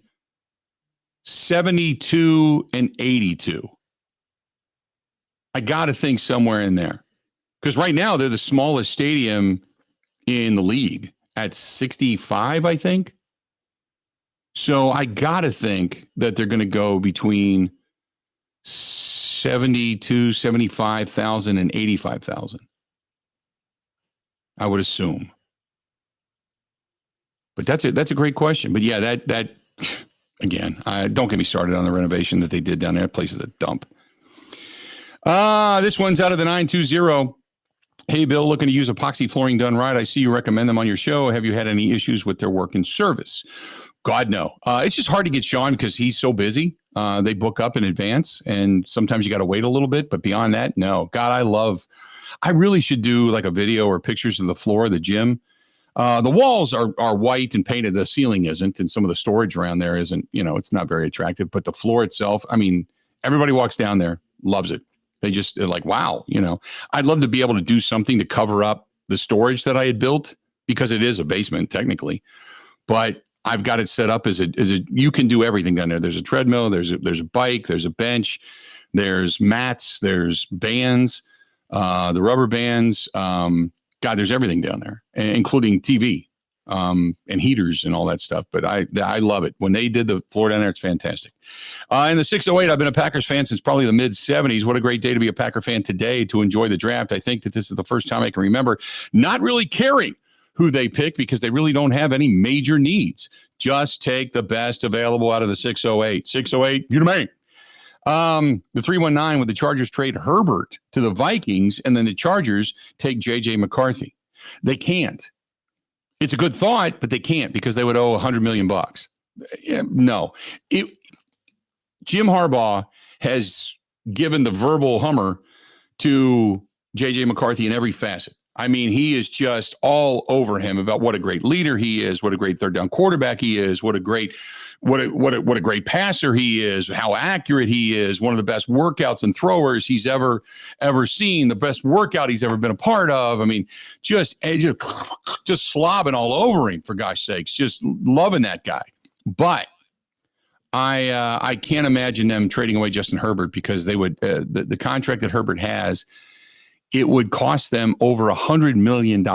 72 and 82. I got to think somewhere in there. Because right now, they're the smallest stadium in the league at 65, I think. So I got to think that they're going to go between 72, 75,000 and 85,000. I would assume. But that's a great question. But yeah, that again, don't get me started on the renovation that they did down there. That place is a dump. This one's out of the 920. Hey, Bill, looking to use epoxy flooring done right. I see you recommend them on your show. Have you had any issues with their work and service? God, no. It's just hard to get Sean because he's so busy. They book up in advance, and sometimes you got to wait a little bit. But beyond that, no. God, I really should do like a video or pictures of the floor of the gym. The walls are white and painted. The ceiling isn't, and some of the storage around there isn't, it's not very attractive. But the floor itself, I mean, everybody walks down there, loves it. They're like, wow, I'd love to be able to do something to cover up the storage that I had built because it is a basement technically. But I've got it set up as you can do everything down there. There's a treadmill, there's a bike, there's a bench, there's mats, there's bands, the rubber bands. God, there's everything down there, including TV and heaters and all that stuff. But I love it. When they did the floor down there, it's fantastic. In the 608, I've been a Packers fan since probably the mid-'70s. What a great day to be a Packer fan today to enjoy the draft. I think that this is the first time I can remember not really caring who they pick because they really don't have any major needs. Just take the best available out of the 608. 608, you to me. The 319 with the Chargers trade Herbert to the Vikings, and then the Chargers take J.J. McCarthy. They can't. It's a good thought, but they can't because they would owe $100 million. No. Jim Harbaugh has given the verbal hummer to J.J. McCarthy in every facet. I mean, he is just all over him about what a great leader he is, what a great third down quarterback he is, what a great passer he is, how accurate he is, one of the best workouts and throwers he's ever seen, the best workout he's ever been a part of. I mean, just slobbing all over him, for gosh sakes, just loving that guy. But I can't imagine them trading away Justin Herbert because they would the contract that Herbert has. It would cost them over $100 million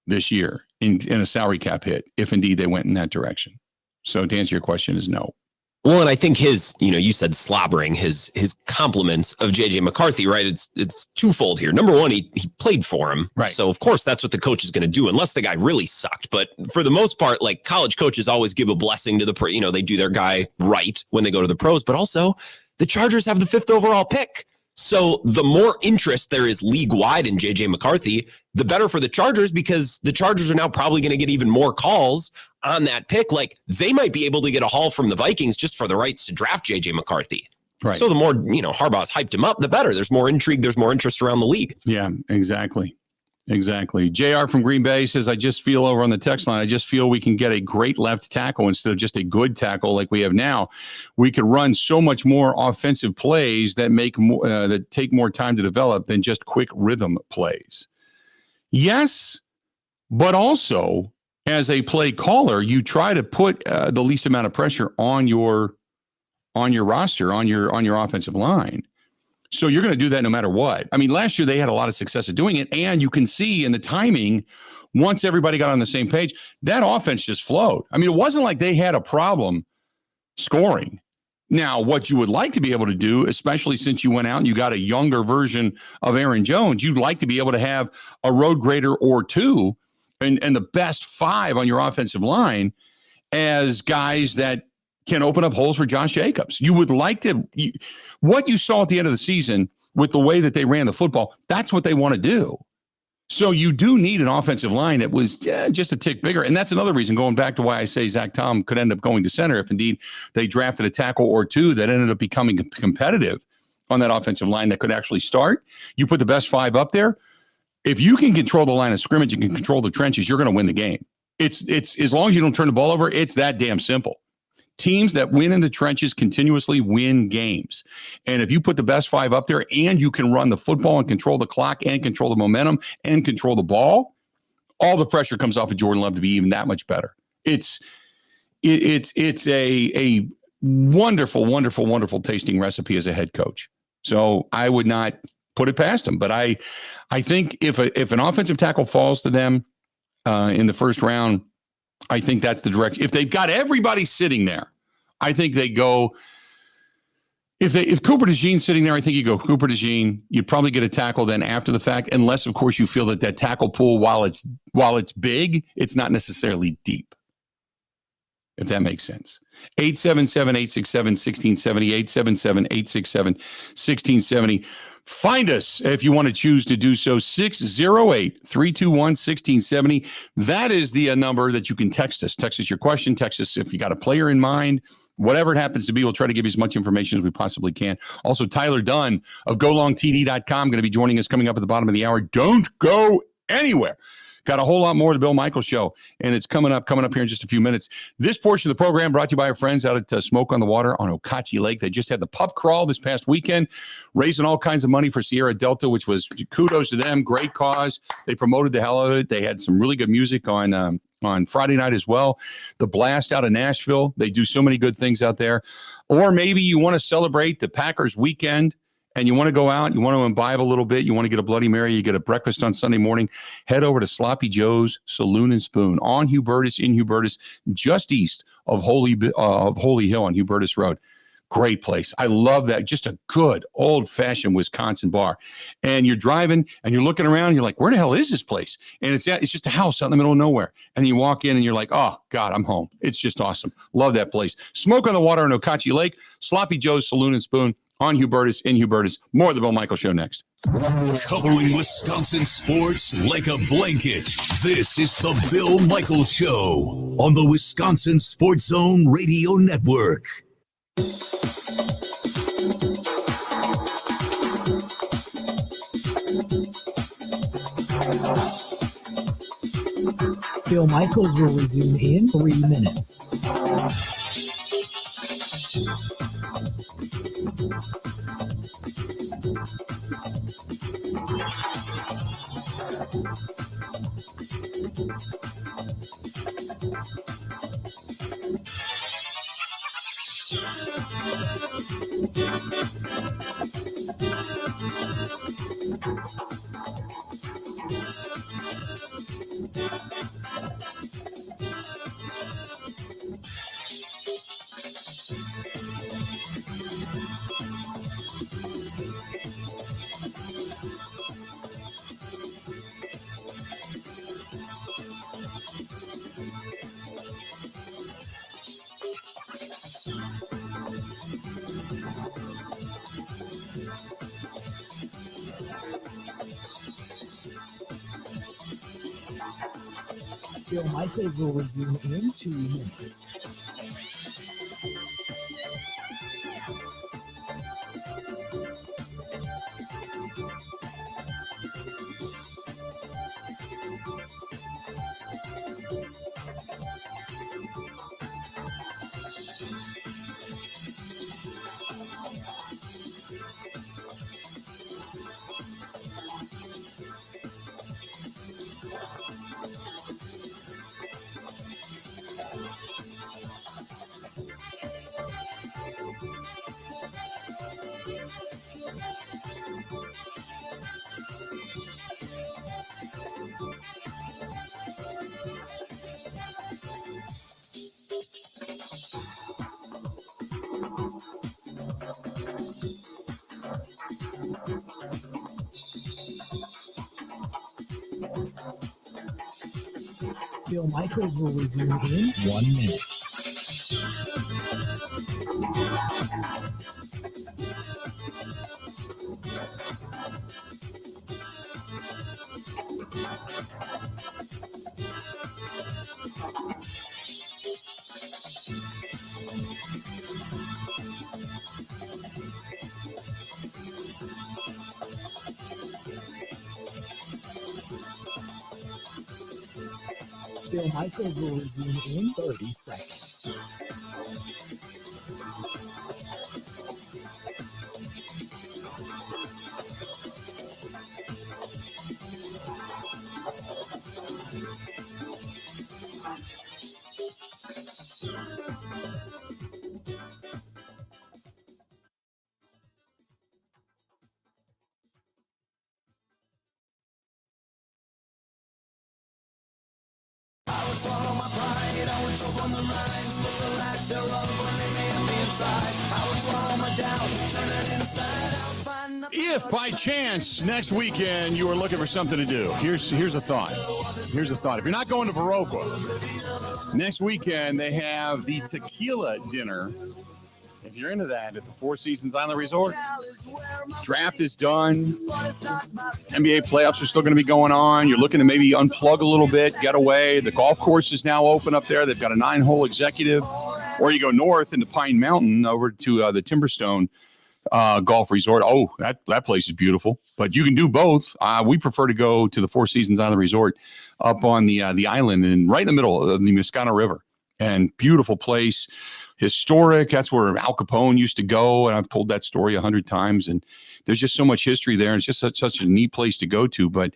this year in a salary cap hit if indeed they went in that direction. So to answer your question is no. Well, and I think his, you said slobbering, his compliments of J.J. McCarthy, right? It's twofold here. Number one, he played for him. Right. So, of course, that's what the coach is going to do, unless the guy really sucked. But for the most part, like college coaches always give a blessing to the, they do their guy right when they go to the pros. But also, the Chargers have the 5th overall pick. So the more interest there is league-wide in J.J. McCarthy, the better for the Chargers because the Chargers are now probably going to get even more calls on that pick. Like they might be able to get a haul from the Vikings just for the rights to draft J.J. McCarthy. Right. So the more, Harbaugh's hyped him up, the better. There's more intrigue. There's more interest around the league. Yeah, exactly. Exactly. JR from Green Bay says, I just feel over on the text line, I just feel we can get a great left tackle instead of just a good tackle like we have now. We could run so much more offensive plays that make more, that take more time to develop than just quick rhythm plays. Yes, but also as a play caller, you try to put the least amount of pressure on your roster, on your offensive line. So you're going to do that no matter what. I mean, last year they had a lot of success at doing it, and you can see in the timing, once everybody got on the same page, that offense just flowed. I mean, it wasn't like they had a problem scoring. Now, what you would like to be able to do, especially since you went out and you got a younger version of Aaron Jones, you'd like to be able to have a road grader or two and the best 5 on your offensive line as guys that can open up holes for Josh Jacobs. You would like to, what you saw at the end of the season with the way that they ran the football, that's what they want to do. So you do need an offensive line that was just a tick bigger. And that's another reason, going back to why I say Zach Tom could end up going to center if indeed they drafted a tackle or two that ended up becoming competitive on that offensive line that could actually start. You put the best 5 up there. If you can control the line of scrimmage, you can control the trenches, you're going to win the game. It's as long as you don't turn the ball over, it's that damn simple. Teams that win in the trenches continuously win games. And if you put the best 5 up there and you can run the football and control the clock and control the momentum and control the ball, all the pressure comes off of Jordan Love to be even that much better. It's a wonderful, wonderful, wonderful tasting recipe as a head coach. So I would not put it past him. But I think if an offensive tackle falls to them in the first round, I think that's the direction. If they've got everybody sitting there, I think they go. If Cooper DeJean's sitting there, I think you go Cooper DeJean. You'd probably get a tackle then after the fact, unless of course you feel that tackle pool, while it's big, it's not necessarily deep. If that makes sense. 877-867-1670, 877-867-1670. Find us if you want to choose to do so. 608-321-1670. That is the number that you can text us. Text us your question. Text us if you got a player in mind. Whatever it happens to be, we'll try to give you as much information as we possibly can. Also, Tyler Dunn of golongtd.com going to be joining us coming up at the bottom of the hour. Don't go anywhere. Got a whole lot more of the Bill Michaels Show, and it's coming up here in just a few minutes. This portion of the program brought to you by our friends out at Smoke on the Water on Okauchee Lake. They just had the pup crawl this past weekend, raising all kinds of money for Sierra Delta, which was kudos to them. Great cause. They promoted the hell out of it. They had some really good music on Friday night as well. The Blast out of Nashville. They do so many good things out there. Or maybe you want to celebrate the Packers weekend and you want to go out, you want to imbibe a little bit, you want to get a Bloody Mary, you get a breakfast on Sunday morning, head over to Sloppy Joe's Saloon and Spoon on Hubertus, in Hubertus, just east of Holy Hill on Hubertus Road. Great place. I love that. Just a good old-fashioned Wisconsin bar. And you're driving and you're looking around, you're like, where the hell is this place? And it's just a house out in the middle of nowhere. And you walk in and you're like, oh, God, I'm home. It's just awesome. Love that place. Smoke on the Water in Okauchee Lake, Sloppy Joe's Saloon and Spoon on Hubertus, in Hubertus. More of the Bill Michaels Show next. Covering Wisconsin sports like a blanket. This is the Bill Michaels Show on the Wisconsin Sports Zone Radio Network. Bill Michaels will resume in 3 minutes. Bill Michaels will resume in 2 minutes. Bill Michaels will resume in 1 minute. Bill Michaels will resume in 30 seconds. If by chance next weekend you are looking for something to do, here's a thought. Here's a thought. If you're not going to Viroqua, next weekend they have the tequila dinner. If you're into that, at the Four Seasons Island Resort. Draft is done. NBA playoffs are still going to be going on. You're looking to maybe unplug a little bit, get away. The golf course is now open up there. They've got a 9-hole executive. Or you go north into Pine Mountain over to the Timberstone Golf Resort. Oh, that place is beautiful. But you can do both. We prefer to go to the Four Seasons Island Resort up on the island and right in the middle of the Muscana River. And beautiful place. Historic. That's where Al Capone used to go. And I've told that story 100 times. And there's just so much history there. And it's just such a neat place to go to. But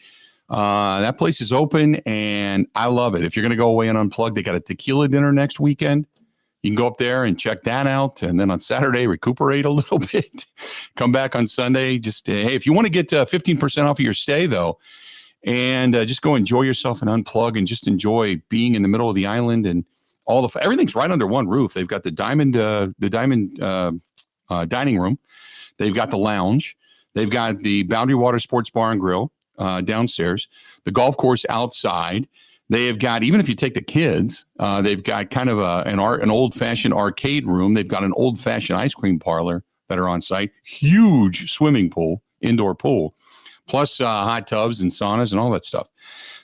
that place is open and I love it. If you're going to go away and unplug, they got a tequila dinner next weekend. You can go up there and check that out. And then on Saturday, recuperate a little bit. Come back on Sunday. Just, hey, if you want to get 15% off of your stay, though, and just go enjoy yourself and unplug and just enjoy being in the middle of the island and all the everything's right under one roof. They've got the diamond dining room. They've got the lounge. They've got the Boundary Water Sports Bar and Grill downstairs. The golf course outside. They have got, even if you take the kids, they've got kind of an old-fashioned arcade room. They've got an old-fashioned ice cream parlor that are on site. Huge swimming pool, indoor pool, plus hot tubs and saunas and all that stuff.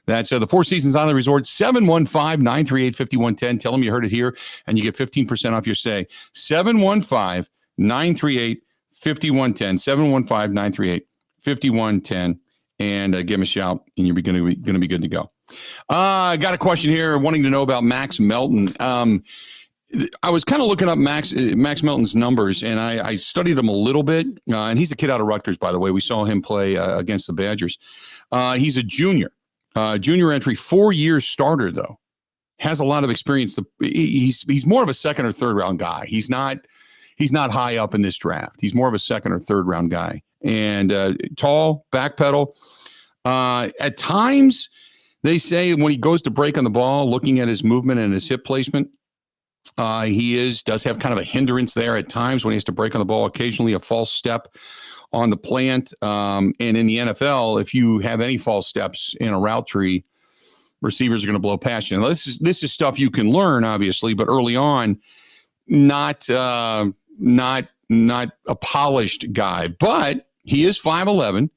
That's the Four Seasons Island Resort, 715-938-5110. Tell them you heard it here, and you get 15% off your stay. 715-938-5110. 715-938-5110. And give them a shout, and you're going to be good to go. I got a question here wanting to know about Max Melton. I was kind of looking up Max Melton's numbers, and I studied him a little bit. And he's a kid out of Rutgers, by the way. We saw him play against the Badgers. He's a junior. Junior entry, 4-year starter, though. Has a lot of experience. He's more of a second or third round guy. He's not high up in this draft. He's more of a second or third round guy. And tall, back pedal. At times, they say when he goes to break on the ball, looking at his movement and his hip placement, he does have kind of a hindrance there at times when he has to break on the ball. Occasionally, a false step on the plant. And in the NFL, if you have any false steps in a route tree, receivers are going to blow past you. Now, this is stuff you can learn, obviously, but early on, not a polished guy, but he is 5'11".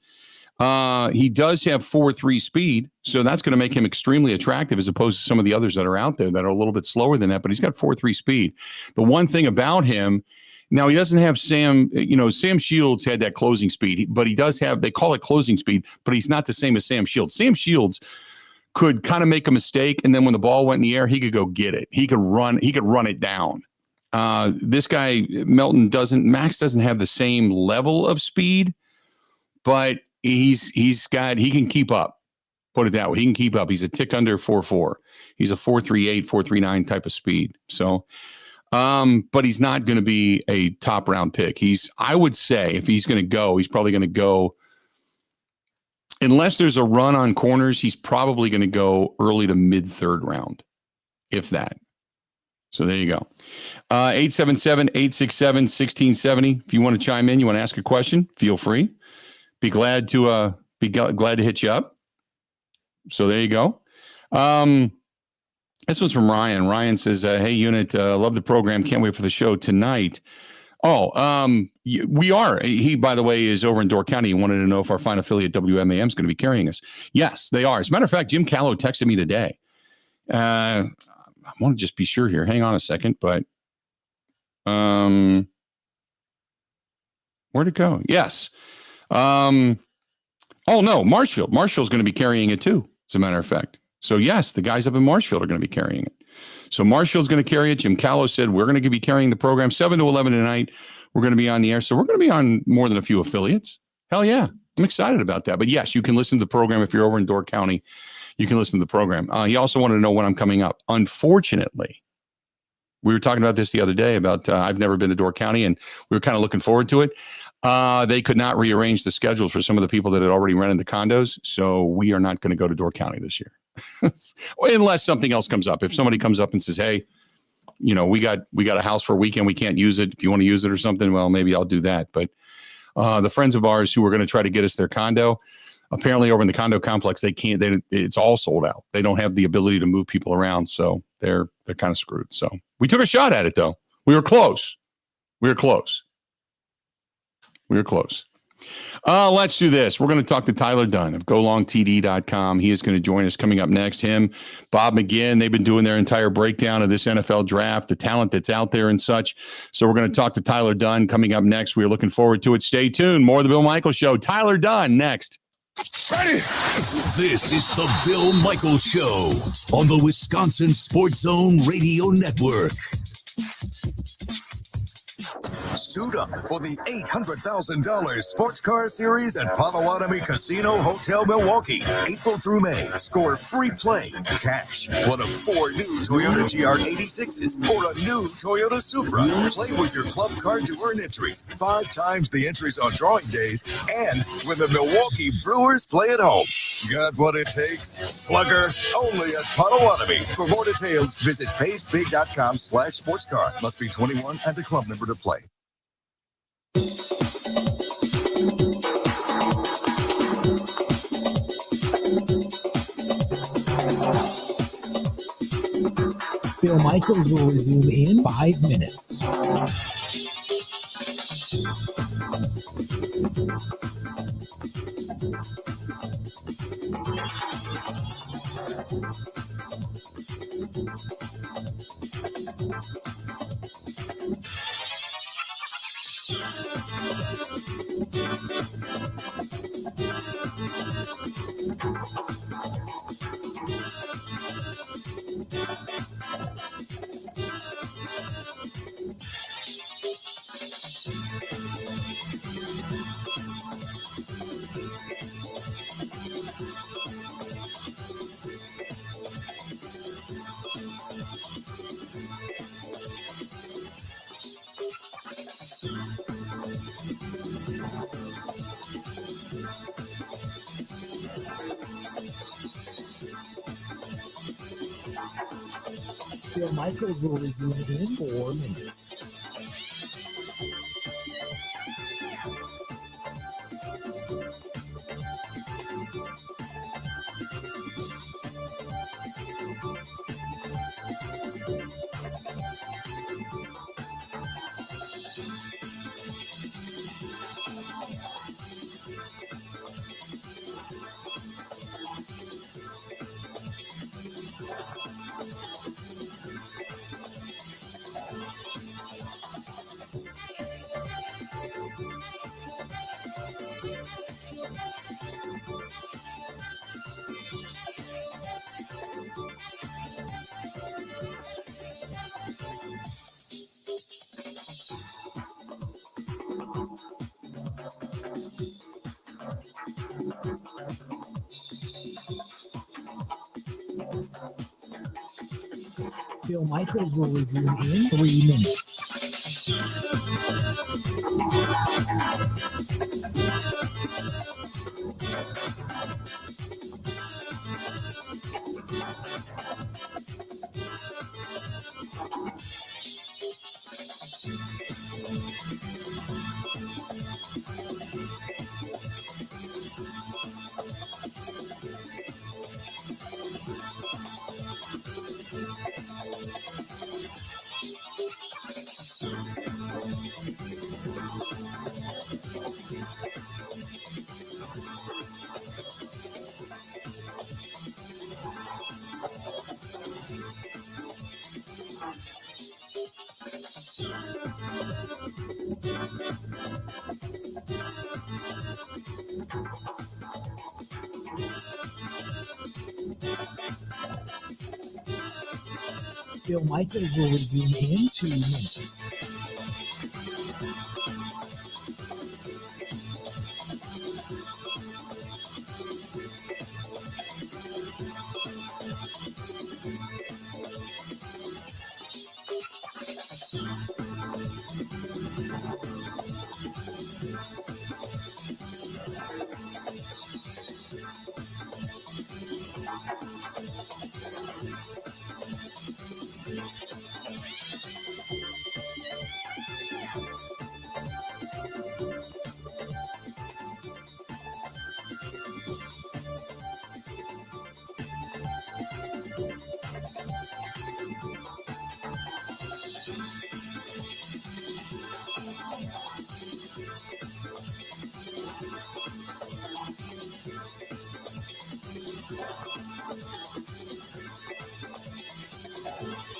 He does have 4.3 speed, so that's going to make him extremely attractive as opposed to some of the others that are out there that are a little bit slower than that, but he's got 4.3 speed. The one thing about him, now he doesn't have Sam Shields had that closing speed, but he does have, they call it closing speed, but he's not the same as Sam Shields. Sam Shields could kind of make a mistake, and then when the ball went in the air, he could go get it. Can run it down. This guy, Max doesn't have the same level of speed, but he can keep up. Put it that way. He can keep up. He's a tick under 4.4. He's a 4.38, 4.39 type of speed. So But he's not going to be a top round pick. I would say if he's going to go, he's probably going to go, unless there's a run on corners, he's probably going to go early to mid third round, if that. So there you go. 877-867-1670. If you want to chime in, you want to ask a question, feel free. Be glad to hit you up. So there you go. This was from Ryan. Ryan says, hey, Unit, love the program. Can't wait for the show tonight. We are. He, by the way, is over in Door County. He wanted to know if our fine affiliate WMAM is going to be carrying us. Yes, they are. As a matter of fact, Jim Callow texted me today. I want to just be sure here. Hang on a second, but where'd it go? Yes. Oh, no, Marshfield. Marshfield's going to be carrying it too, as a matter of fact. So, yes, the guys up in Marshfield are going to be carrying it. So Marshfield's going to carry it. Jim Callow said we're going to be carrying the program 7 to 11 tonight. We're going to be on the air. So we're going to be on more than a few affiliates. Hell yeah. I'm excited about that. But, yes, you can listen to the program if you're over in Door County. You can listen to the program. He also wanted to know when I'm coming up. Unfortunately, we were talking about this the other day about I've never been to Door County, and we were kind of looking forward to it. They could not rearrange the schedules for some of the people that had already rented the condos. So we are not going to go to Door County this year. Unless something else comes up. If somebody comes up and says, hey, we got a house for a weekend, we can't use it. If you want to use it or something, well, maybe I'll do that. But the friends of ours who were going to try to get us their condo, apparently over in the condo complex, they can't. It's all sold out. They don't have the ability to move people around, so they're kind of screwed. So we took a shot at it, though. We were close. Let's do this. We're going to talk to Tyler Dunn of golongtd.com. He is going to join us coming up next. Him, Bob McGinn, they've been doing their entire breakdown of this NFL draft, the talent that's out there and such. So we're going to talk to Tyler Dunn coming up next. We're looking forward to it. Stay tuned. More of the Bill Michaels Show. Tyler Dunn next. Ready? This is the Bill Michaels Show on the Wisconsin Sports Zone Radio Network. Suit up for the $800,000 Sports Car Series at Potawatomi Casino Hotel Milwaukee. April through May. Score free play, cash, one of 4 new Toyota GR86s or a new Toyota Supra. Play with your club card to earn entries. 5 times the entries on drawing days and when the Milwaukee Brewers play at home. Got what it takes? Slugger, only at Potawatomi. For more details, visit paysbig.com/sportscar. Must be 21 and a club member to play. Bill Michaels will resume in 5 minutes. Bill Michaels will resume in 4 minutes. Bill Michaels will resume in 3 minutes. Bill Michaels will resume in 2 minutes.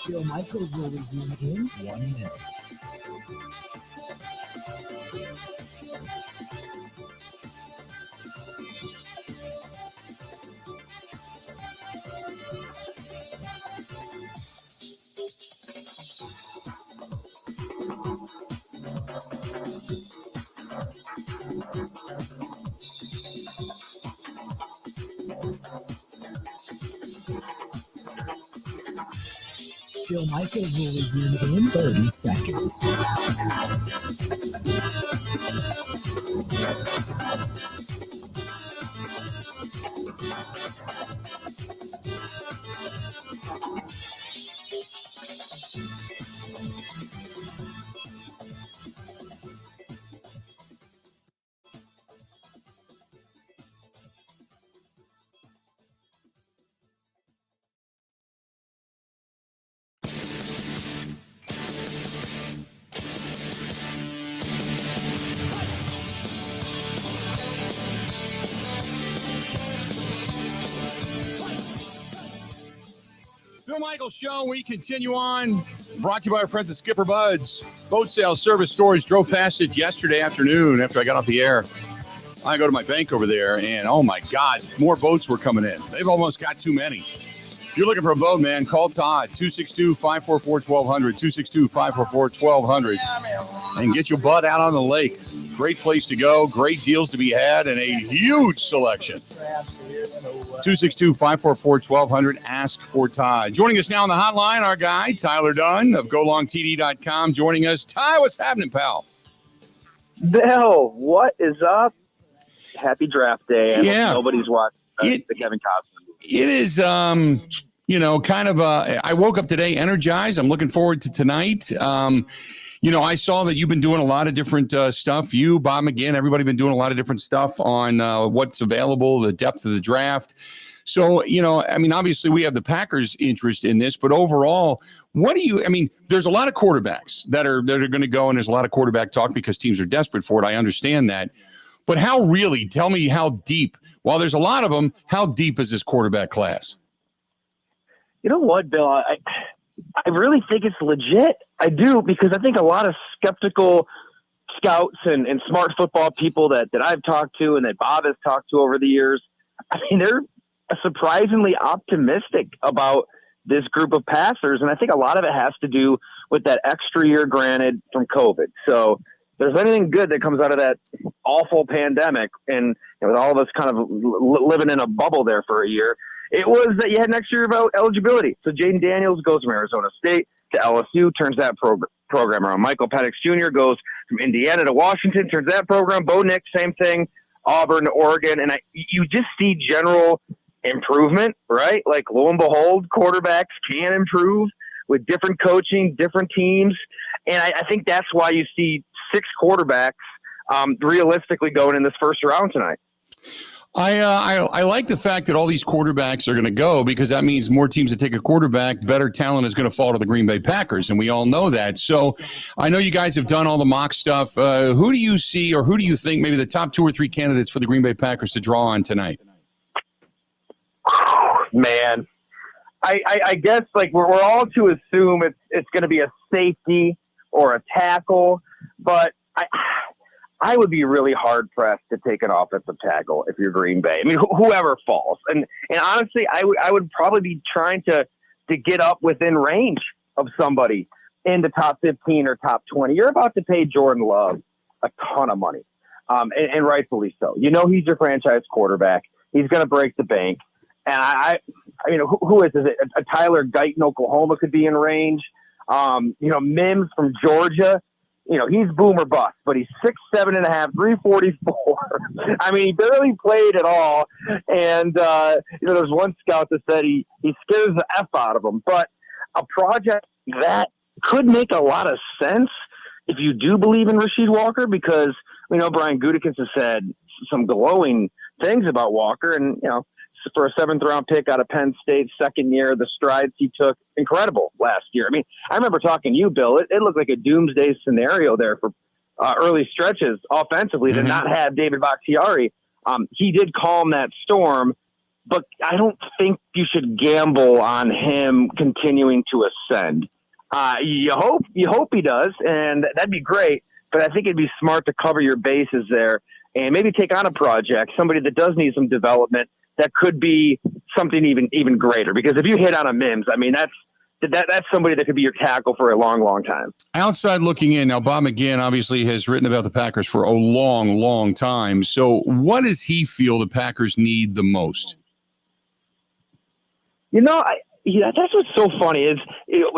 Bill Michaels will resume in 1 minute. Bill Michaels will resume in 30 seconds. Bill Michaels Show, we continue on. Brought to you by our friends at Skipper Buds. Boat sales, service, storage. Drove past it yesterday afternoon after I got off the air. I go to my bank over there, and oh my God, more boats were coming in. They've almost got too many. If you're looking for a boat, man, call Todd, 262-544-1200, 262-544-1200, and get your butt out on the lake. Great place to go, great deals to be had, and a huge selection. 262-544-1200, ask for Todd. Joining us now on the hotline, our guy, Tyler Dunn of GoLongTD.com, joining us. Ty, what's happening, pal? Bill, what is up? Happy draft day. Yeah. Nobody's watched the Kevin Costner movie. It is, kind of, I woke up today energized. I'm looking forward to tonight. I saw that you've been doing a lot of different stuff. You, Bob McGinn, everybody been doing a lot of different stuff on what's available, the depth of the draft. So, obviously we have the Packers' interest in this, but overall, there's a lot of quarterbacks that are going to go, and there's a lot of quarterback talk because teams are desperate for it. I understand that. But tell me how deep, while there's a lot of them, how deep is this quarterback class? You know what, Bill? I really think it's legit. I do, because I think a lot of skeptical scouts and smart football people that I've talked to and that Bob has talked to over the years, they're surprisingly optimistic about this group of passers. And I think a lot of it has to do with that extra year granted from COVID. So if there's anything good that comes out of that awful pandemic, and with all of us kind of living in a bubble there for a year, It was that you had next year about eligibility. So Jaden Daniels goes from Arizona State to LSU, turns that program around. Michael Penix Jr. goes from Indiana to Washington, turns that program. Bo Nix, same thing. Auburn to Oregon. And you just see general improvement, right? Like, lo and behold, quarterbacks can improve with different coaching, different teams. And I think that's why you see 6 quarterbacks realistically going in this first round tonight. I like the fact that all these quarterbacks are going to go, because that means more teams that take a quarterback, better talent is going to fall to the Green Bay Packers, and we all know that. So I know you guys have done all the mock stuff. Who do you see, or who do you think maybe the top 2 or 3 candidates for the Green Bay Packers to draw on tonight? Man, I guess like we're all to assume it's going to be a safety or a tackle, but I would be really hard pressed to take an offensive tackle if you're Green Bay. I mean, whoever falls, and honestly, I would probably be trying to get up within range of somebody in the top 15 or top 20. You're about to pay Jordan Love a ton of money, and rightfully so. You know, he's your franchise quarterback. He's going to break the bank. And I mean, who is it? A Tyler Guyton, Oklahoma could be in range. Mims from Georgia. He's boom or bust, but he's 6'7.5", 344. I mean, he barely played at all. And, there's one scout that said he scares the F out of him. But a project that could make a lot of sense if you do believe in Rasheed Walker, because we know Brian Gutekunst has said some glowing things about Walker. And, for a 7th-round pick out of Penn State, second year, the strides he took, incredible last year. I mean, I remember talking to you, Bill. It looked like a doomsday scenario there for early stretches offensively to not have David Bakhtiari. He did calm that storm, but I don't think you should gamble on him continuing to ascend. You hope he does, and that'd be great, but I think it'd be smart to cover your bases there and maybe take on a project, somebody that does need some development, that could be something even greater. Because if you hit on a Mims, I mean, that's somebody that could be your tackle for a long, long time. Outside looking in, now Bob McGinn obviously has written about the Packers for a long, long time. So what does he feel the Packers need the most? That's what's so funny is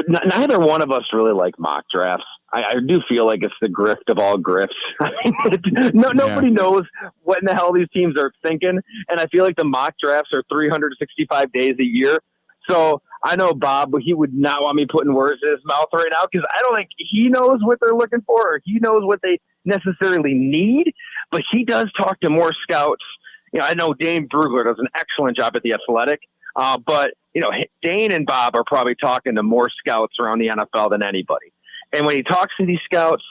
neither one of us really like mock drafts. I do feel like it's the grift of all grifts. I mean, nobody knows what in the hell these teams are thinking. And I feel like the mock drafts are 365 days a year. So I know Bob, but he would not want me putting words in his mouth right now, because I don't think he knows what they're looking for, or he knows what they necessarily need. But he does talk to more scouts. I know Dane Brugler does an excellent job at The Athletic. But Dane and Bob are probably talking to more scouts around the NFL than anybody. And when he talks to these scouts,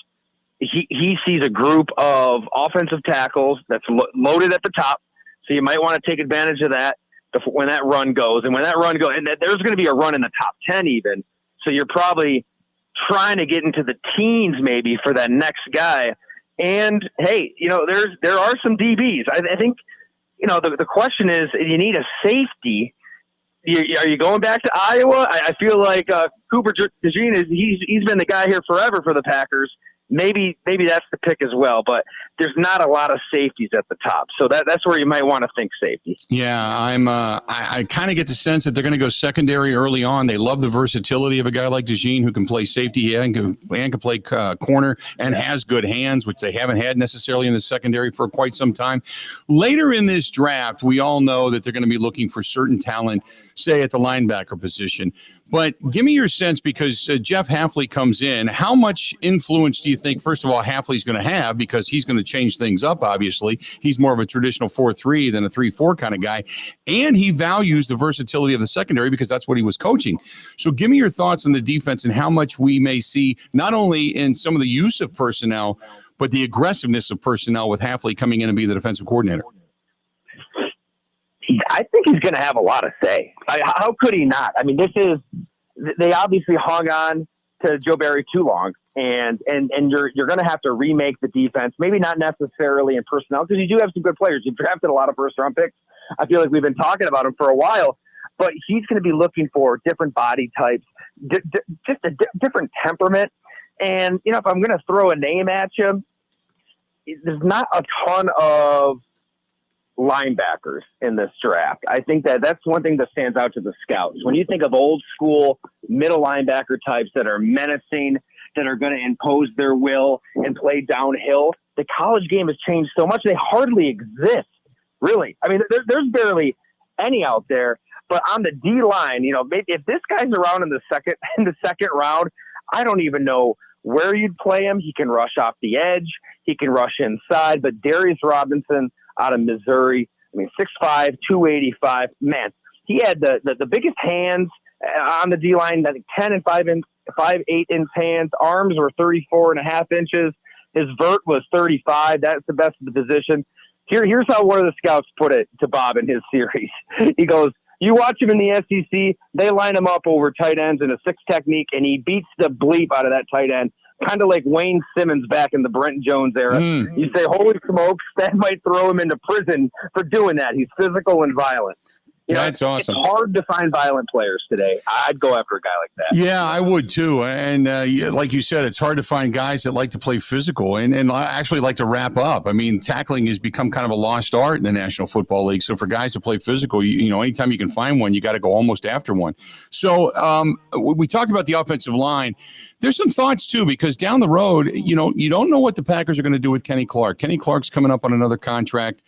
he sees a group of offensive tackles that's loaded at the top. So you might want to take advantage of that when that run goes. And when that run goes, and there's going to be a run in the top 10 even. So you're probably trying to get into the teens maybe for that next guy. And, hey, there are some DBs. I think, the question is, you need a safety. Are you going back to Iowa? I feel like Cooper DeJean he's been the guy here forever for the Packers. Maybe that's the pick as well, but there's not a lot of safeties at the top, so that's where you might want to think safety. Yeah, I kind of get the sense that they're going to go secondary early on. They love the versatility of a guy like DeJean who can play safety and can play corner and has good hands, which they haven't had necessarily in the secondary for quite some time. Later in this draft, we all know that they're going to be looking for certain talent, say at the linebacker position. But give me your sense, because Jeff Hafley comes in. How much influence do you think, first of all, Hafley's going to have, because he's going to change things up, obviously. He's more of a traditional 4-3 than a 3-4 kind of guy. And he values the versatility of the secondary because that's what he was coaching. So give me your thoughts on the defense and how much we may see, not only in some of the use of personnel, but the aggressiveness of personnel with Hafley coming in and be the defensive coordinator. I think he's going to have a lot of say. How could he not? I mean, they obviously hung on to Joe Barry too long, and you're going to have to remake the defense. Maybe not necessarily in personnel, because you do have some good players. You've drafted a lot of first-round picks. I feel like we've been talking about him for a while, but he's going to be looking for different body types, just a different temperament. And if I'm going to throw a name at you, there's not a ton of linebackers in this draft. I think that's one thing that stands out to the scouts. When you think of old school middle linebacker types that are menacing, that are going to impose their will and play downhill, the college game has changed so much. They hardly exist, really. I mean, there's barely any out there. But on the D line, maybe if this guy's around in the second round, I don't even know where you'd play him. He can rush off the edge. He can rush inside. But Darius Robinson out of Missouri, 6'5", 285. Man, he had the biggest hands on the D-line, I think 10 and 5'8" inch hands. Arms were 34.5 inches. His vert was 35. That's the best of the position. Here's how one of the scouts put it to Bob in his series. He goes, you watch him in the SEC, they line him up over tight ends in a 6 technique, and he beats the bleep out of that tight end, kind of like Wayne Simmons back in the Brent Jones era. You say, holy smokes, that might throw him into prison for doing that. He's physical and violent. That's awesome. It's hard to find violent players today. I'd go after a guy like that. Yeah, I would too. And like you said, it's hard to find guys that like to play physical and actually like to wrap up. I mean, tackling has become kind of a lost art in the National Football League. So for guys to play physical, anytime you can find one, you got to go almost after one. So we talked about the offensive line. There's some thoughts too, because down the road, you don't know what the Packers are going to do with Kenny Clark. Kenny Clark's coming up on another contract.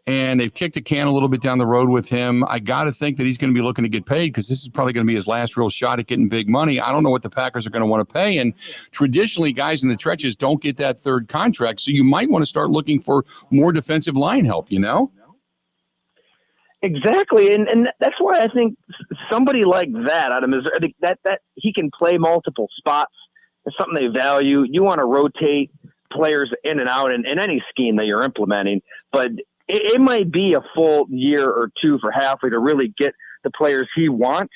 And they've kicked the can a little bit down the road with him. I got to think that he's going to be looking to get paid because this is probably going to be his last real shot at getting big money. I don't know what the Packers are going to want to pay. And traditionally, guys in the trenches don't get that third contract. So you might want to start looking for more defensive line help, Exactly. And that's why I think somebody like that out of Missouri, that he can play multiple spots. It's something they value. You want to rotate players in and out in any scheme that you're implementing. But it might be a full year or two for Halfley to really get the players he wants,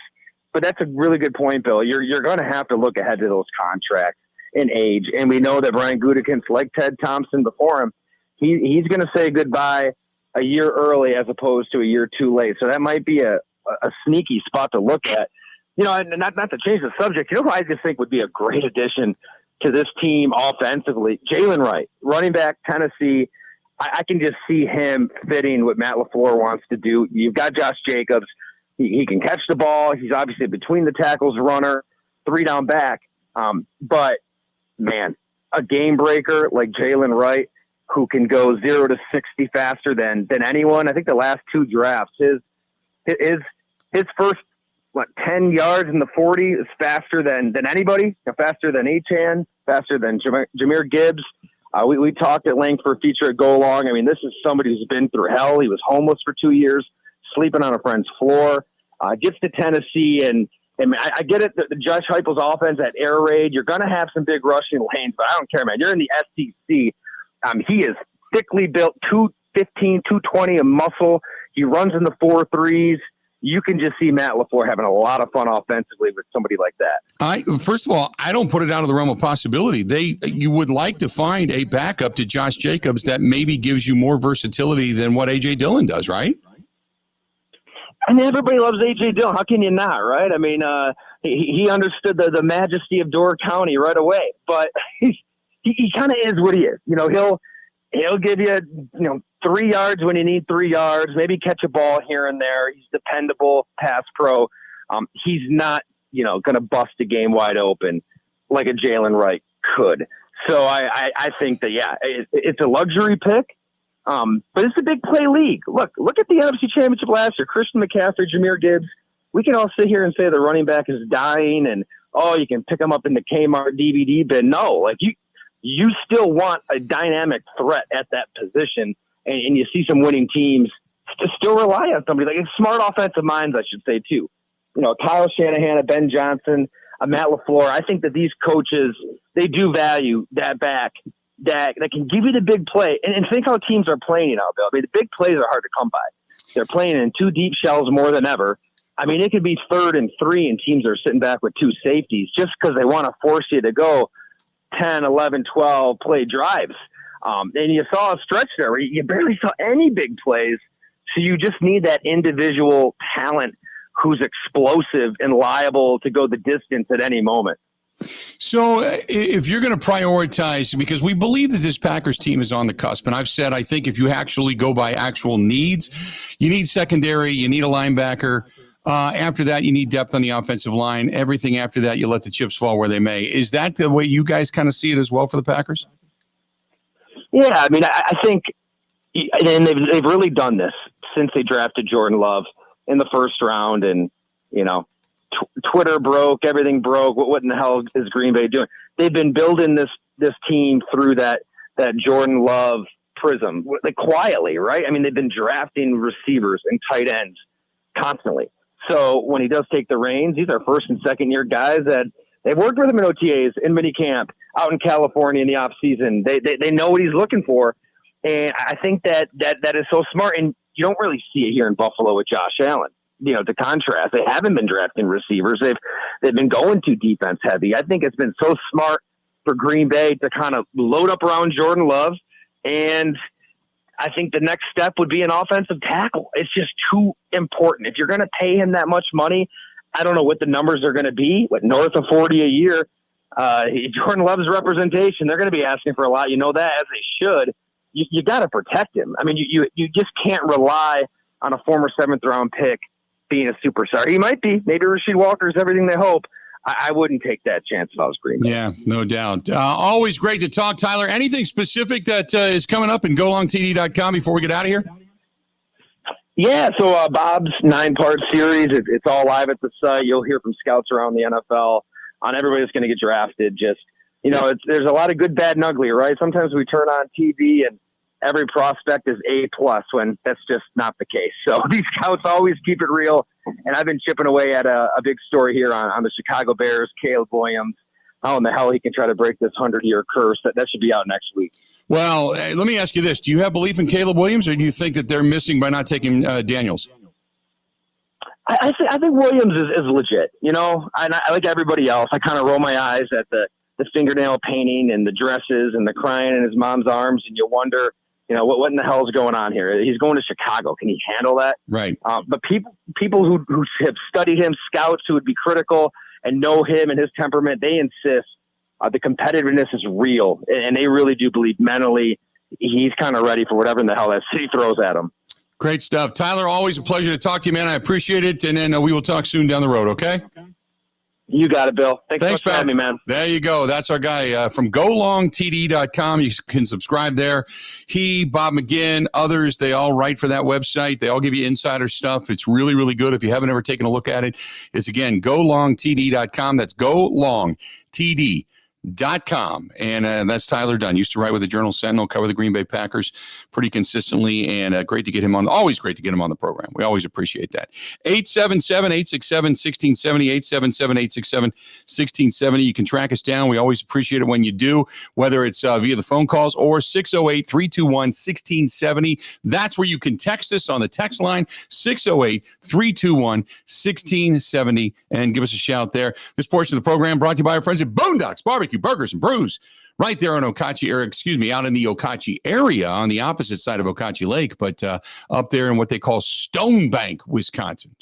but that's a really good point, Bill. You're going to have to look ahead to those contracts and age, and we know that Brian Gutekunst, like Ted Thompson before him, he's going to say goodbye a year early as opposed to a year too late. So that might be a sneaky spot to look at. And not to change the subject, who I just think would be a great addition to this team offensively? Jalen Wright, running back, Tennessee. I can just see him fitting what Matt LaFleur wants to do. You've got Josh Jacobs. He can catch the ball. He's obviously between the tackles runner, 3 down back. But, man, a game breaker like Jalen Wright who can go 0 to 60 faster than anyone. I think the last 2 drafts, his first, 10 yards in the 40 is faster than anybody, faster than Achane, faster than Jahmyr Gibbs. We talked at length for a feature at Go Long. I mean, this is somebody who's been through hell. He was homeless for 2 years, sleeping on a friend's floor, gets to Tennessee. And I get it, the Josh Heupel's offense at air raid, you're going to have some big rushing lanes, but I don't care, man. You're in the SEC. He is thickly built, 215, 220 of muscle. He runs in the 4.3s. You can just see Matt LaFleur having a lot of fun offensively with somebody like that. First of all, I don't put it out of the realm of possibility. You would like to find a backup to Josh Jacobs that maybe gives you more versatility than what A.J. Dillon does, right? I mean, everybody loves A.J. Dillon. How can you not, right? I mean, he understood the majesty of Door County right away, but he kind of is what he is. He'll give you, 3 yards when you need 3 yards, maybe catch a ball here and there. He's dependable, pass pro. He's not, going to bust a game wide open like a Jalen Wright could. So I think that, it's a luxury pick, but it's a big play league. Look at the NFC Championship last year. Christian McCaffrey, Jahmyr Gibbs. We can all sit here and say the running back is dying and, you can pick him up in the Kmart DVD bin. No, you still want a dynamic threat at that position. And you see some winning teams to still rely on somebody like smart offensive minds, I should say, too. Kyle Shanahan, Ben Johnson, Matt LaFleur. I think that these coaches, they do value that back that can give you the big play. And think how teams are playing now, Bill. I mean, the big plays are hard to come by. They're playing in 2 deep shells more than ever. I mean, it could be 3rd and 3, and teams are sitting back with 2 safeties just because they want to force you to go 10, 11, 12 play drives. And you saw a stretch there where you barely saw any big plays. So you just need that individual talent who's explosive and liable to go the distance at any moment. So if you're going to prioritize, because we believe that this Packers team is on the cusp, and I've said I think if you actually go by actual needs, you need secondary, you need a linebacker. After that, you need depth on the offensive line. Everything after that, you let the chips fall where they may. Is that the way you guys kind of see it as well for the Packers? Yeah, I mean, I think, and they've really done this since they drafted Jordan Love in the first round, and Twitter broke, everything broke. What in the hell is Green Bay doing? They've been building this team through that Jordan Love prism, like quietly, right? I mean, they've been drafting receivers and tight ends constantly. So when he does take the reins, these are first and second year guys that they've worked with him in OTAs, in minicamp, out in California in the off season. They know what he's looking for, and I think that is so smart. And you don't really see it here in Buffalo with Josh Allen. To contrast, they haven't been drafting receivers. They've been going too defense heavy. I think it's been so smart for Green Bay to kind of load up around Jordan Love, and I think the next step would be an offensive tackle. It's just too important. If you're going to pay him that much money, I don't know what the numbers are going to be, but north of 40 a year. Jordan Love's representation, they're going to be asking for a lot. You know that, as they should. You got to protect him. I mean, you just can't rely on a former 7th-round pick being a superstar. He might be. Maybe Rasheed Walker's everything they hope. I wouldn't take that chance if I was Green Bay. Yeah, no doubt. Always great to talk, Tyler. Anything specific that is coming up in golongtd.com before we get out of here? Yeah, so Bob's 9-part series, it's all live at the site. You'll hear from scouts around the NFL on everybody that's going to get drafted. Just, there's a lot of good, bad, and ugly, right? Sometimes we turn on TV and every prospect is A+ when that's just not the case. So these scouts always keep it real. And I've been chipping away at a big story here on the Chicago Bears, Caleb Williams. How in the hell he can try to break this 100-year curse. That should be out next week. Well, let me ask you this. Do you have belief in Caleb Williams, or do you think that they're missing by not taking Daniels? I think Williams is legit. And I like everybody else. I kind of roll my eyes at the fingernail painting and the dresses and the crying in his mom's arms, and you wonder, what in the hell is going on here? He's going to Chicago. Can he handle that? Right. But people who have studied him, scouts who would be critical and know him and his temperament, they insist the competitiveness is real, and they really do believe mentally he's kind of ready for whatever in the hell that city throws at him. Great stuff. Tyler, always a pleasure to talk to you, man. I appreciate it, and then we will talk soon down the road, okay? You got it, Bill. Thanks for having me, man. There you go. That's our guy from golongtd.com. You can subscribe there. He, Bob McGinn, others, they all write for that website. They all give you insider stuff. It's really, really good. If you haven't ever taken a look at it, it's, again, golongtd.com. That's golongtd.com. And that's Tyler Dunn. Used to write with the Journal Sentinel, cover the Green Bay Packers pretty consistently, and great to get him on. Always great to get him on the program. We always appreciate that. 877-867-1670, 877-867-1670. You can track us down. We always appreciate it when you do, whether it's via the phone calls or 608-321-1670. That's where you can text us on the text line, 608-321-1670, and give us a shout there. This portion of the program brought to you by our friends at Boondocks Barbecue, Burgers, and Brews, right there on Okauchee, out in the Okauchee area on the opposite side of Okauchee Lake, but up there in what they call Stone Bank, Wisconsin.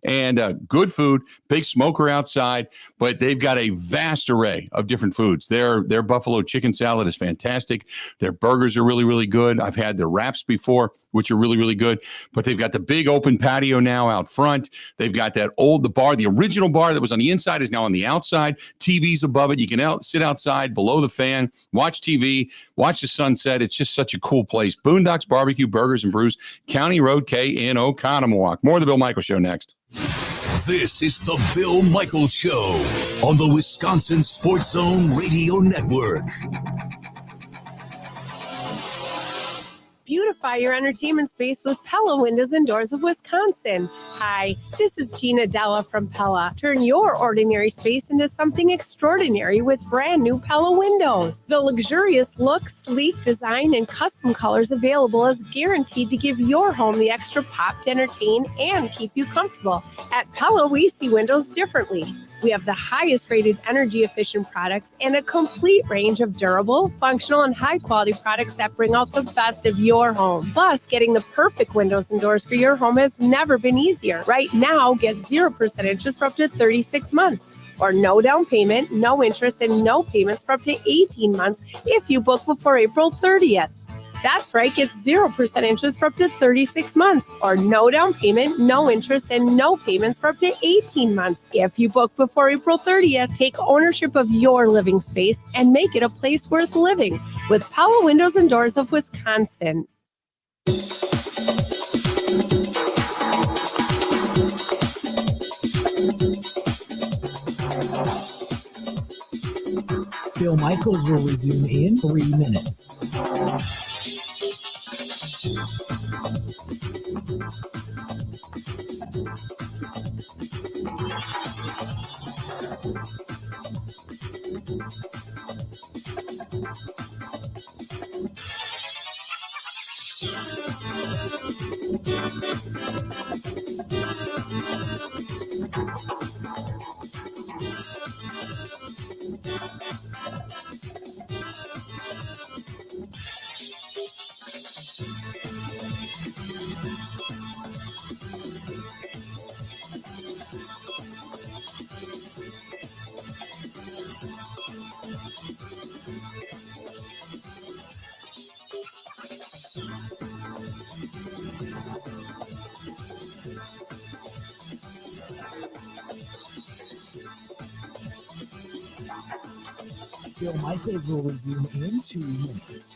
And good food, big smoker outside, but they've got a vast array of different foods. Their buffalo chicken salad is fantastic. Their burgers are really, really good. I've had their wraps before, which are really, really good, but they've got the big open patio now out front. They've got the bar, the original bar that was on the inside is now on the outside. TV's above it. You can sit outside below the fan, watch TV, watch the sunset. It's just such a cool place. Boondocks Barbecue, Burgers, and Brews, County Road K in Oconomowoc. More of the Bill Michaels Show next. This is the Bill Michaels Show on the Wisconsin Sports Zone Radio Network. Beautify your entertainment space with Pella Windows and Doors of Wisconsin. Hi, this is Gina Della from Pella. Turn your ordinary space into something extraordinary with brand new Pella windows. The luxurious look, sleek design, and custom colors available is guaranteed to give your home the extra pop to entertain and keep you comfortable. At Pella, we see windows differently. We have the highest rated energy efficient products and a complete range of durable, functional, and high quality products that bring out the best of your home. Plus, getting the perfect windows and doors for your home has never been easier. Right now, get 0% interest for up to 36 months. or no down payment, no interest, and no payments for up to 18 months if you book before April 30th. That's right, get 0% interest for up to 36 months, or no down payment, no interest, and no payments for up to 18 months. If you book before April 30th, take ownership of your living space and make it a place worth living with Pella Windows and Doors of Wisconsin. Bill Michaels will resume in 3 minutes. Bill Michaels will resume in 2 minutes.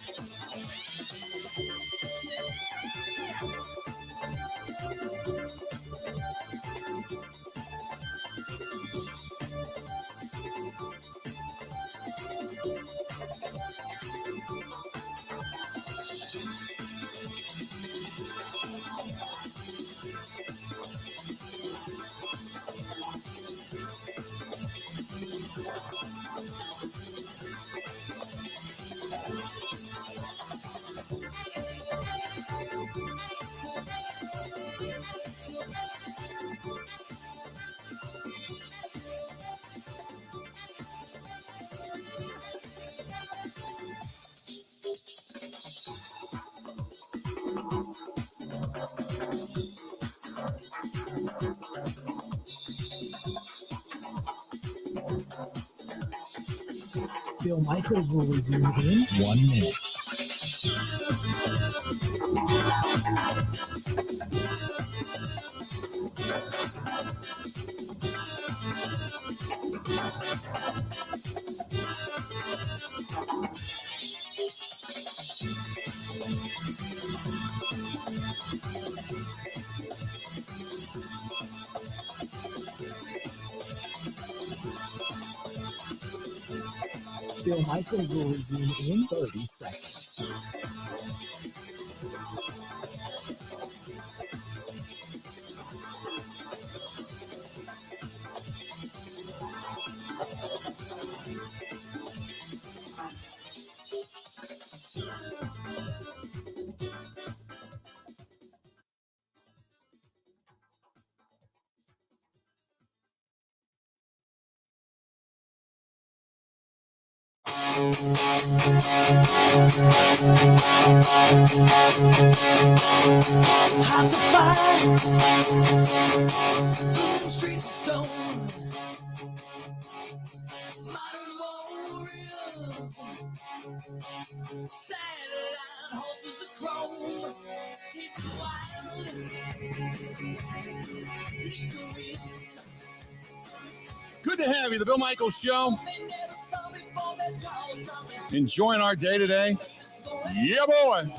Bill Michaels will resume in 1 minute. Bill Michaels will resume in 30 seconds. Hearts of fire, streets of stone, modern warriors, satellite horses of chrome, taste the wild, liquor. Good to have you, the Bill Michaels Show. Enjoying our day today. Yeah, boy.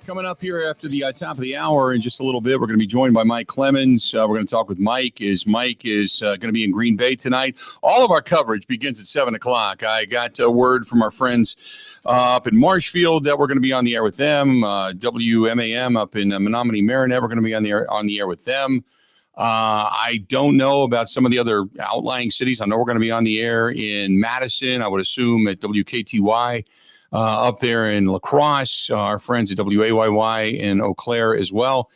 Coming up here after the top of the hour in just a little bit, we're going to be joined by Mike Clemens. We're going to talk with Mike. Mike is going to be in Green Bay tonight. All of our coverage begins at 7 o'clock. I got a word from our friends up in Marshfield that we're going to be on the air with them. WMAM up in Menominee Marinette, we're going to be on the air with them. I don't know about some of the other outlying cities. I know we're going to be on the air in Madison. I would assume at WKTY up there in La Crosse, our friends at WAYY in Eau Claire as well.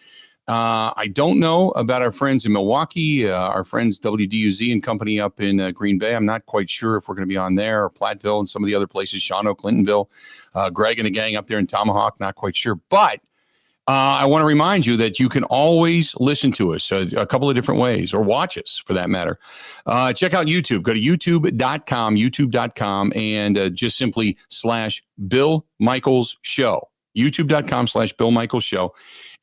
I don't know about our friends in Milwaukee, our friends WDUZ and company up in Green Bay. I'm not quite sure if we're going to be on there, or Platteville and some of the other places, Shawano, Clintonville, Greg and the gang up there in Tomahawk, not quite sure. But I want to remind you that you can always listen to us a couple of different ways, or watch us for that matter. Check out YouTube. Go to youtube.com, and just simply /Bill Michaels Show. youtube.com/Bill Michaels Show,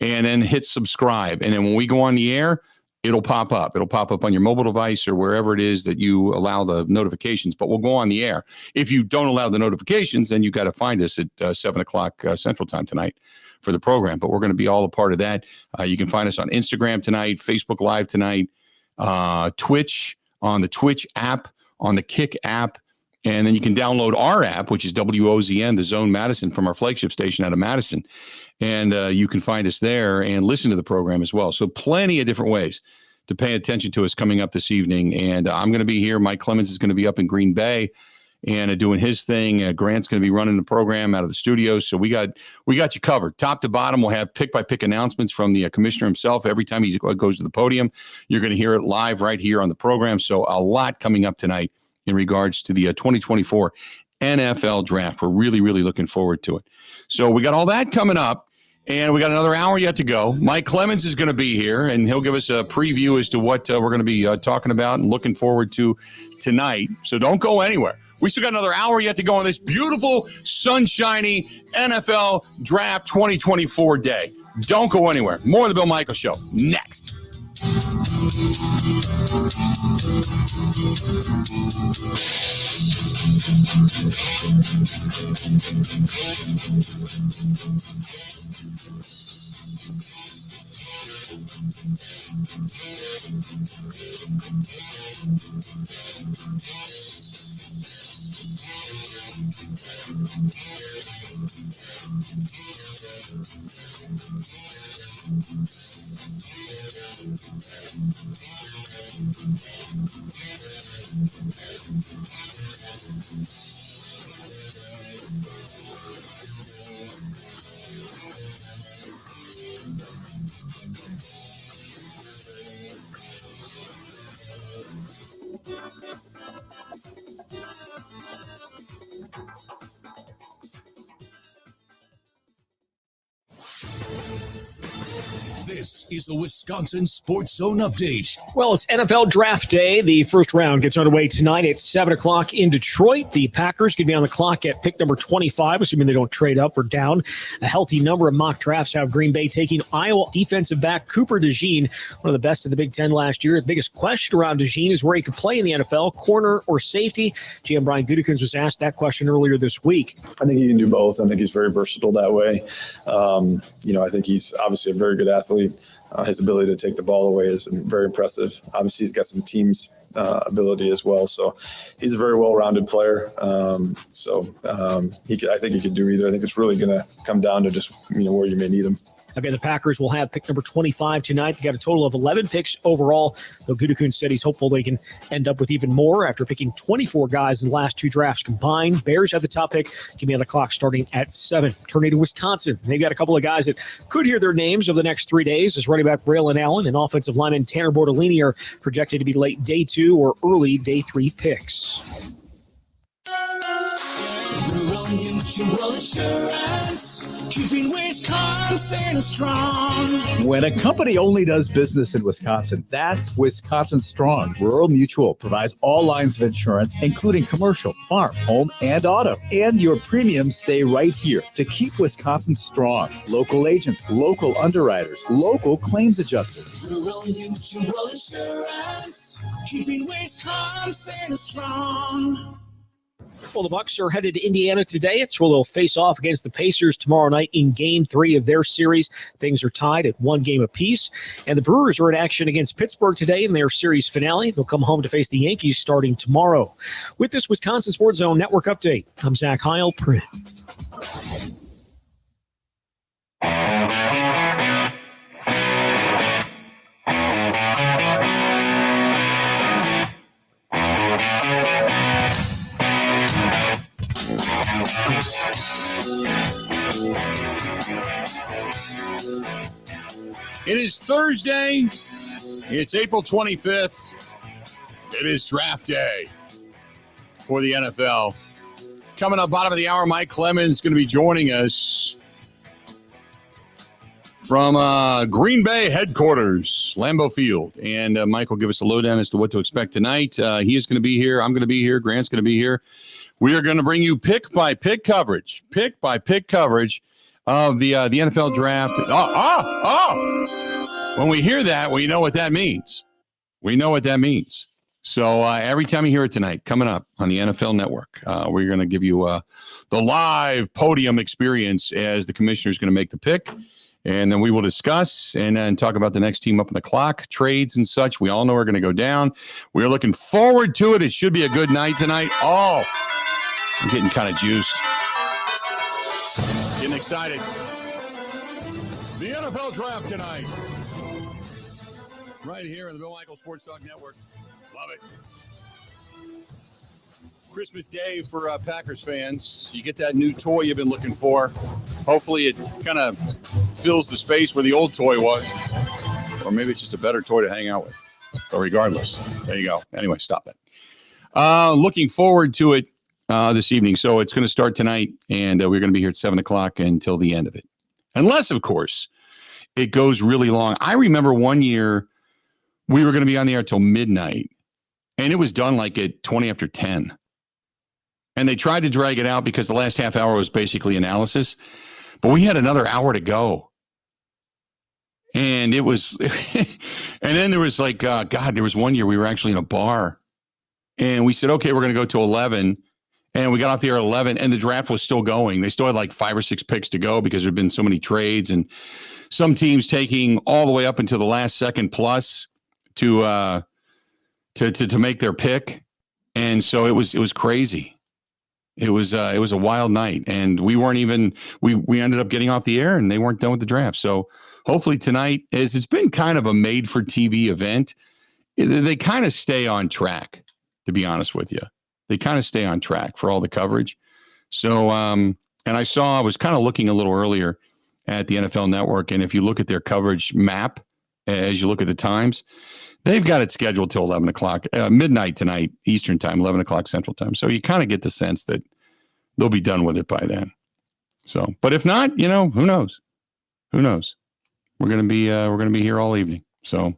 and then hit subscribe. And then when we go on the air, it'll pop up. It'll pop up on your mobile device or wherever it is that you allow the notifications, but we'll go on the air. If you don't allow the notifications, then you got to find us at 7 o'clock Central Time tonight for the program. But we're going to be all a part of that. You can find us on Instagram tonight, Facebook Live tonight, Twitch, on the Twitch app, on the Kick app. And then you can download our app, which is WOZN, the Zone Madison, from our flagship station out of Madison. And you can find us there and listen to the program as well. So plenty of different ways to pay attention to us coming up this evening. And I'm going to be here. Mike Clemens is going to be up in Green Bay and doing his thing. Grant's going to be running the program out of the studio. So we got you covered. Top to bottom, we'll have pick-by-pick announcements from the commissioner himself. Every time he goes to the podium, you're going to hear it live right here on the program. So a lot coming up tonight in regards to the 2024 NFL draft. We're really, really looking forward to it. So we got all that coming up, and we got another hour yet to go. Mike Clemens is going to be here, and he'll give us a preview as to what we're going to be talking about and looking forward to tonight. So don't go anywhere. We still got another hour yet to go on this beautiful, sunshiny NFL Draft 2024 day. Don't go anywhere. More of the Bill Michaels Show next. This is the Wisconsin Sports Zone Update. Well, it's NFL Draft Day. The first round gets underway tonight at 7 o'clock in Detroit. The Packers could be on the clock at pick number 25, assuming they don't trade up or down. A healthy number of mock drafts have Green Bay taking Iowa defensive back Cooper DeJean, one of the best in the Big Ten last year. The biggest question around DeJean is where he could play in the NFL, corner or safety. GM Brian Gutekunst was asked that question earlier this week. I think he can do both. I think he's very versatile that way. I think he's obviously a very good athlete. His ability to take the ball away is very impressive. Obviously, he's got some team's ability as well. So he's a very well-rounded player. I think he could do either. I think it's really going to come down to just where you may need him. Okay, the Packers will have pick number 25 tonight. They got a total of 11 picks overall, though Gutekunst said he's hopeful they can end up with even more after picking 24 guys in the last two drafts combined. Bears have the top pick. Give me on the clock starting at 7. Turning to Wisconsin. They've got a couple of guys that could hear their names over the next 3 days, as running back Braylon Allen and offensive lineman Tanner Bortolini are projected to be late day 2 or early day 3 picks. Rural Mutual Insurance, keeping Wisconsin strong. When a company only does business in Wisconsin, that's Wisconsin Strong. Rural Mutual provides all lines of insurance, including commercial, farm, home, and auto. And your premiums stay right here to keep Wisconsin strong. Local agents, local underwriters, local claims adjusters. Rural Mutual Insurance, keeping Wisconsin strong. Well, the Bucs are headed to Indiana today. It's where they'll face off against the Pacers tomorrow night in Game 3 of their series. Things are tied at 1 game apiece. And the Brewers are in action against Pittsburgh today in their series finale. They'll come home to face the Yankees starting tomorrow. With this Wisconsin Sports Zone Network update, I'm Zach Heil, Print. It is Thursday. It's April 25th. It is draft day for the NFL. Coming up bottom of the hour, Mike Clemens is going to be joining us from Green Bay headquarters, Lambeau Field. And Mike will give us a lowdown as to what to expect tonight. He is going to be here. I'm going to be here. Grant's going to be here. We are going to bring you pick-by-pick coverage of the NFL draft. When we hear that, we know what that means. So every time you hear it tonight, coming up on the NFL Network, we're going to give you the live podium experience as the commissioner is going to make the pick. And then we will discuss and then talk about the next team up on the clock, trades and such. We all know we're going to go down. We're looking forward to it. It should be a good night tonight. Oh, I'm getting kind of juiced. Getting excited. The NFL draft tonight. Right here on the Bill Michaels Sports Talk Network. Love it. Christmas Day for Packers fans. You get that new toy you've been looking for. Hopefully it kind of fills the space where the old toy was. Or maybe it's just a better toy to hang out with. But regardless, there you go. Anyway, stop it. Looking forward to it this evening. So it's going to start tonight, and we're going to be here at 7 o'clock until the end of it. Unless, of course, it goes really long. I remember one year we were going to be on the air till midnight, and it was done like at 20 after 10. And they tried to drag it out because the last half hour was basically analysis. But we had another hour to go. And it was, and then there was like, there was one year we were actually in a bar. And we said, okay, we're going to go to 11. And we got off the air at 11, and the draft was still going. They still had like 5 or 6 picks to go because there had been so many trades. And some teams taking all the way up until the last second plus to make their pick. And so it was crazy. It was a wild night, and we weren't even, we ended up getting off the air, and they weren't done with the draft. So hopefully tonight, as it's been kind of a made for TV event, they kind of stay on track, to be honest with you. They kind of stay on track for all the coverage. So, and I was kind of looking a little earlier at the NFL Network, and if you look at their coverage map, as you look at the times, they've got it scheduled till 11 o'clock, midnight tonight, Eastern time, 11 o'clock Central time. So you kind of get the sense that they'll be done with it by then. So, but if not, who knows? Who knows? We're going to be here all evening. So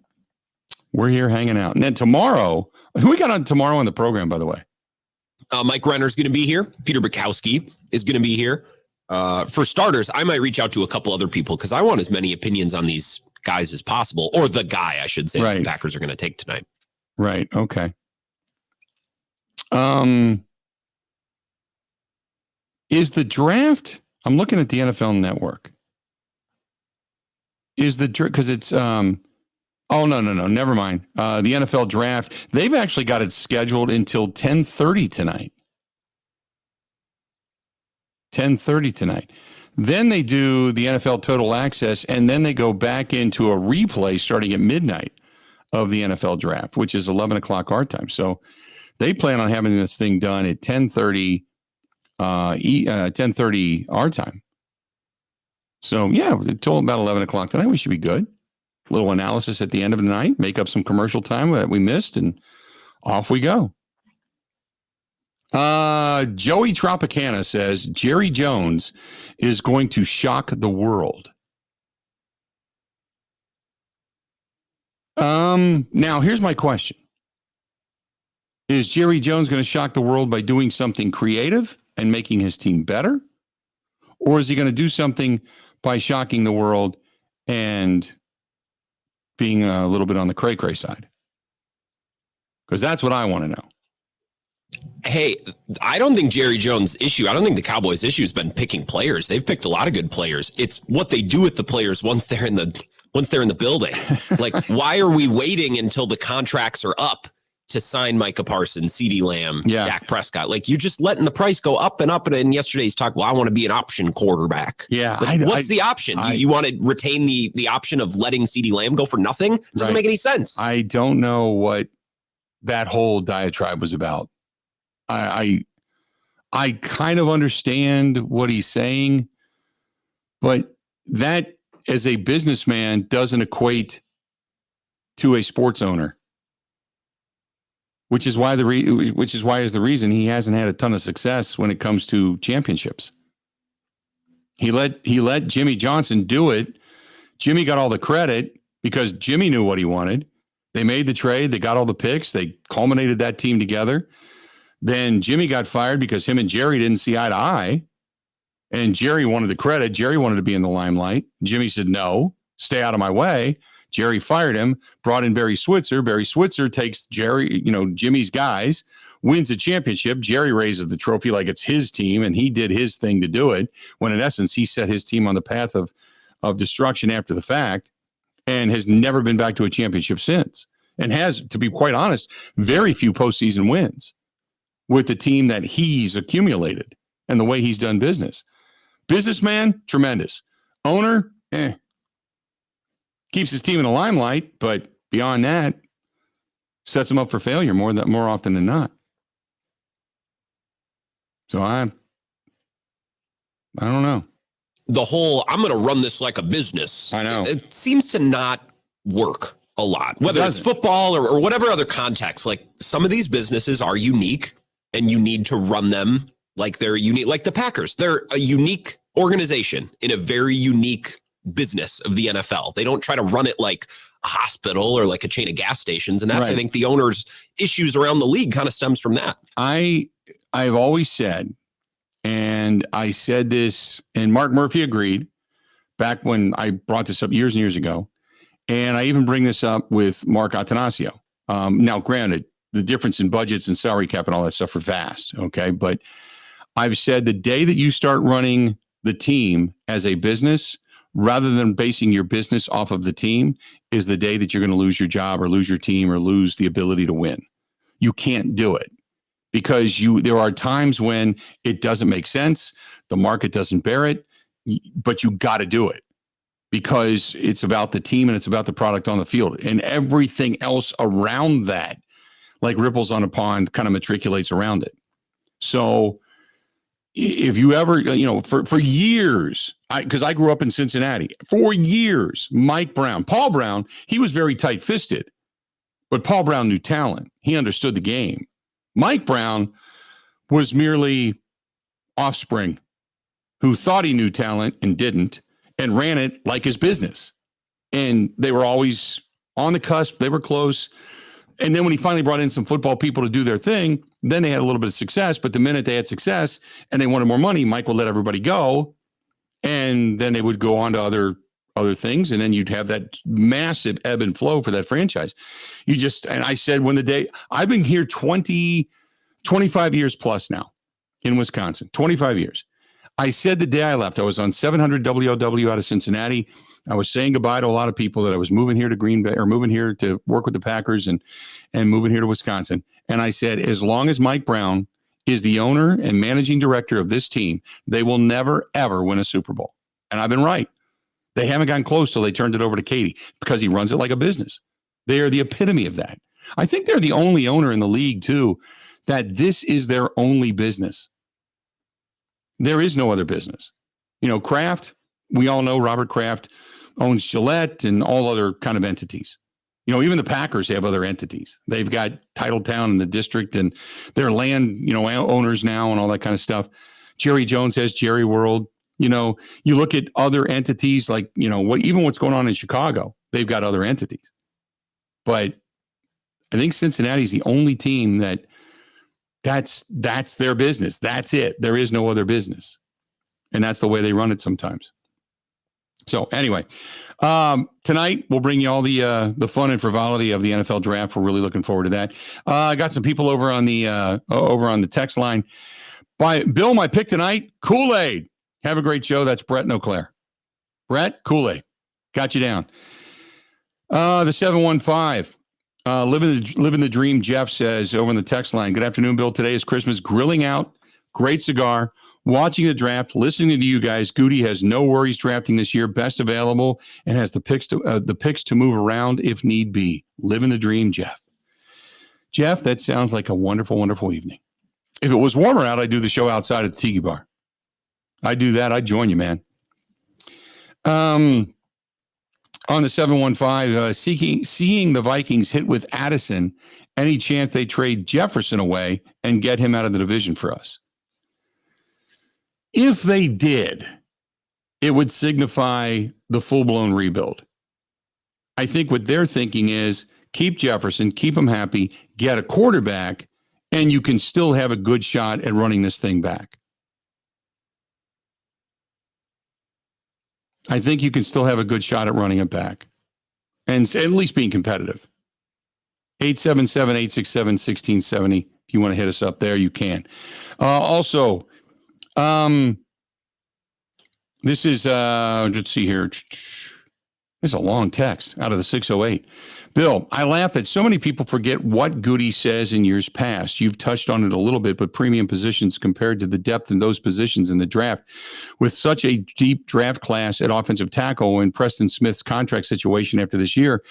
we're here hanging out. And then tomorrow, who we got on tomorrow on the program, by the way? Mike Renner's going to be here. Peter Bukowski is going to be here. For starters, I might reach out to a couple other people because I want as many opinions on these guys as possible, or the guy, I should say, right, the Packers are going to take tonight. Right. Okay. Is the draft, I'm looking at the NFL Network. Is the draft, because it's, no, never mind. The NFL draft, they've actually got it scheduled until 10:30 tonight. 10:30 tonight. Then they do the NFL Total Access, and then they go back into a replay starting at midnight of the NFL Draft, which is 11 o'clock our time. So they plan on having this thing done at 10:30 our time. So, yeah, until about 11 o'clock tonight, we should be good. A little analysis at the end of the night, make up some commercial time that we missed, and off we go. Joey Tropicana says Jerry Jones is going to shock the world. Now here's my question. Is Jerry Jones going to shock the world by doing something creative and making his team better? Or is he going to do something by shocking the world and being a little bit on the cray-cray side? Because that's what I want to know. Hey, I don't think Jerry Jones' issue, I don't think the Cowboys' issue has been picking players. They've picked a lot of good players. It's what they do with the players once they're in the building. Like, why are we waiting until the contracts are up to sign Micah Parsons, CeeDee Lamb, Dak Prescott? Like, you're just letting the price go up and up. And yesterday's talk, well, I want to be an option quarterback. Yeah. Like, what's the option? You want to retain the option of letting CeeDee Lamb go for nothing? Doesn't make any sense. I don't know what that whole diatribe was about. I kind of understand what he's saying, but that as a businessman doesn't equate to a sports owner, which is why is the reason he hasn't had a ton of success when it comes to championships. He let Jimmy Johnson do it Jimmy got all the credit because Jimmy knew what he wanted. They made the trade. They got all the picks. They culminated that team together. Then Jimmy got fired because him and Jerry didn't see eye to eye. And Jerry wanted the credit. Jerry wanted to be in the limelight. Jimmy said, no, stay out of my way. Jerry fired him, brought in Barry Switzer. Barry Switzer takes Jimmy's guys, wins a championship. Jerry raises the trophy like it's his team, and he did his thing to do it, when in essence, he set his team on the path of destruction after the fact and has never been back to a championship since, and has, to be quite honest, very few postseason wins with the team that he's accumulated and the way he's done business. Businessman, tremendous. Owner, keeps his team in the limelight, but beyond that, sets him up for failure more often than not. So I don't know. The whole, I'm going to run this like a business. I know. It seems to not work a lot, whether it's football or whatever other context. Like, some of these businesses are unique, and you need to run them like they're unique. Like the Packers, they're a unique organization in a very unique business of the NFL. They don't try to run it like a hospital or like a chain of gas stations. And that's, right. I think, the owner's issues around the league kind of stems from that. I've always said, and I said this, and Mark Murphy agreed back when I brought this up years and years ago. And I even bring this up with Mark Attanasio. Now, granted, the difference in budgets and salary cap and all that stuff are vast. Okay. But I've said the day that you start running the team as a business, rather than basing your business off of the team, is the day that you're going to lose your job or lose your team or lose the ability to win. You can't do it because there are times when it doesn't make sense. The market doesn't bear it, but you got to do it because it's about the team and it's about the product on the field, and everything else around that, like ripples on a pond, kind of matriculates around it. So if you ever, for years, because I grew up in Cincinnati, for years, Paul Brown, he was very tight-fisted, but Paul Brown knew talent. He understood the game. Mike Brown was merely offspring who thought he knew talent and didn't, and ran it like his business. And they were always on the cusp. They were close. And then when he finally brought in some football people to do their thing, then they had a little bit of success. But the minute they had success and they wanted more money, Mike would let everybody go. And then they would go on to other things. And then you'd have that massive ebb and flow for that franchise. And I said, I've been here 25 years plus now in Wisconsin, 25 years. I said the day I left, I was on 700 WOW out of Cincinnati. I was saying goodbye to a lot of people that I was moving here to Green Bay, or moving here to work with the Packers, and moving here to Wisconsin. And I said, as long as Mike Brown is the owner and managing director of this team, they will never, ever win a Super Bowl. And I've been right. They haven't gotten close till they turned it over to Katie, because he runs it like a business. They are the epitome of that. I think they're the only owner in the league, too, that this is their only business. There is no other business. Kraft, we all know Robert Kraft owns Gillette and all other kind of entities. Even the Packers have other entities. They've got Titletown in the district, and their land, owners now and all that kind of stuff. Jerry Jones has Jerry World. You look at other entities like, what's going on in Chicago, they've got other entities. But I think Cincinnati's the only team that's their business. That's it. There is no other business. And that's the way they run it sometimes. So anyway, tonight we'll bring you all the fun and frivolity of the NFL draft. We're really looking forward to that. I got some people over on the text line. Bill, my pick tonight, Kool-Aid. Have a great show. That's Brett and Eau Claire. Brett, Kool-Aid. Got you down. The 715. Living the dream, Jeff says over in the text line. Good afternoon, Bill. Today is Christmas. Grilling out, great cigar, watching the draft, listening to you guys. Goody has no worries drafting this year. Best available, and has the picks to move around if need be. Living the dream, Jeff. Jeff, that sounds like a wonderful, wonderful evening. If it was warmer out, I'd do the show outside at the Tiki Bar. I'd do that. I'd join you, man. On the 715, seeing the Vikings hit with Addison, any chance they trade Jefferson away and get him out of the division for us? If they did, it would signify the full-blown rebuild. I think what they're thinking is keep Jefferson, keep him happy, get a quarterback, and you can still have a good shot at running this thing back. I think you can still have a good shot at running it back and at least being competitive. 877-867-1670. If you want to hit us up there, you can. Also, this is, let's see here. This is a long text out of the 608. Bill, I laugh that so many people forget what Goody says in years past. You've touched on it a little bit, but premium positions compared to the depth in those positions in the draft. With such a deep draft class at offensive tackle and Preston Smith's contract situation after this year,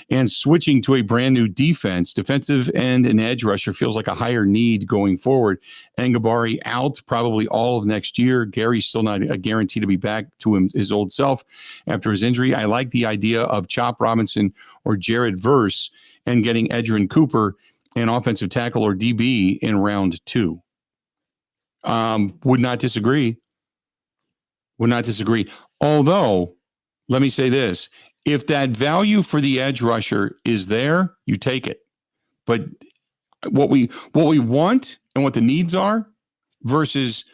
and switching to a brand new defensive end and edge rusher feels like a higher need going forward. Angabari out probably all of next year. Gary's still not a guarantee to be back to his old self after his injury. I like the idea of Chop Robinson or Jared Verse and getting Edgerrin Cooper an offensive tackle or DB in round 2. Would not disagree. Although, let me say this. If that value for the edge rusher is there, you take it. But what we want and what the needs are versus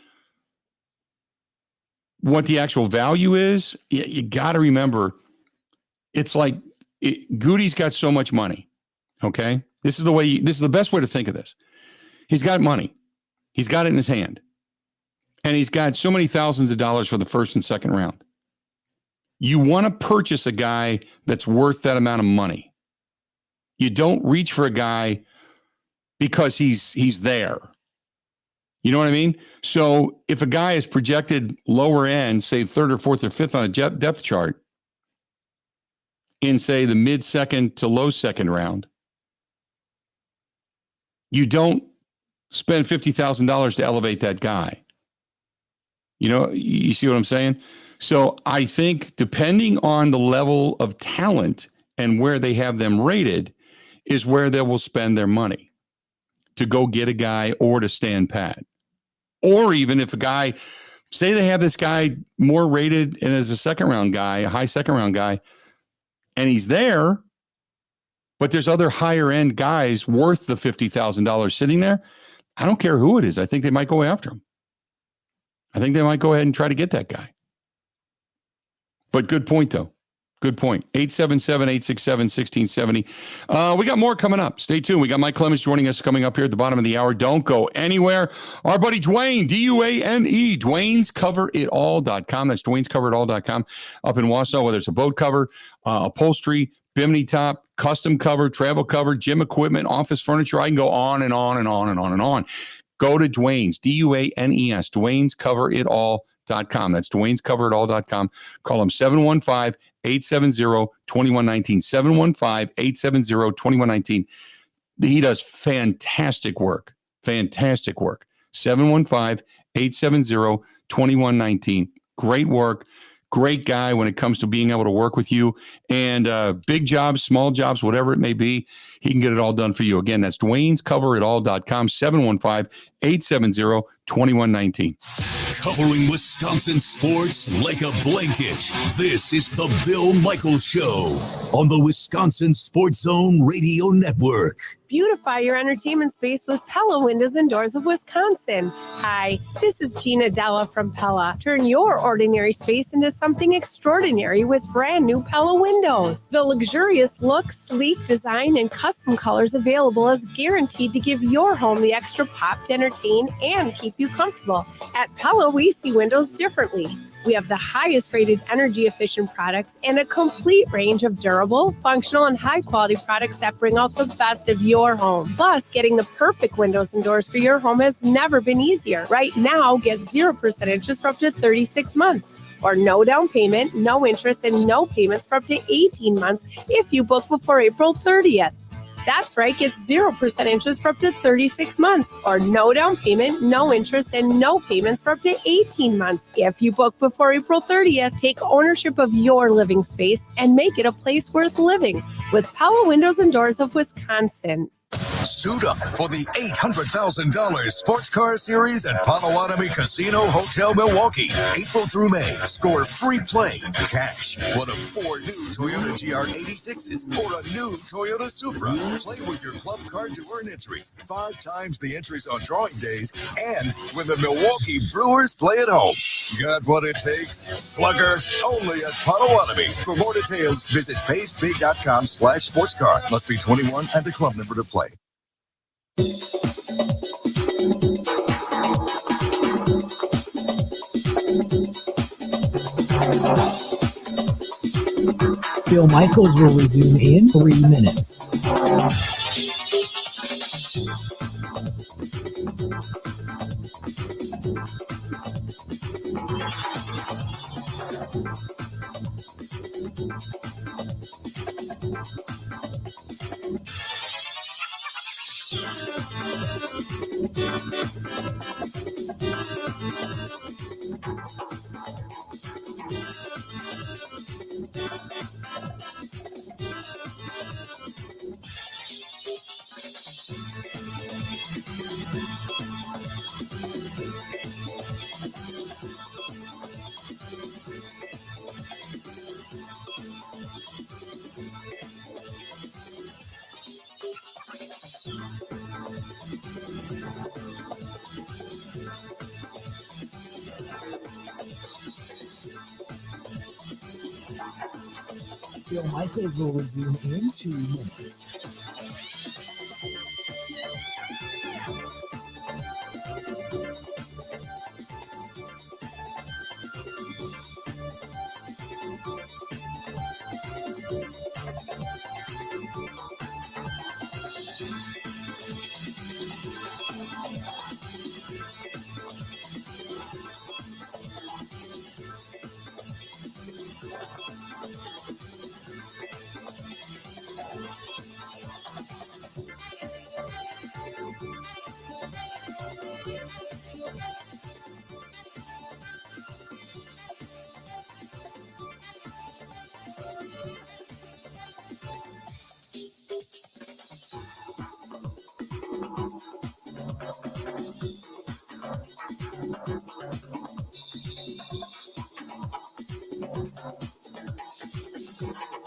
what the actual value is, you got to remember, it's like Goody's got so much money. Okay, this is the best way to think of this. He's got money. He's got it in his hand, and he's got so many thousands of dollars for the first and second round. You want to purchase a guy that's worth that amount of money. You don't reach for a guy because he's there. You know what I mean? So if a guy is projected lower end, say third or fourth or fifth on a depth chart, in say the mid second to low second round, you don't spend $50,000 to elevate that guy. You know, you see what I'm saying? So I think depending on the level of talent and where they have them rated is where they will spend their money to go get a guy or to stand pat. Or even if a guy, say they have this guy more rated and as a second round guy, a high second round guy, and he's there, but there's other higher end guys worth the $50,000 sitting there. I don't care who it is. I think they might go after him. I think they might go ahead and try to get that guy. But good point, though. Good point. 877-867-1670. We got more coming up. Stay tuned. We got Mike Clemens joining us coming up here at the bottom of the hour. Don't go anywhere. Our buddy Dwayne, D-U-A-N-E, Dwayne'sCoverItAll.com. That's Dwayne'sCoverItAll.com up in Wausau, whether it's a boat cover, upholstery, bimini top, custom cover, travel cover, gym equipment, office furniture. I can go on and on and on and on and on. Go to Dwayne's, D-U-A-N-E-S, Dwayne'sCoverItAll.com. That's Dwayne'sCoverItAll.com. Call him 715-870-2119. 715-870-2119. He does fantastic work. 715-870-2119. Great work. Great guy when it comes to being able to work with you. And big jobs, small jobs, whatever it may be, he can get it all done for you. Again, that's Dwayne'sCoverItAll.com. 715-870-2119. Covering Wisconsin sports like a blanket. This is the Bill Michaels Show on the Wisconsin Sports Zone Radio Network. Beautify your entertainment space with Pella Windows and Doors of Wisconsin. Hi, this is Gina Della from Pella. Turn your ordinary space into something extraordinary with brand new Pella windows. The luxurious look, sleek design, and custom colors available is guaranteed to give your home the extra pop to entertain and keep you comfortable. At Pella, we see windows differently. We have the highest rated energy efficient products and a complete range of durable, functional, and high quality products that bring out the best of your home. Plus, getting the perfect windows and doors for your home has never been easier. Right now, get 0% interest for up to 36 months. Or no down payment, no interest, and no payments for up to 18 months if you book before April 30th. That's right, get 0% interest for up to 36 months, or no down payment, no interest, and no payments for up to 18 months. If you book before April 30th, take ownership of your living space and make it a place worth living with Pella Windows and Doors of Wisconsin. Suit up for the $800,000 Sports Car Series at Potawatomi Casino Hotel Milwaukee. April through May. Score free play, cash, one of 4 new Toyota GR86s or a new Toyota Supra. Play with your club card to earn entries. 5 times the entries on drawing days and when the Milwaukee Brewers play at home. Got what it takes? Slugger, only at Potawatomi. For more details, visit pacebig.com/sportscar. Must be 21 and a club member to play. Bill Michaels will resume in 3 minutes. Bill Michaels will resume in 2 minutes.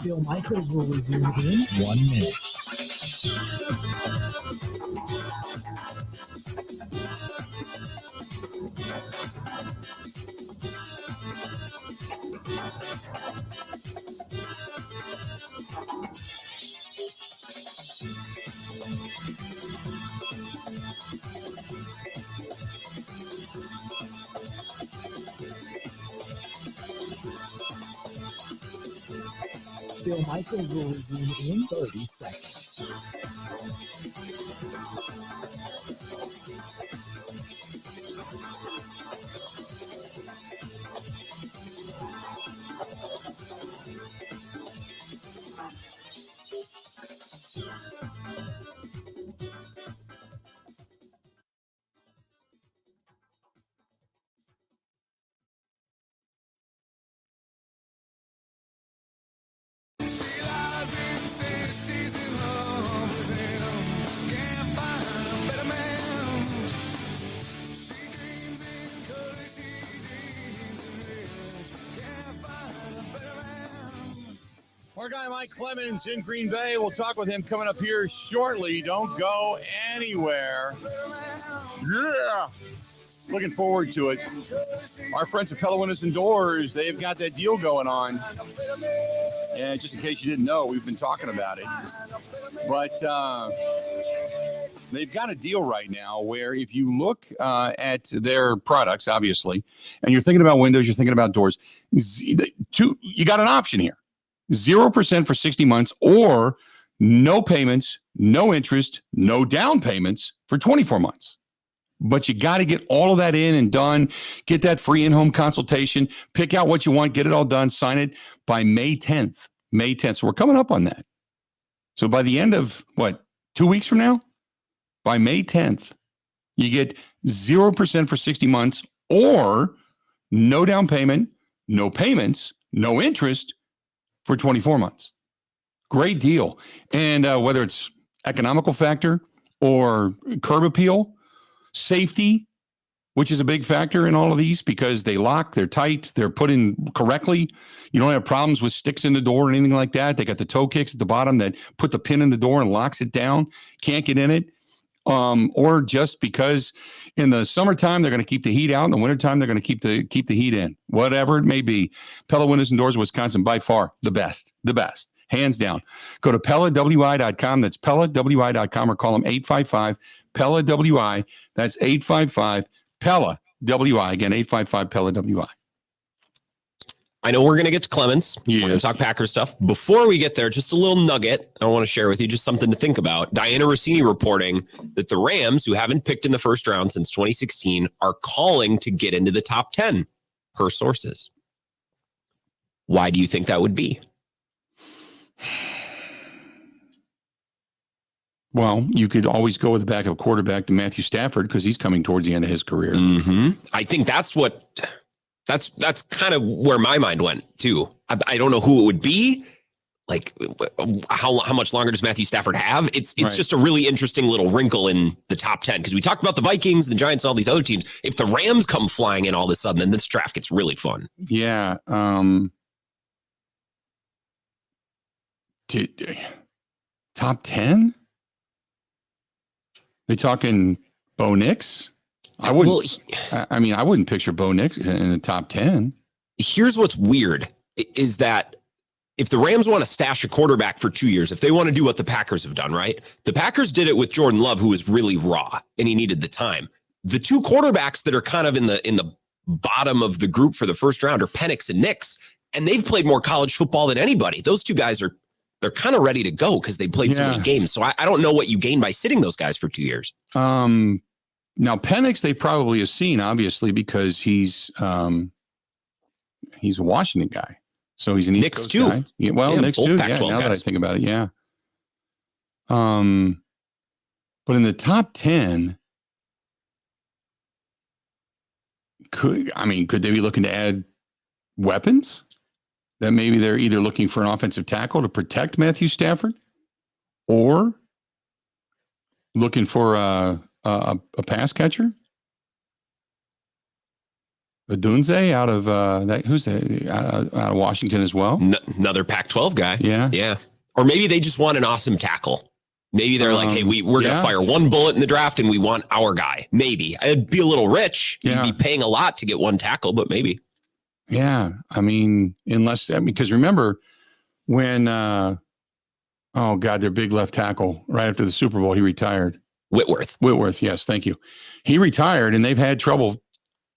Bill Michaels will resume in 1 minute. Bill Michaels will resume in 30 seconds. Our guy Mike Clemens in Green Bay. We'll talk with him coming up here shortly. Don't go anywhere. Yeah. Looking forward to it. Our friends at Pella Windows and Doors, they've got that deal going on. And just in case you didn't know, we've been talking about it. But they've got a deal right now where if you look at their products, obviously, and you're thinking about windows, you're thinking about doors, you got an option here. 0% for 60 months or no payments, no interest, no down payments for 24 months. But you got to get all of that in and done, get that free in-home consultation, pick out what you want, get it all done, sign it by May 10th. May 10th. So we're coming up on that. So by the end of, 2 weeks from now? By May 10th, you get 0% for 60 months or no down payment, no payments, no interest for 24 months. Great deal. And whether it's economical factor or curb appeal, safety, which is a big factor in all of these because they lock, they're tight, they're put in correctly. You don't have problems with sticks in the door or anything like that. They got the toe kicks at the bottom that put the pin in the door and locks it down. Can't get in it. Or just because in the summertime, they're going to keep the heat out. In the wintertime, they're going to keep the heat in. Whatever it may be. Pella Windows and Doors, Wisconsin, by far the best. Hands down. Go to PellaWI.com. That's PellaWI.com or call them 855-PELLA-WI. That's 855-PELLA-WI. Again, 855-PELLA-WI. I know we're going to get to Clemens. We're going to talk Packers stuff. Before we get there, just a little nugget I want to share with you, just something to think about. Diana Rossini reporting that the Rams, who haven't picked in the first round since 2016, are calling to get into the top 10, per sources. Why do you think that would be? Well, you could always go with the backup quarterback to Matthew Stafford because he's coming towards the end of his career. Mm-hmm. I think that's kind of where my mind went too. I don't know who it would be. Like how much longer does Matthew Stafford have? It's right. Just a really interesting little wrinkle in the top 10 because we talked about the Vikings, the Giants, and all these other teams. If the Rams come flying in all of a sudden, then this draft gets really fun. Yeah. Top 10? They talking Bo Nix? I wouldn't. I mean, I wouldn't picture Bo Nix in the top 10. Here's what's weird is that if the Rams want to stash a quarterback for 2 years, if they want to do what the Packers have done, right? The Packers did it with Jordan Love, who was really raw and he needed the time. The two quarterbacks that are kind of in the bottom of the group for the first round are Penix and Nix, and they've played more college football than anybody. Those two guys they're kind of ready to go because they played so many games. So I don't know what you gain by sitting those guys for 2 years. Now Penix, they probably have seen, obviously, because he's a Washington guy. So he's an East Coast too. Guy. Yeah, well, Knicks too. Yeah, now that I think about it, yeah. But in the top 10, could they be looking to add weapons? That maybe they're either looking for an offensive tackle to protect Matthew Stafford, or looking for a pass catcher. Dunze out of out of Washington as well. Another Pac-12 guy. Yeah. Or maybe they just want an awesome tackle. Maybe they're like, hey, we're going to fire one bullet in the draft and we want our guy. Maybe it'd be a little rich. You'd be paying a lot to get one tackle, but maybe. Yeah, because remember when, their big left tackle right after the Super Bowl, he retired. Whitworth, yes, thank you. He retired, and they've had trouble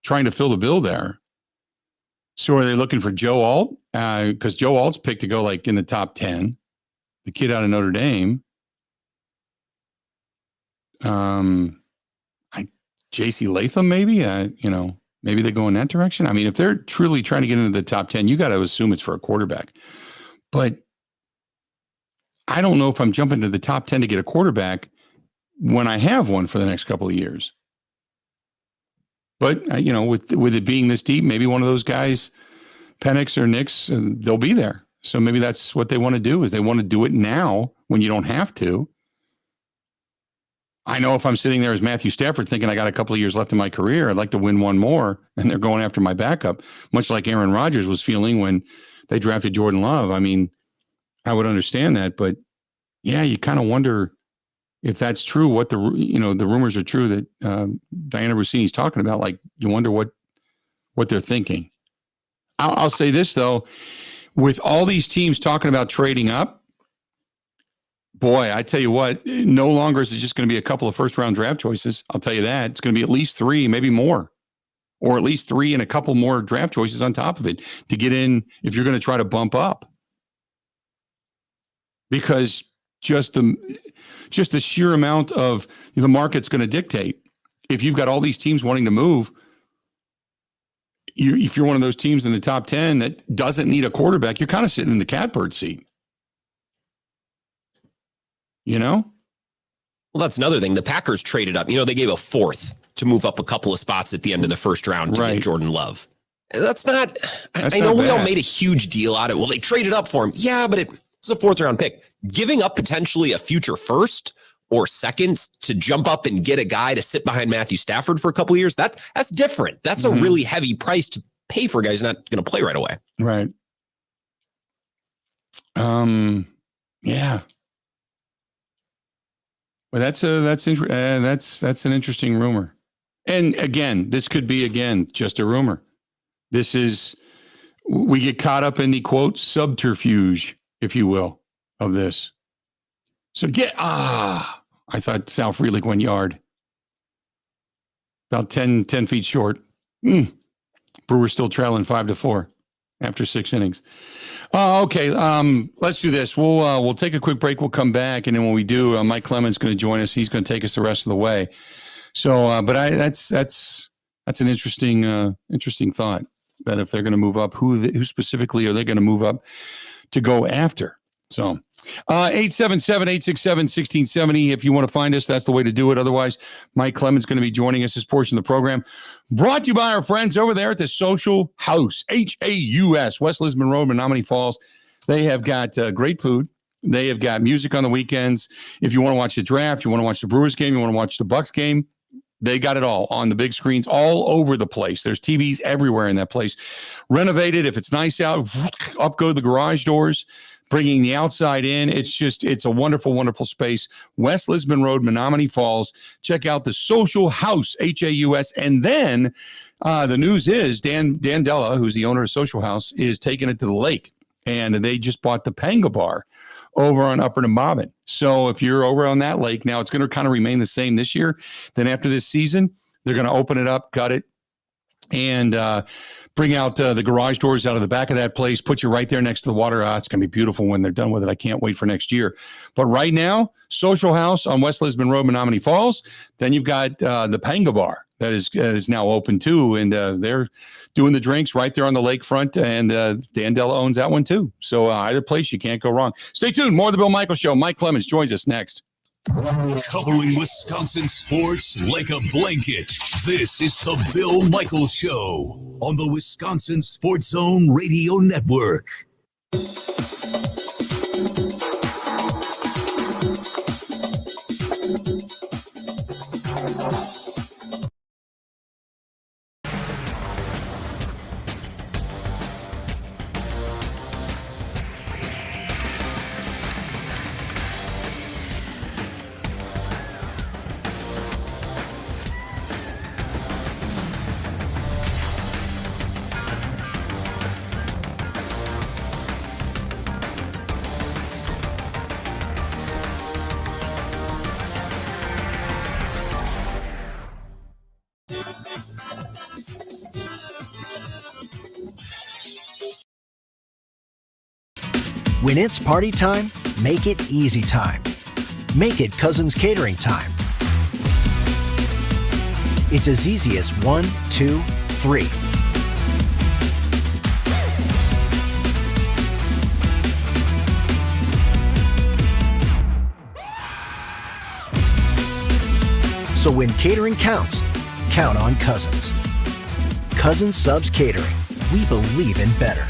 trying to fill the bill there. So are they looking for Joe Alt? Because Joe Alt's picked to go like in the top 10. The kid out of Notre Dame. J.C. Latham, maybe. Maybe they go in that direction. I mean, if they're truly trying to get into the top 10, you got to assume it's for a quarterback. But I don't know if I'm jumping to the top 10 to get a quarterback when I have one for the next couple of years. But, with it being this deep, maybe one of those guys, Penix or Nix, they'll be there. So maybe that's what they want to do, is they want to do it now when you don't have to. I know if I'm sitting there as Matthew Stafford thinking I got a couple of years left in my career, I'd like to win one more, and they're going after my backup, much like Aaron Rodgers was feeling when they drafted Jordan Love. I mean, I would understand that, but yeah, you kind of wonder if that's true, what the rumors are true that Diana Rossini's talking about. Like, you wonder what they're thinking. I'll say this, though, with all these teams talking about trading up, boy, I tell you what, no longer is it just going to be a couple of first-round draft choices. I'll tell you that. It's going to be at least 3, maybe more, or at least 3 and a couple more draft choices on top of it to get in if you're going to try to bump up. Because just the sheer amount of the market's going to dictate. If you've got all these teams wanting to move, if you're one of those teams in the top 10 that doesn't need a quarterback, you're kind of sitting in the catbird seat. Well, that's another thing. The Packers traded up. They gave a 4th to move up a couple of spots at the end of the first round to get Jordan Love. That's not. I know we all made a huge deal out of it. Well, they traded up for him. Yeah, but it's a 4th round pick. Giving up potentially a future first or seconds to jump up and get a guy to sit behind Matthew Stafford for a couple of years, that's different. That's a really heavy price to pay for a guy who's not going to play right away. Right. Yeah. Well, that's an interesting rumor. And again, this could be just a rumor. We get caught up in the quote subterfuge, if you will, of this. So I thought Sal Frelick went yard. About 10 feet short. Brewers still trailing 5-4 after 6 innings. Okay. Let's do this. We'll take a quick break. We'll come back. And then when we do, Mike Clemens is going to join us. He's going to take us the rest of the way. So, that's an interesting thought that if they're going to move up, who specifically are they going to move up to go after? So 877-867-1670. If you want to find us, that's the way to do it. Otherwise, Mike Clemens is going to be joining us this portion of the program. Brought to you by our friends over there at the Social House, Haus, West Lisbon Road, Menominee Falls. They have got great food. They have got music on the weekends. If you want to watch the draft, you want to watch the Brewers game, you want to watch the Bucks game, they got it all on the big screens all over the place. There's TVs everywhere in that place. Renovated. If it's nice out, up go the garage doors, bringing the outside in. It's a wonderful, wonderful space. West Lisbon Road, Menominee Falls. Check out the Social House, Haus. And then the news is Dan Della, who's the owner of Social House, is taking it to the lake. And they just bought the Panga Bar over on Upper Nemaben. So if you're over on that lake, now it's going to kind of remain the same this year. Then after this season, they're going to open it up, gut it, and bring out the garage doors out of the back of that place, put you right there next to the water. It's going to be beautiful when they're done with it. I can't wait for next year. But right now, Social House on West Lisbon Road, Menominee Falls. Then you've got the Panga Bar that is now open too, and they're doing the drinks right there on the lakefront, and Dan Della owns that one too. So either place, you can't go wrong. Stay tuned. More of the Bill Michaels Show. Mike Clemens joins us next. Covering Wisconsin sports like a blanket. This is the Bill Michaels Show on the Wisconsin Sports Zone Radio Network. When it's party time, make it easy time. Make it Cousins Catering time. It's as easy as 1, 2, 3. So when catering counts, count on Cousins. Cousins Subs Catering. We believe in better.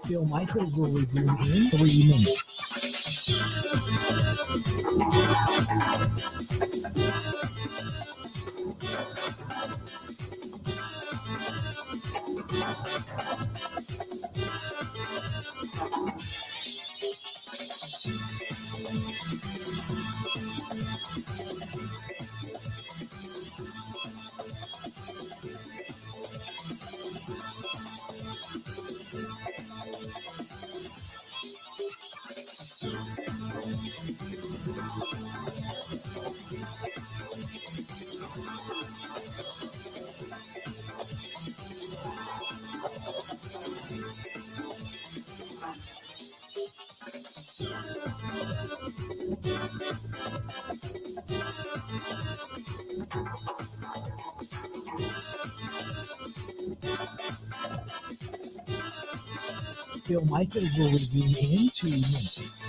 Bill Michaels will resume in 3 minutes. Phil Michaels will resume in 2 minutes.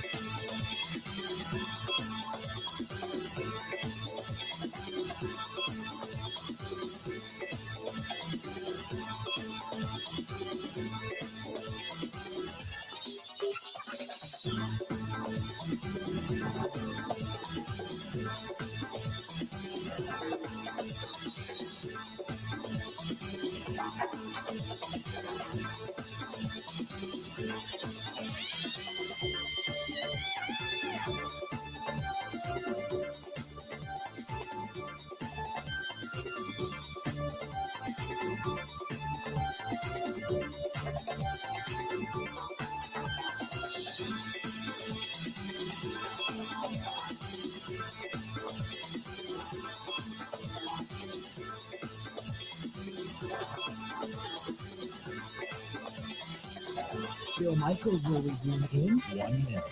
Phil Michaels will resume in 1 minute.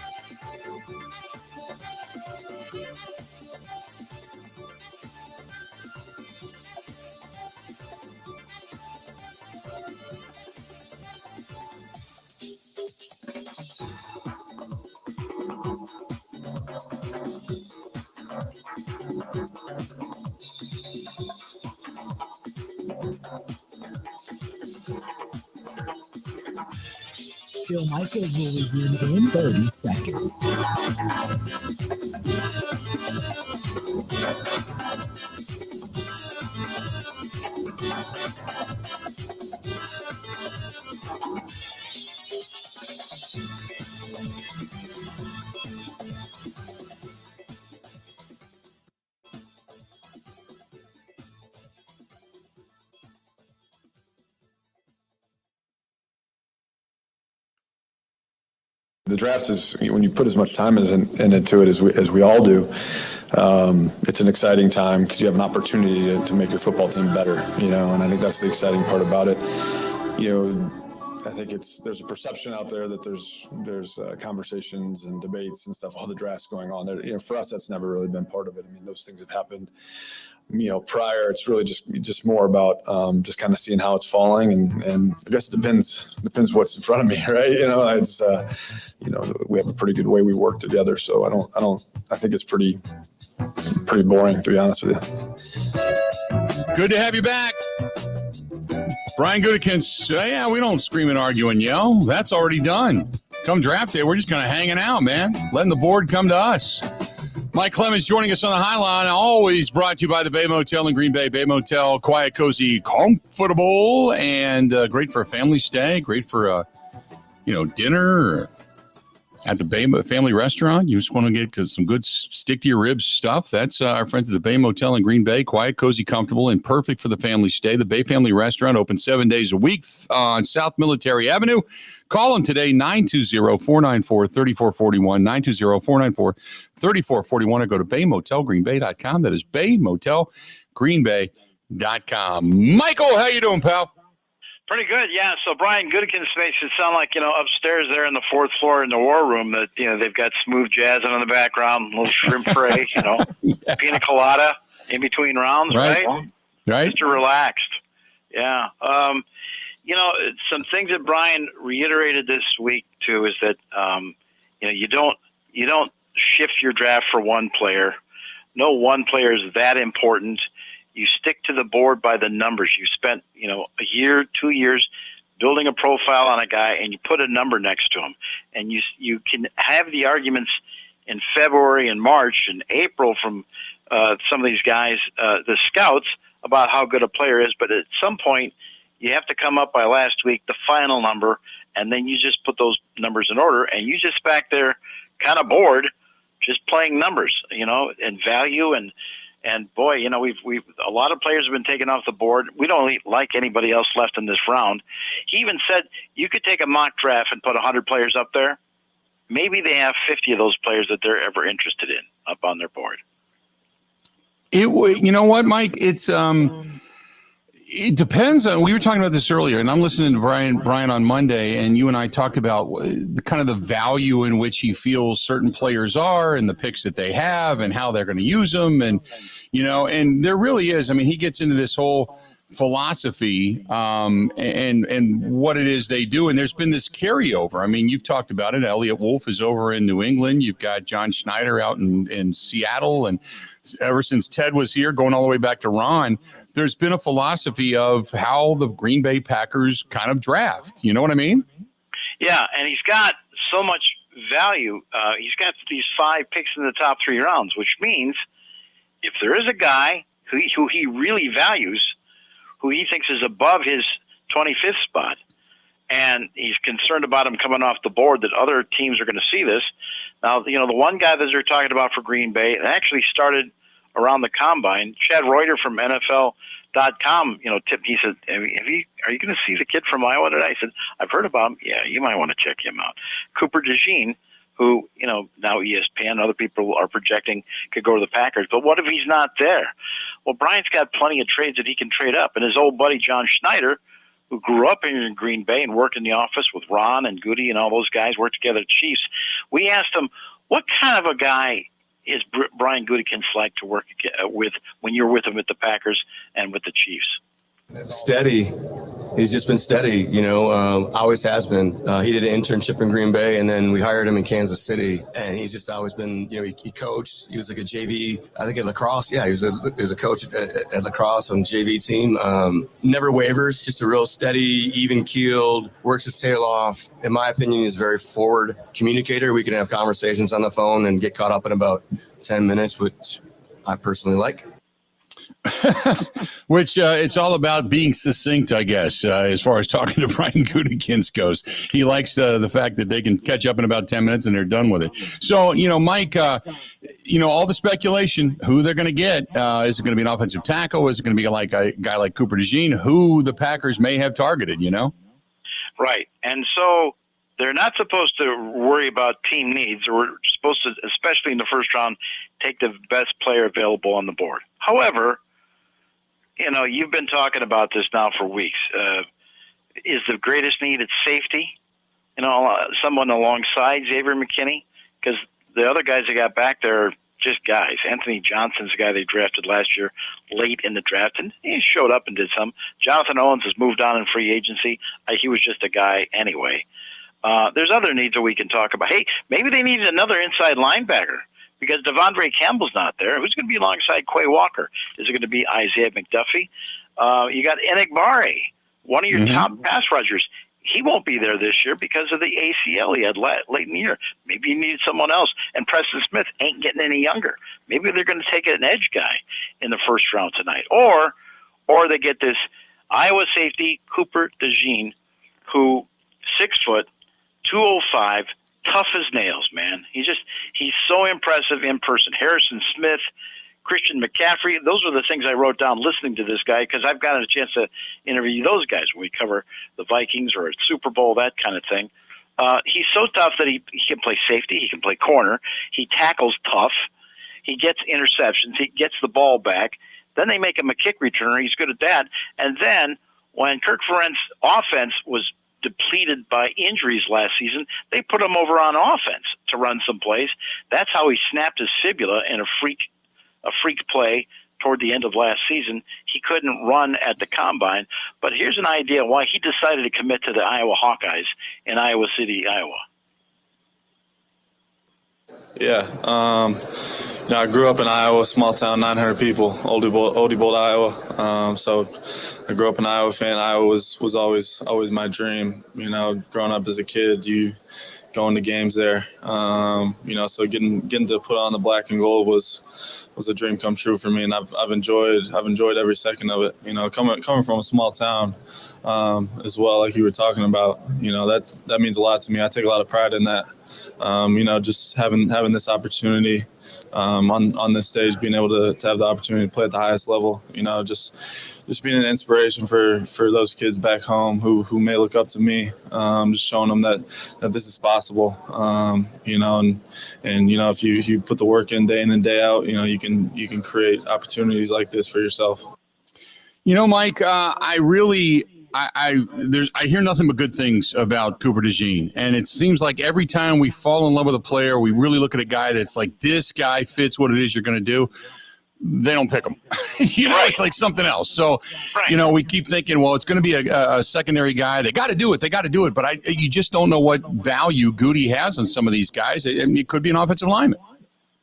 Phil Michaels will resume in 30 seconds. The draft is, when you put as much time into it as we all do, it's an exciting time because you have an opportunity to make your football team better, and I think that's the exciting part about it. I think there's a perception out there that there's conversations and debates and stuff while the draft's going on there. For us, that's never really been part of it. I mean, those things have happened, prior. It's really just more about just kind of seeing how it's falling, and I guess it depends what's in front of me, right? It's we have a pretty good way we work together, so I think it's pretty boring, to be honest with you. Good to have you back. Brian Gutekunst, yeah, we don't scream and argue and yell. That's already done. Come draft day, we're just kind of hanging out, man. Letting the board come to us. Mike Clemens joining us on the High Line, always brought to you by the Bay Motel in Green Bay. Bay Motel, quiet, cozy, comfortable, and great for a family stay. Great for, dinner at the Bay Family Restaurant. You just want to get some good stick-to-your-ribs stuff. That's our friends at the Bay Motel in Green Bay. Quiet, cozy, comfortable, and perfect for the family stay. The Bay Family Restaurant open 7 days a week on South Military Avenue. Call them today, 920-494-3441, 920-494-3441, or go to baymotelgreenbay.com. That is baymotelgreenbay.com. Michael, how you doing, pal? Pretty good, yeah. So Brian Gutekunst makes it sound like, upstairs there in the 4th floor in the war room that, they've got smooth jazz in the background, little shrimp fry, yeah. Pina colada in between rounds, right? Right. Just relaxed. Yeah. Some things that Brian reiterated this week too is that, you don't shift your draft for one player. No one player is that important. You stick to the board by the numbers. You spent, a year, 2 years building a profile on a guy, and you put a number next to him. And you can have the arguments in February and March and April from some of these guys, the scouts, about how good a player is. But at some point, you have to come up by last week, the final number, and then you just put those numbers in order, and you just back there kind of bored, just playing numbers, and value and boy, we've a lot of players have been taken off the board. We don't like anybody else left in this round. He even said you could take a mock draft and put 100 players up there. Maybe they have 50 of those players that they're ever interested in up on their board. You know what, Mike? It's It depends on. We were talking about this earlier, and I'm listening to Brian on Monday, and you and I talked about the kind of the value in which he feels certain players are, and the picks that they have, and how they're going to use them, and and there really is. I mean, he gets into this whole philosophy and what it is they do, and there's been this carryover. I mean, you've talked about it. Elliot Wolf is over in New England. You've got John Schneider out in Seattle, and ever since Ted was here, going all the way back to Ron, there's been a philosophy of how the Green Bay Packers kind of draft. You know what I mean? Yeah, and he's got so much value. He's got these 5 picks in the top 3 rounds, which means if there is a guy who he really values, who he thinks is above his 25th spot, and he's concerned about him coming off the board, that other teams are going to see this. Now, the one guy that they're talking about for Green Bay, it actually started around the combine. Chad Reuter from NFL.com, tipped. He said, are you going to see the kid from Iowa today? I said, I've heard about him. Yeah, you might want to check him out. Cooper DeJean, who, now ESPN, other people are projecting could go to the Packers. But what if he's not there? Well, Brian's got plenty of trades that he can trade up. And his old buddy, John Schneider, who grew up in Green Bay and worked in the office with Ron and Goody and all those guys, worked together at Chiefs. We asked him, what kind of a guy is Brian Gutekunst like to work with when you're with him at the Packers and with the Chiefs? Steady. He's just been steady, always has been. He did an internship in Green Bay, and then we hired him in Kansas City, and he's just always been, he coached. He was like a JV, I think at lacrosse. Yeah, he was a coach at lacrosse on JV team. Never wavers, just a real steady, even-keeled, works his tail off. In my opinion, he's a very forward communicator. We can have conversations on the phone and get caught up in about 10 minutes, which I personally like. Which it's all about being succinct, I guess, as far as talking to Brian Gutekunst goes. He likes the fact that they can catch up in about 10 minutes and they're done with it. So, Mike, all the speculation, who they're going to get, is it going to be an offensive tackle? Is it going to be like a guy like Cooper DeJean, who the Packers may have targeted, Right. And so they're not supposed to worry about team needs. We're supposed to, especially in the first round, take the best player available on the board. However, you've been talking about this now for weeks. Is the greatest need at safety? Someone alongside Xavier McKinney? Because the other guys they got back there are just guys. Anthony Johnson's the guy they drafted last year late in the draft, and he showed up and did some. Jonathan Owens has moved on in free agency. He was just a guy anyway. There's other needs that we can talk about. Hey, maybe they need another inside linebacker because Devondre Campbell's not there. Who's going to be alongside Quay Walker? Is it going to be Isaiah McDuffie? You got Enigbare, one of your top pass rushers. He won't be there this year because of the ACL he had late in the year. Maybe you need someone else. And Preston Smith ain't getting any younger. Maybe they're going to take an edge guy in the first round tonight. Or they get this Iowa safety, Cooper DeJean, who 6 foot, 205, tough as nails, man. He's so impressive in person. Harrison Smith, Christian McCaffrey, those are the things I wrote down listening to this guy because I've gotten a chance to interview those guys when we cover the Vikings or a Super Bowl, that kind of thing. He's so tough that he can play safety, he can play corner, he tackles tough, he gets interceptions, he gets the ball back. Then they make him a kick returner. He's good at that. And then when Kirk Ferentz offense was depleted by injuries last season, they put him over on offense to run some plays. That's how he snapped his fibula in a freak play toward the end of last season. He couldn't run at the combine, but here's an idea why he decided to commit to the Iowa Hawkeyes in Iowa City, Iowa. Yeah. I grew up in Iowa, small town, 900 people, Oldie Bowl, Iowa. So I grew up an Iowa fan. Iowa was always my dream. Growing up as a kid, you going to games there. So getting to put on the black and gold was a dream come true for me, and I've enjoyed every second of it. Coming from a small town as well, like you were talking about. That means a lot to me. I take a lot of pride in that. Just having this opportunity on this stage, being able to have the opportunity to play at the highest level, just being an inspiration for those kids back home who may look up to me, just showing them that this is possible, and if you put the work in and day out, you can create opportunities like this for yourself. You know, Mike, I hear nothing but good things about Cooper DeJean, and it seems like every time we fall in love with a player, we really look at a guy that's like, this guy fits what it is you're going to do. They don't pick him. It's like something else. So, we keep thinking, well, it's going to be a secondary guy. They got to do it. But you just don't know what value Goody has on some of these guys. It could be an offensive lineman.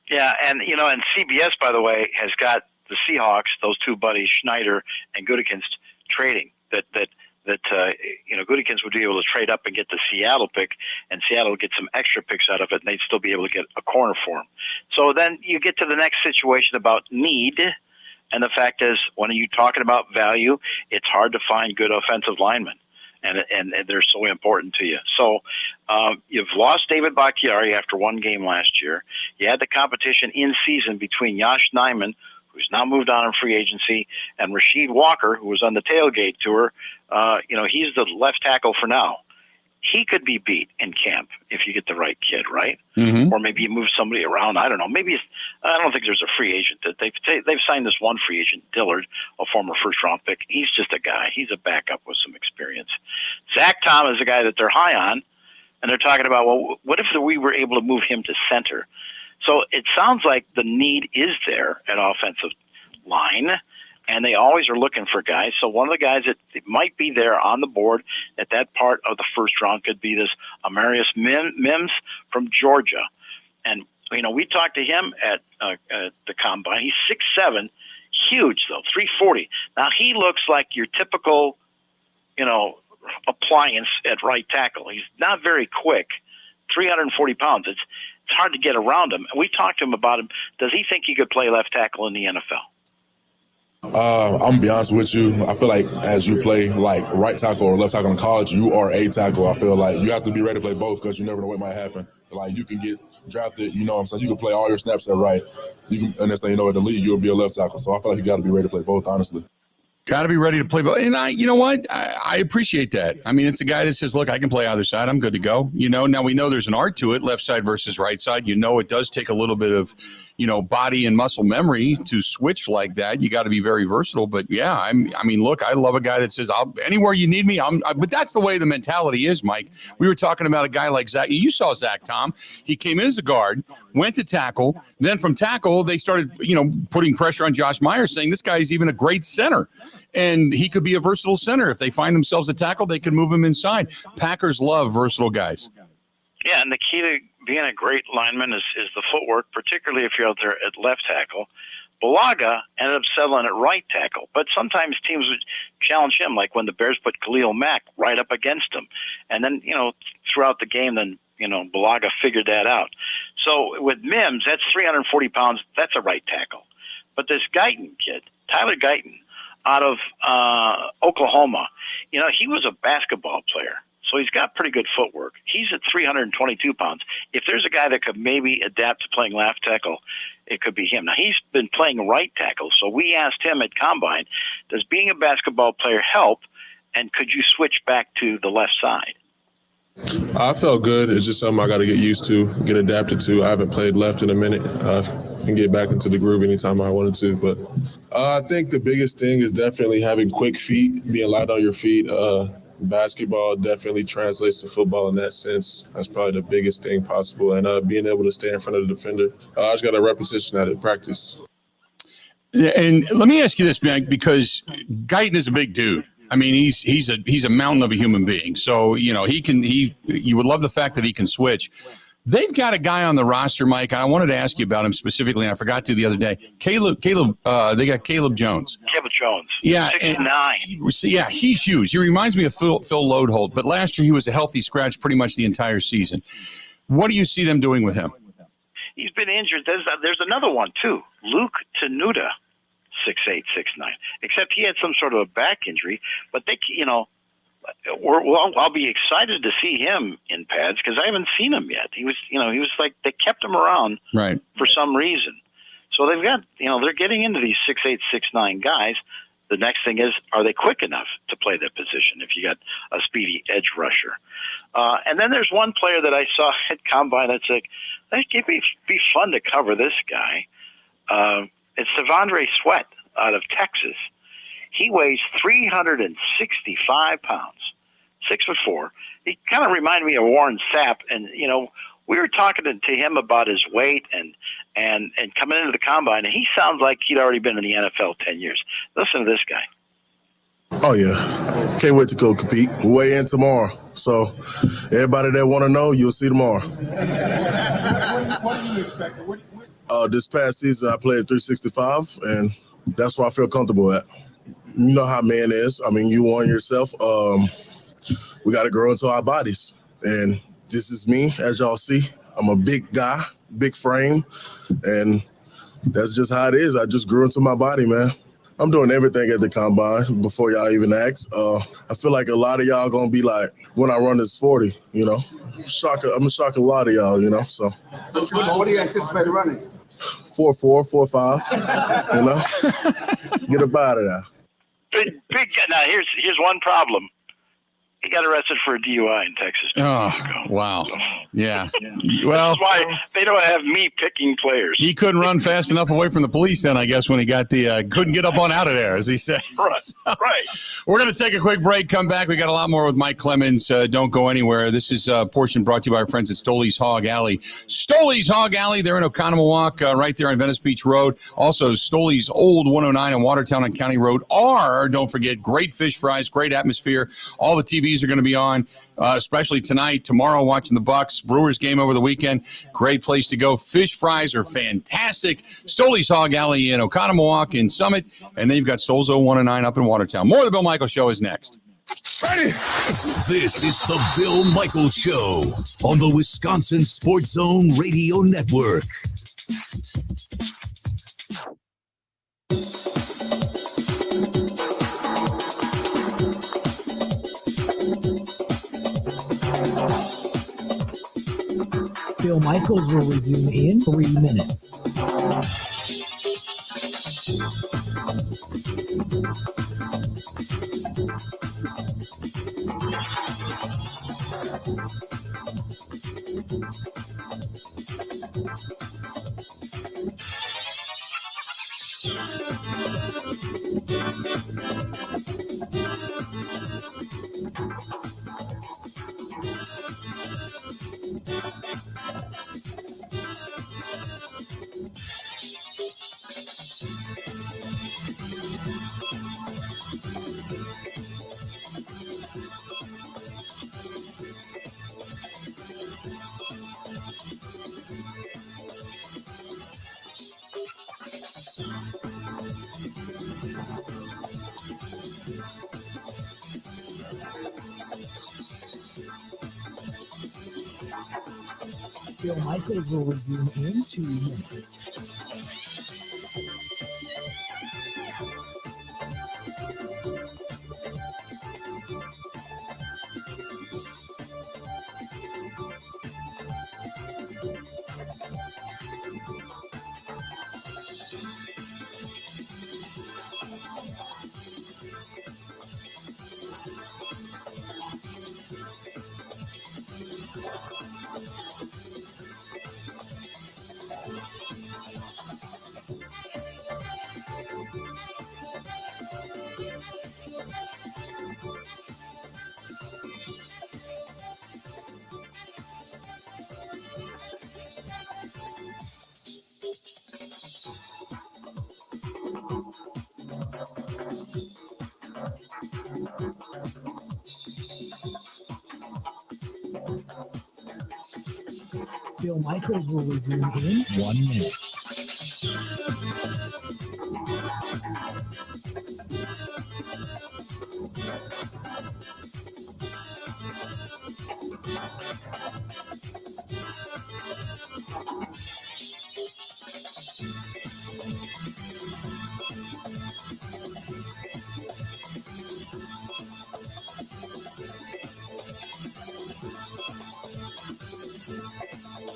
Yeah, and and CBS, by the way, has got the Seahawks, those two buddies, Schneider and Gutekunst, trading that Gutekunst would be able to trade up and get the Seattle pick, and Seattle would get some extra picks out of it, and they'd still be able to get a corner for him. So then you get to the next situation about need, and the fact is, when you're talking about value, it's hard to find good offensive linemen, and they're so important to you. So you've lost David Bakhtiari after one game last year. You had the competition in season between Yosh Nijman, who's now moved on in free agency, and Rasheed Walker, who was on the tailgate tour. He's the left tackle for now. He could be beat in camp if you get the right kid, right? Mm-hmm. Or maybe you move somebody around. I don't know. I don't think there's a free agent that they've signed this one free agent, Dillard, a former first-round pick. He's just a guy. He's a backup with some experience. Zach Tom is a guy that they're high on, and they're talking about, well, what if we were able to move him to center? So it sounds like the need is there at offensive line, and they always are looking for guys. So one of the guys that might be there on the board at that part of the first round could be this Amarius Mims from Georgia. And, we talked to him at the combine. He's 6'7", huge, though, 340. Now, he looks like your typical, appliance at right tackle. He's not very quick, 340 pounds. It's hard to get around him. And we talked to him about him. Does he think he could play left tackle in the NFL? I'm gonna be honest with you. I feel like as you play like right tackle or left tackle in college, you are a tackle. I feel like you have to be ready to play both because you never know what might happen. Like you can get drafted, you can play all your snaps at right. And next thing you know, at the league, you'll be a left tackle. So I feel like you got to be ready to play both, honestly. Got to be ready to play both. And you know what? I appreciate that. I mean, it's a guy that says, look, I can play either side. I'm good to go. Now we know there's an art to it, left side versus right side. It does take a little bit of, body and muscle memory to switch like that. You got to be very versatile. But yeah, look, I love a guy that says, anywhere you need me. But that's the way the mentality is, Mike. We were talking about a guy like Zach. You saw Zach Tom. He came in as a guard, went to tackle. Then from tackle, they started, putting pressure on Josh Myers, saying this guy's even a great center. And he could be a versatile center. If they find themselves a tackle, they can move him inside. Packers love versatile guys. Yeah, and the key to being a great lineman is the footwork, particularly if you're out there at left tackle. Balaga ended up settling at right tackle, but sometimes teams would challenge him, like when the Bears put Khalil Mack right up against him. And then, throughout the game, Balaga figured that out. So with Mims, that's 340 pounds. That's a right tackle. But this Guyton kid, Tyler Guyton, out of Oklahoma, he was a basketball player, so he's got pretty good footwork. He's at 322 pounds. If there's a guy that could maybe adapt to playing left tackle, it could be him. Now, he's been playing right tackle, so we asked him at Combine, does being a basketball player help, and could you switch back to the left side? I felt good. It's just something I got to get used to, get adapted to. I haven't played left in a minute. Can get back into the groove anytime I wanted to. But I think the biggest thing is definitely having quick feet, being light on your feet. Basketball definitely translates to football in that sense. That's probably the biggest thing possible. And being able to stay in front of the defender. I just got a repetition at it, practice. And let me ask you this, man, because Guyton is a big dude. I mean, he's a mountain of a human being. So, you would love the fact that he can switch. They've got a guy on the roster, Mike, and I wanted to ask you about him specifically, and I forgot to the other day. They got Caleb Jones. Caleb Jones. Yeah. 6'9". Yeah, he's huge. He reminds me of Phil Lodeholt, but last year he was a healthy scratch pretty much the entire season. What do you see them doing with him? He's been injured. There's another one, too. Luke Tenuta, 6'8", 6'9". Except he had some sort of a back injury, but I'll be excited to see him in pads because I haven't seen him yet. He was like they kept him around right for some reason. So they've got, they're getting into these 6'8", 6'9" guys. The next thing is, are they quick enough to play that position if you got a speedy edge rusher? And then there's one player that I saw at Combine that's like, I think it'd be fun to cover this guy. It's Savondre Sweat out of Texas. He weighs 365 pounds, 6'4". He kind of reminded me of Warren Sapp, and we were talking to him about his weight and coming into the combine, and he sounds like he'd already been in the NFL 10 years. Listen to this guy. Oh, yeah. Can't wait to go compete. We'll weigh in tomorrow. So everybody that want to know, you'll see tomorrow. What do you expect? This past season, I played 365, and that's what I feel comfortable at. You know how man is. I mean, you want yourself. We got to grow into our bodies. And this is me, as y'all see. I'm a big guy, big frame, and that's just how it is. I just grew into my body, man. I'm doing everything at the combine before y'all even ask. I feel like a lot of y'all going to be like, when I run this 40, I'm going to shock a lot of y'all, So what do you anticipate running? 4.4, 4.5, Get up out of there. Big. Now, here's one problem. He got arrested for a DUI in Texas. Oh, wow. Yeah. That's Well, why they don't have me picking players. he couldn't run fast enough away from the police then, I guess, when he got couldn't get up on out of there, as he said. Right. We're going to take a quick break, come back. We got a lot more with Mike Clemens. Don't go anywhere. This is a portion brought to you by our friends at Stoley's Hog Alley. Stoley's Hog Alley, they're in Oconomowoc, right there on Venice Beach Road. Also, Stoley's Old 109 in Watertown on County Road don't forget, great fish fries, great atmosphere. All the TVs are going to be on, especially tonight, tomorrow, watching the Bucks Brewers game over the weekend. Great place to go. Fish fries are fantastic. Stoley's Hog Alley in Oconomowoc in Summit, and then you've got Stolzo 109 up in Watertown. More of the Bill Michaels Show is next. Ready? This is the Bill Michaels Show on the Wisconsin Sports Zone Radio Network. Bill Michaels will resume in 3 minutes. Bill Michaels will resume in 2 minutes. Bill Michaels will resume in 1 minute.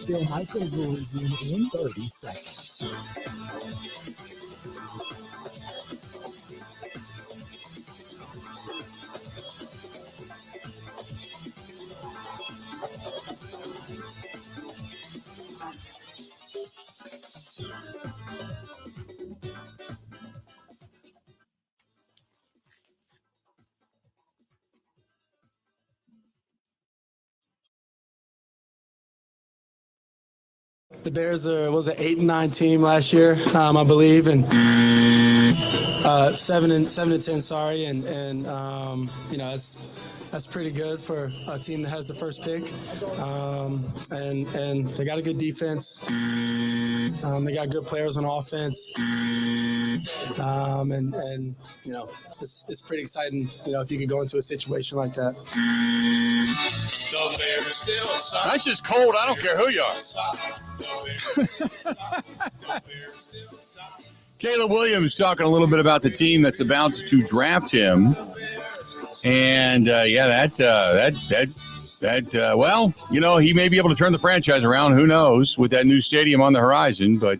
Bill Michaels will resume in 30 seconds. the Bears was an 8-9 team last year, I believe, and 7-10. Sorry, and that's pretty good for a team that has the first pick, and they got a good defense. They got good players on offense, and it's pretty exciting. If you could go into a situation like that. That's just cold. I don't care who you are. Caleb Williams talking a little bit about the team that's about to draft him. And well, he may be able to turn the franchise around. Who knows with that new stadium on the horizon? But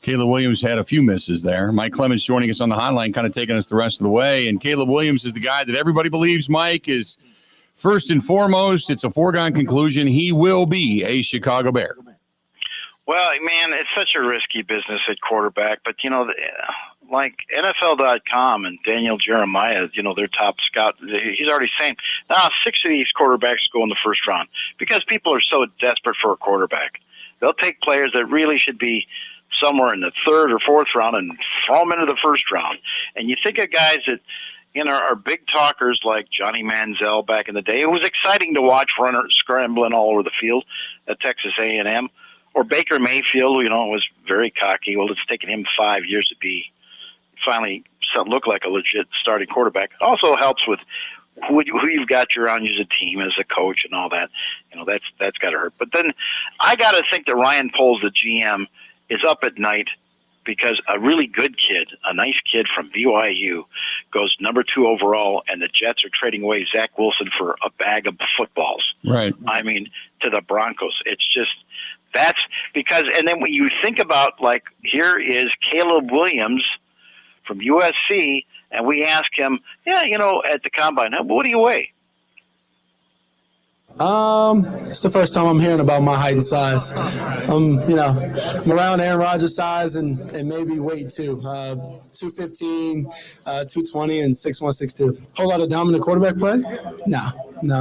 Caleb Williams had a few misses there. Mike Clemens joining us on the hotline, kind of taking us the rest of the way. And Caleb Williams is the guy that everybody believes, Mike, is first and foremost. It's a foregone conclusion. He will be a Chicago Bear. Well, man, it's such a risky business at quarterback. But, like NFL.com and Daniel Jeremiah, their top scout, he's already saying, 6 of these quarterbacks go in the first round because people are so desperate for a quarterback. They'll take players that really should be somewhere in the third or fourth round and throw them into the first round. And you think of guys that, are big talkers like Johnny Manziel back in the day. It was exciting to watch runners scrambling all over the field at Texas A&M. Or Baker Mayfield, was very cocky. Well, it's taken him 5 years to finally look like a legit starting quarterback. Also helps with who you've got around you as a team, as a coach, and all that. That's got to hurt. But then I got to think that Ryan Poles, the GM, is up at night because a really good kid, a nice kid from BYU, goes number 2 overall, and the Jets are trading away Zach Wilson for a bag of footballs. Right. I mean, to the Broncos. It's just that's because, and then when you think about, here is Caleb Williams from USC, and we ask him, at the combine, what do you weigh? It's the first time I'm hearing about my height and size. I'm around Aaron Rodgers' size and maybe weight too. 215, 220, and 6'1", 6'2". Whole lot of dominant quarterback play? No,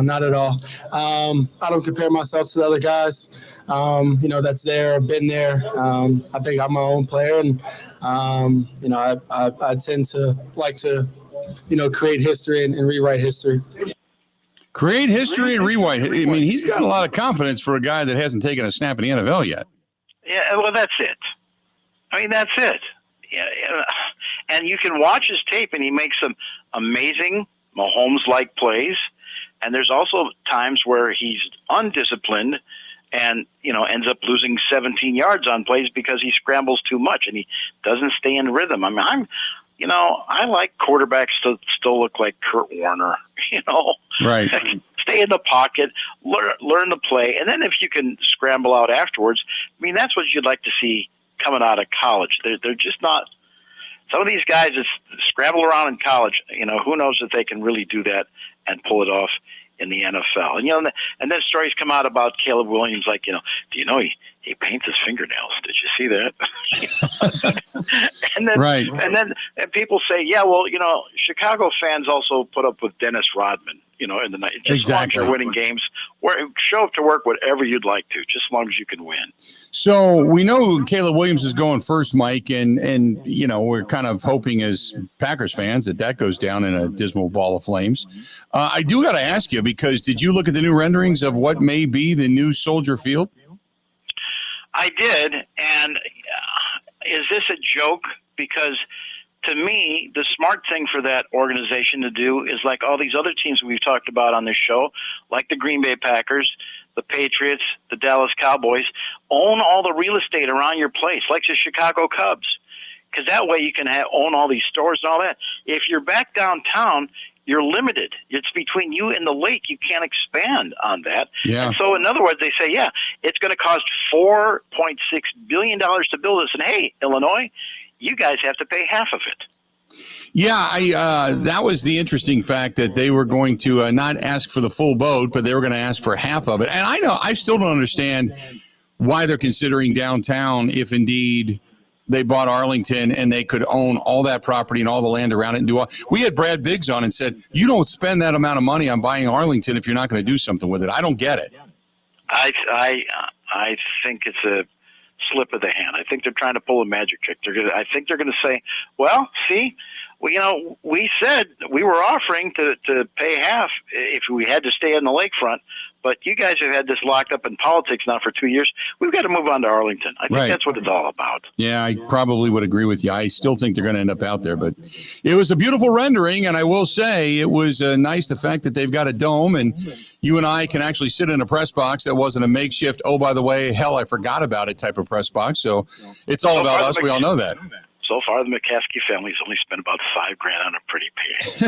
not at all. I don't compare myself to the other guys. That's there, been there. I think I'm my own player, and I tend to like to, create history and rewrite history. Create history and rewrite. I mean, he's got a lot of confidence for a guy that hasn't taken a snap in the NFL yet. Yeah, well, that's it. I mean, that's it. Yeah, and you can watch his tape, and he makes some amazing Mahomes-like plays. And there's also times where he's undisciplined and, ends up losing 17 yards on plays because he scrambles too much and he doesn't stay in rhythm. I mean, I like quarterbacks to still look like Kurt Warner, Right. Stay in the pocket, learn to play. And then if you can scramble out afterwards, I mean, that's what you'd like to see coming out of college. They're just not, some of these guys that scramble around in college, who knows if they can really do that and pull it off in the NFL. And then stories come out about Caleb Williams, do you know he paints his fingernails? Did you see that? And then, right. And then people say, yeah, well, Chicago fans also put up with Dennis Rodman, in the night. Just as long as you're winning games, show up to work whatever you'd like to, just as long as you can win. So we know Caleb Williams is going first, Mike, and we're kind of hoping as Packers fans that goes down in a dismal ball of flames. I do got to ask you, because did you look at the new renderings of what may be the new Soldier Field? I did, and is this a joke? Because to me, the smart thing for that organization to do is like all these other teams we've talked about on this show, like the Green Bay Packers, the Patriots, the Dallas Cowboys, own all the real estate around your place, like the Chicago Cubs, because that way you can own all these stores and all that. If you're back downtown, you're limited. It's between you and the lake. You can't expand on that. Yeah. And so, in other words, they say, yeah, it's going to cost $4.6 billion to build this. And, hey, Illinois, you guys have to pay half of it. Yeah, that was the interesting fact that they were going to not ask for the full boat, but they were going to ask for half of it. And I still don't understand why they're considering downtown if indeed they bought Arlington and they could own all that property and all the land around it and do all. We had Brad Biggs on and said, you don't spend that amount of money on buying Arlington if you're not going to do something with it. I don't get it. I think it's slip of the hand. I think they're trying to pull a magic trick. I think they're going to say, well, see, we said we were offering to pay half if we had to stay in the lakefront, but you guys have had this locked up in politics now for 2 years. We've got to move on to Arlington. I think that's what it's all about. Yeah, I probably would agree with you. I still think they're going to end up out there, but it was a beautiful rendering, and I will say it was nice the fact that they've got a dome, and you and I can actually sit in a press box that wasn't a makeshift, oh, by the way, hell, I forgot about it type of press box. So it's all about us. We all know that. So far, the McCaskey family's only spent about $5,000 on a pretty PA.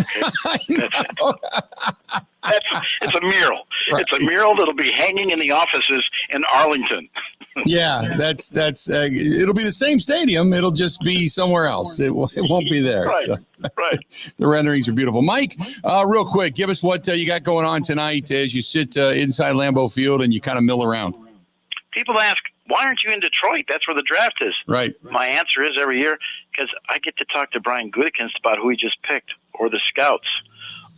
Okay? It's a mural. Right. It's a mural that'll be hanging in the offices in Arlington. Yeah, that's it'll be the same stadium. It'll just be somewhere else. It won't be there. Right. So. Right. The renderings are beautiful. Mike, real quick, give us what you got going on tonight as you sit inside Lambeau Field and you kind of mill around. People ask, why aren't you in Detroit? That's where the draft is. Right. My answer is every year, because I get to talk to Brian Gutekunst about who he just picked, or the scouts.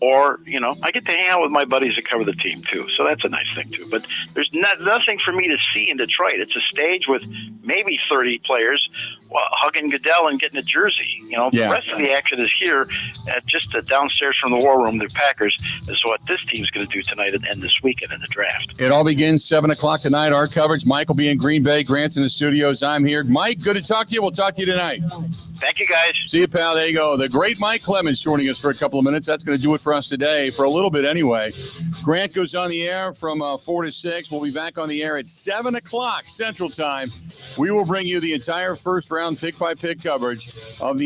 Or, I get to hang out with my buddies that cover the team, too. So that's a nice thing, too. But there's nothing for me to see in Detroit. It's a stage with maybe 30 players hugging Goodell and getting a jersey. The rest of the action is here, just downstairs from the War Room. The Packers is what this team's going to do tonight and this weekend in the draft. It all begins 7 o'clock tonight, our coverage. Mike will be in Green Bay. Grant's in the studios. I'm here. Mike, good to talk to you. We'll talk to you tonight. Thank you, guys. See you, pal. There you go. The great Mike Clemens joining us for a couple of minutes. That's going to do it for us today, for a little bit anyway. Grant goes on the air from 4 to 6. We'll be back on the air at 7 o'clock Central Time. We will bring you the entire first-round pick-by-pick coverage of the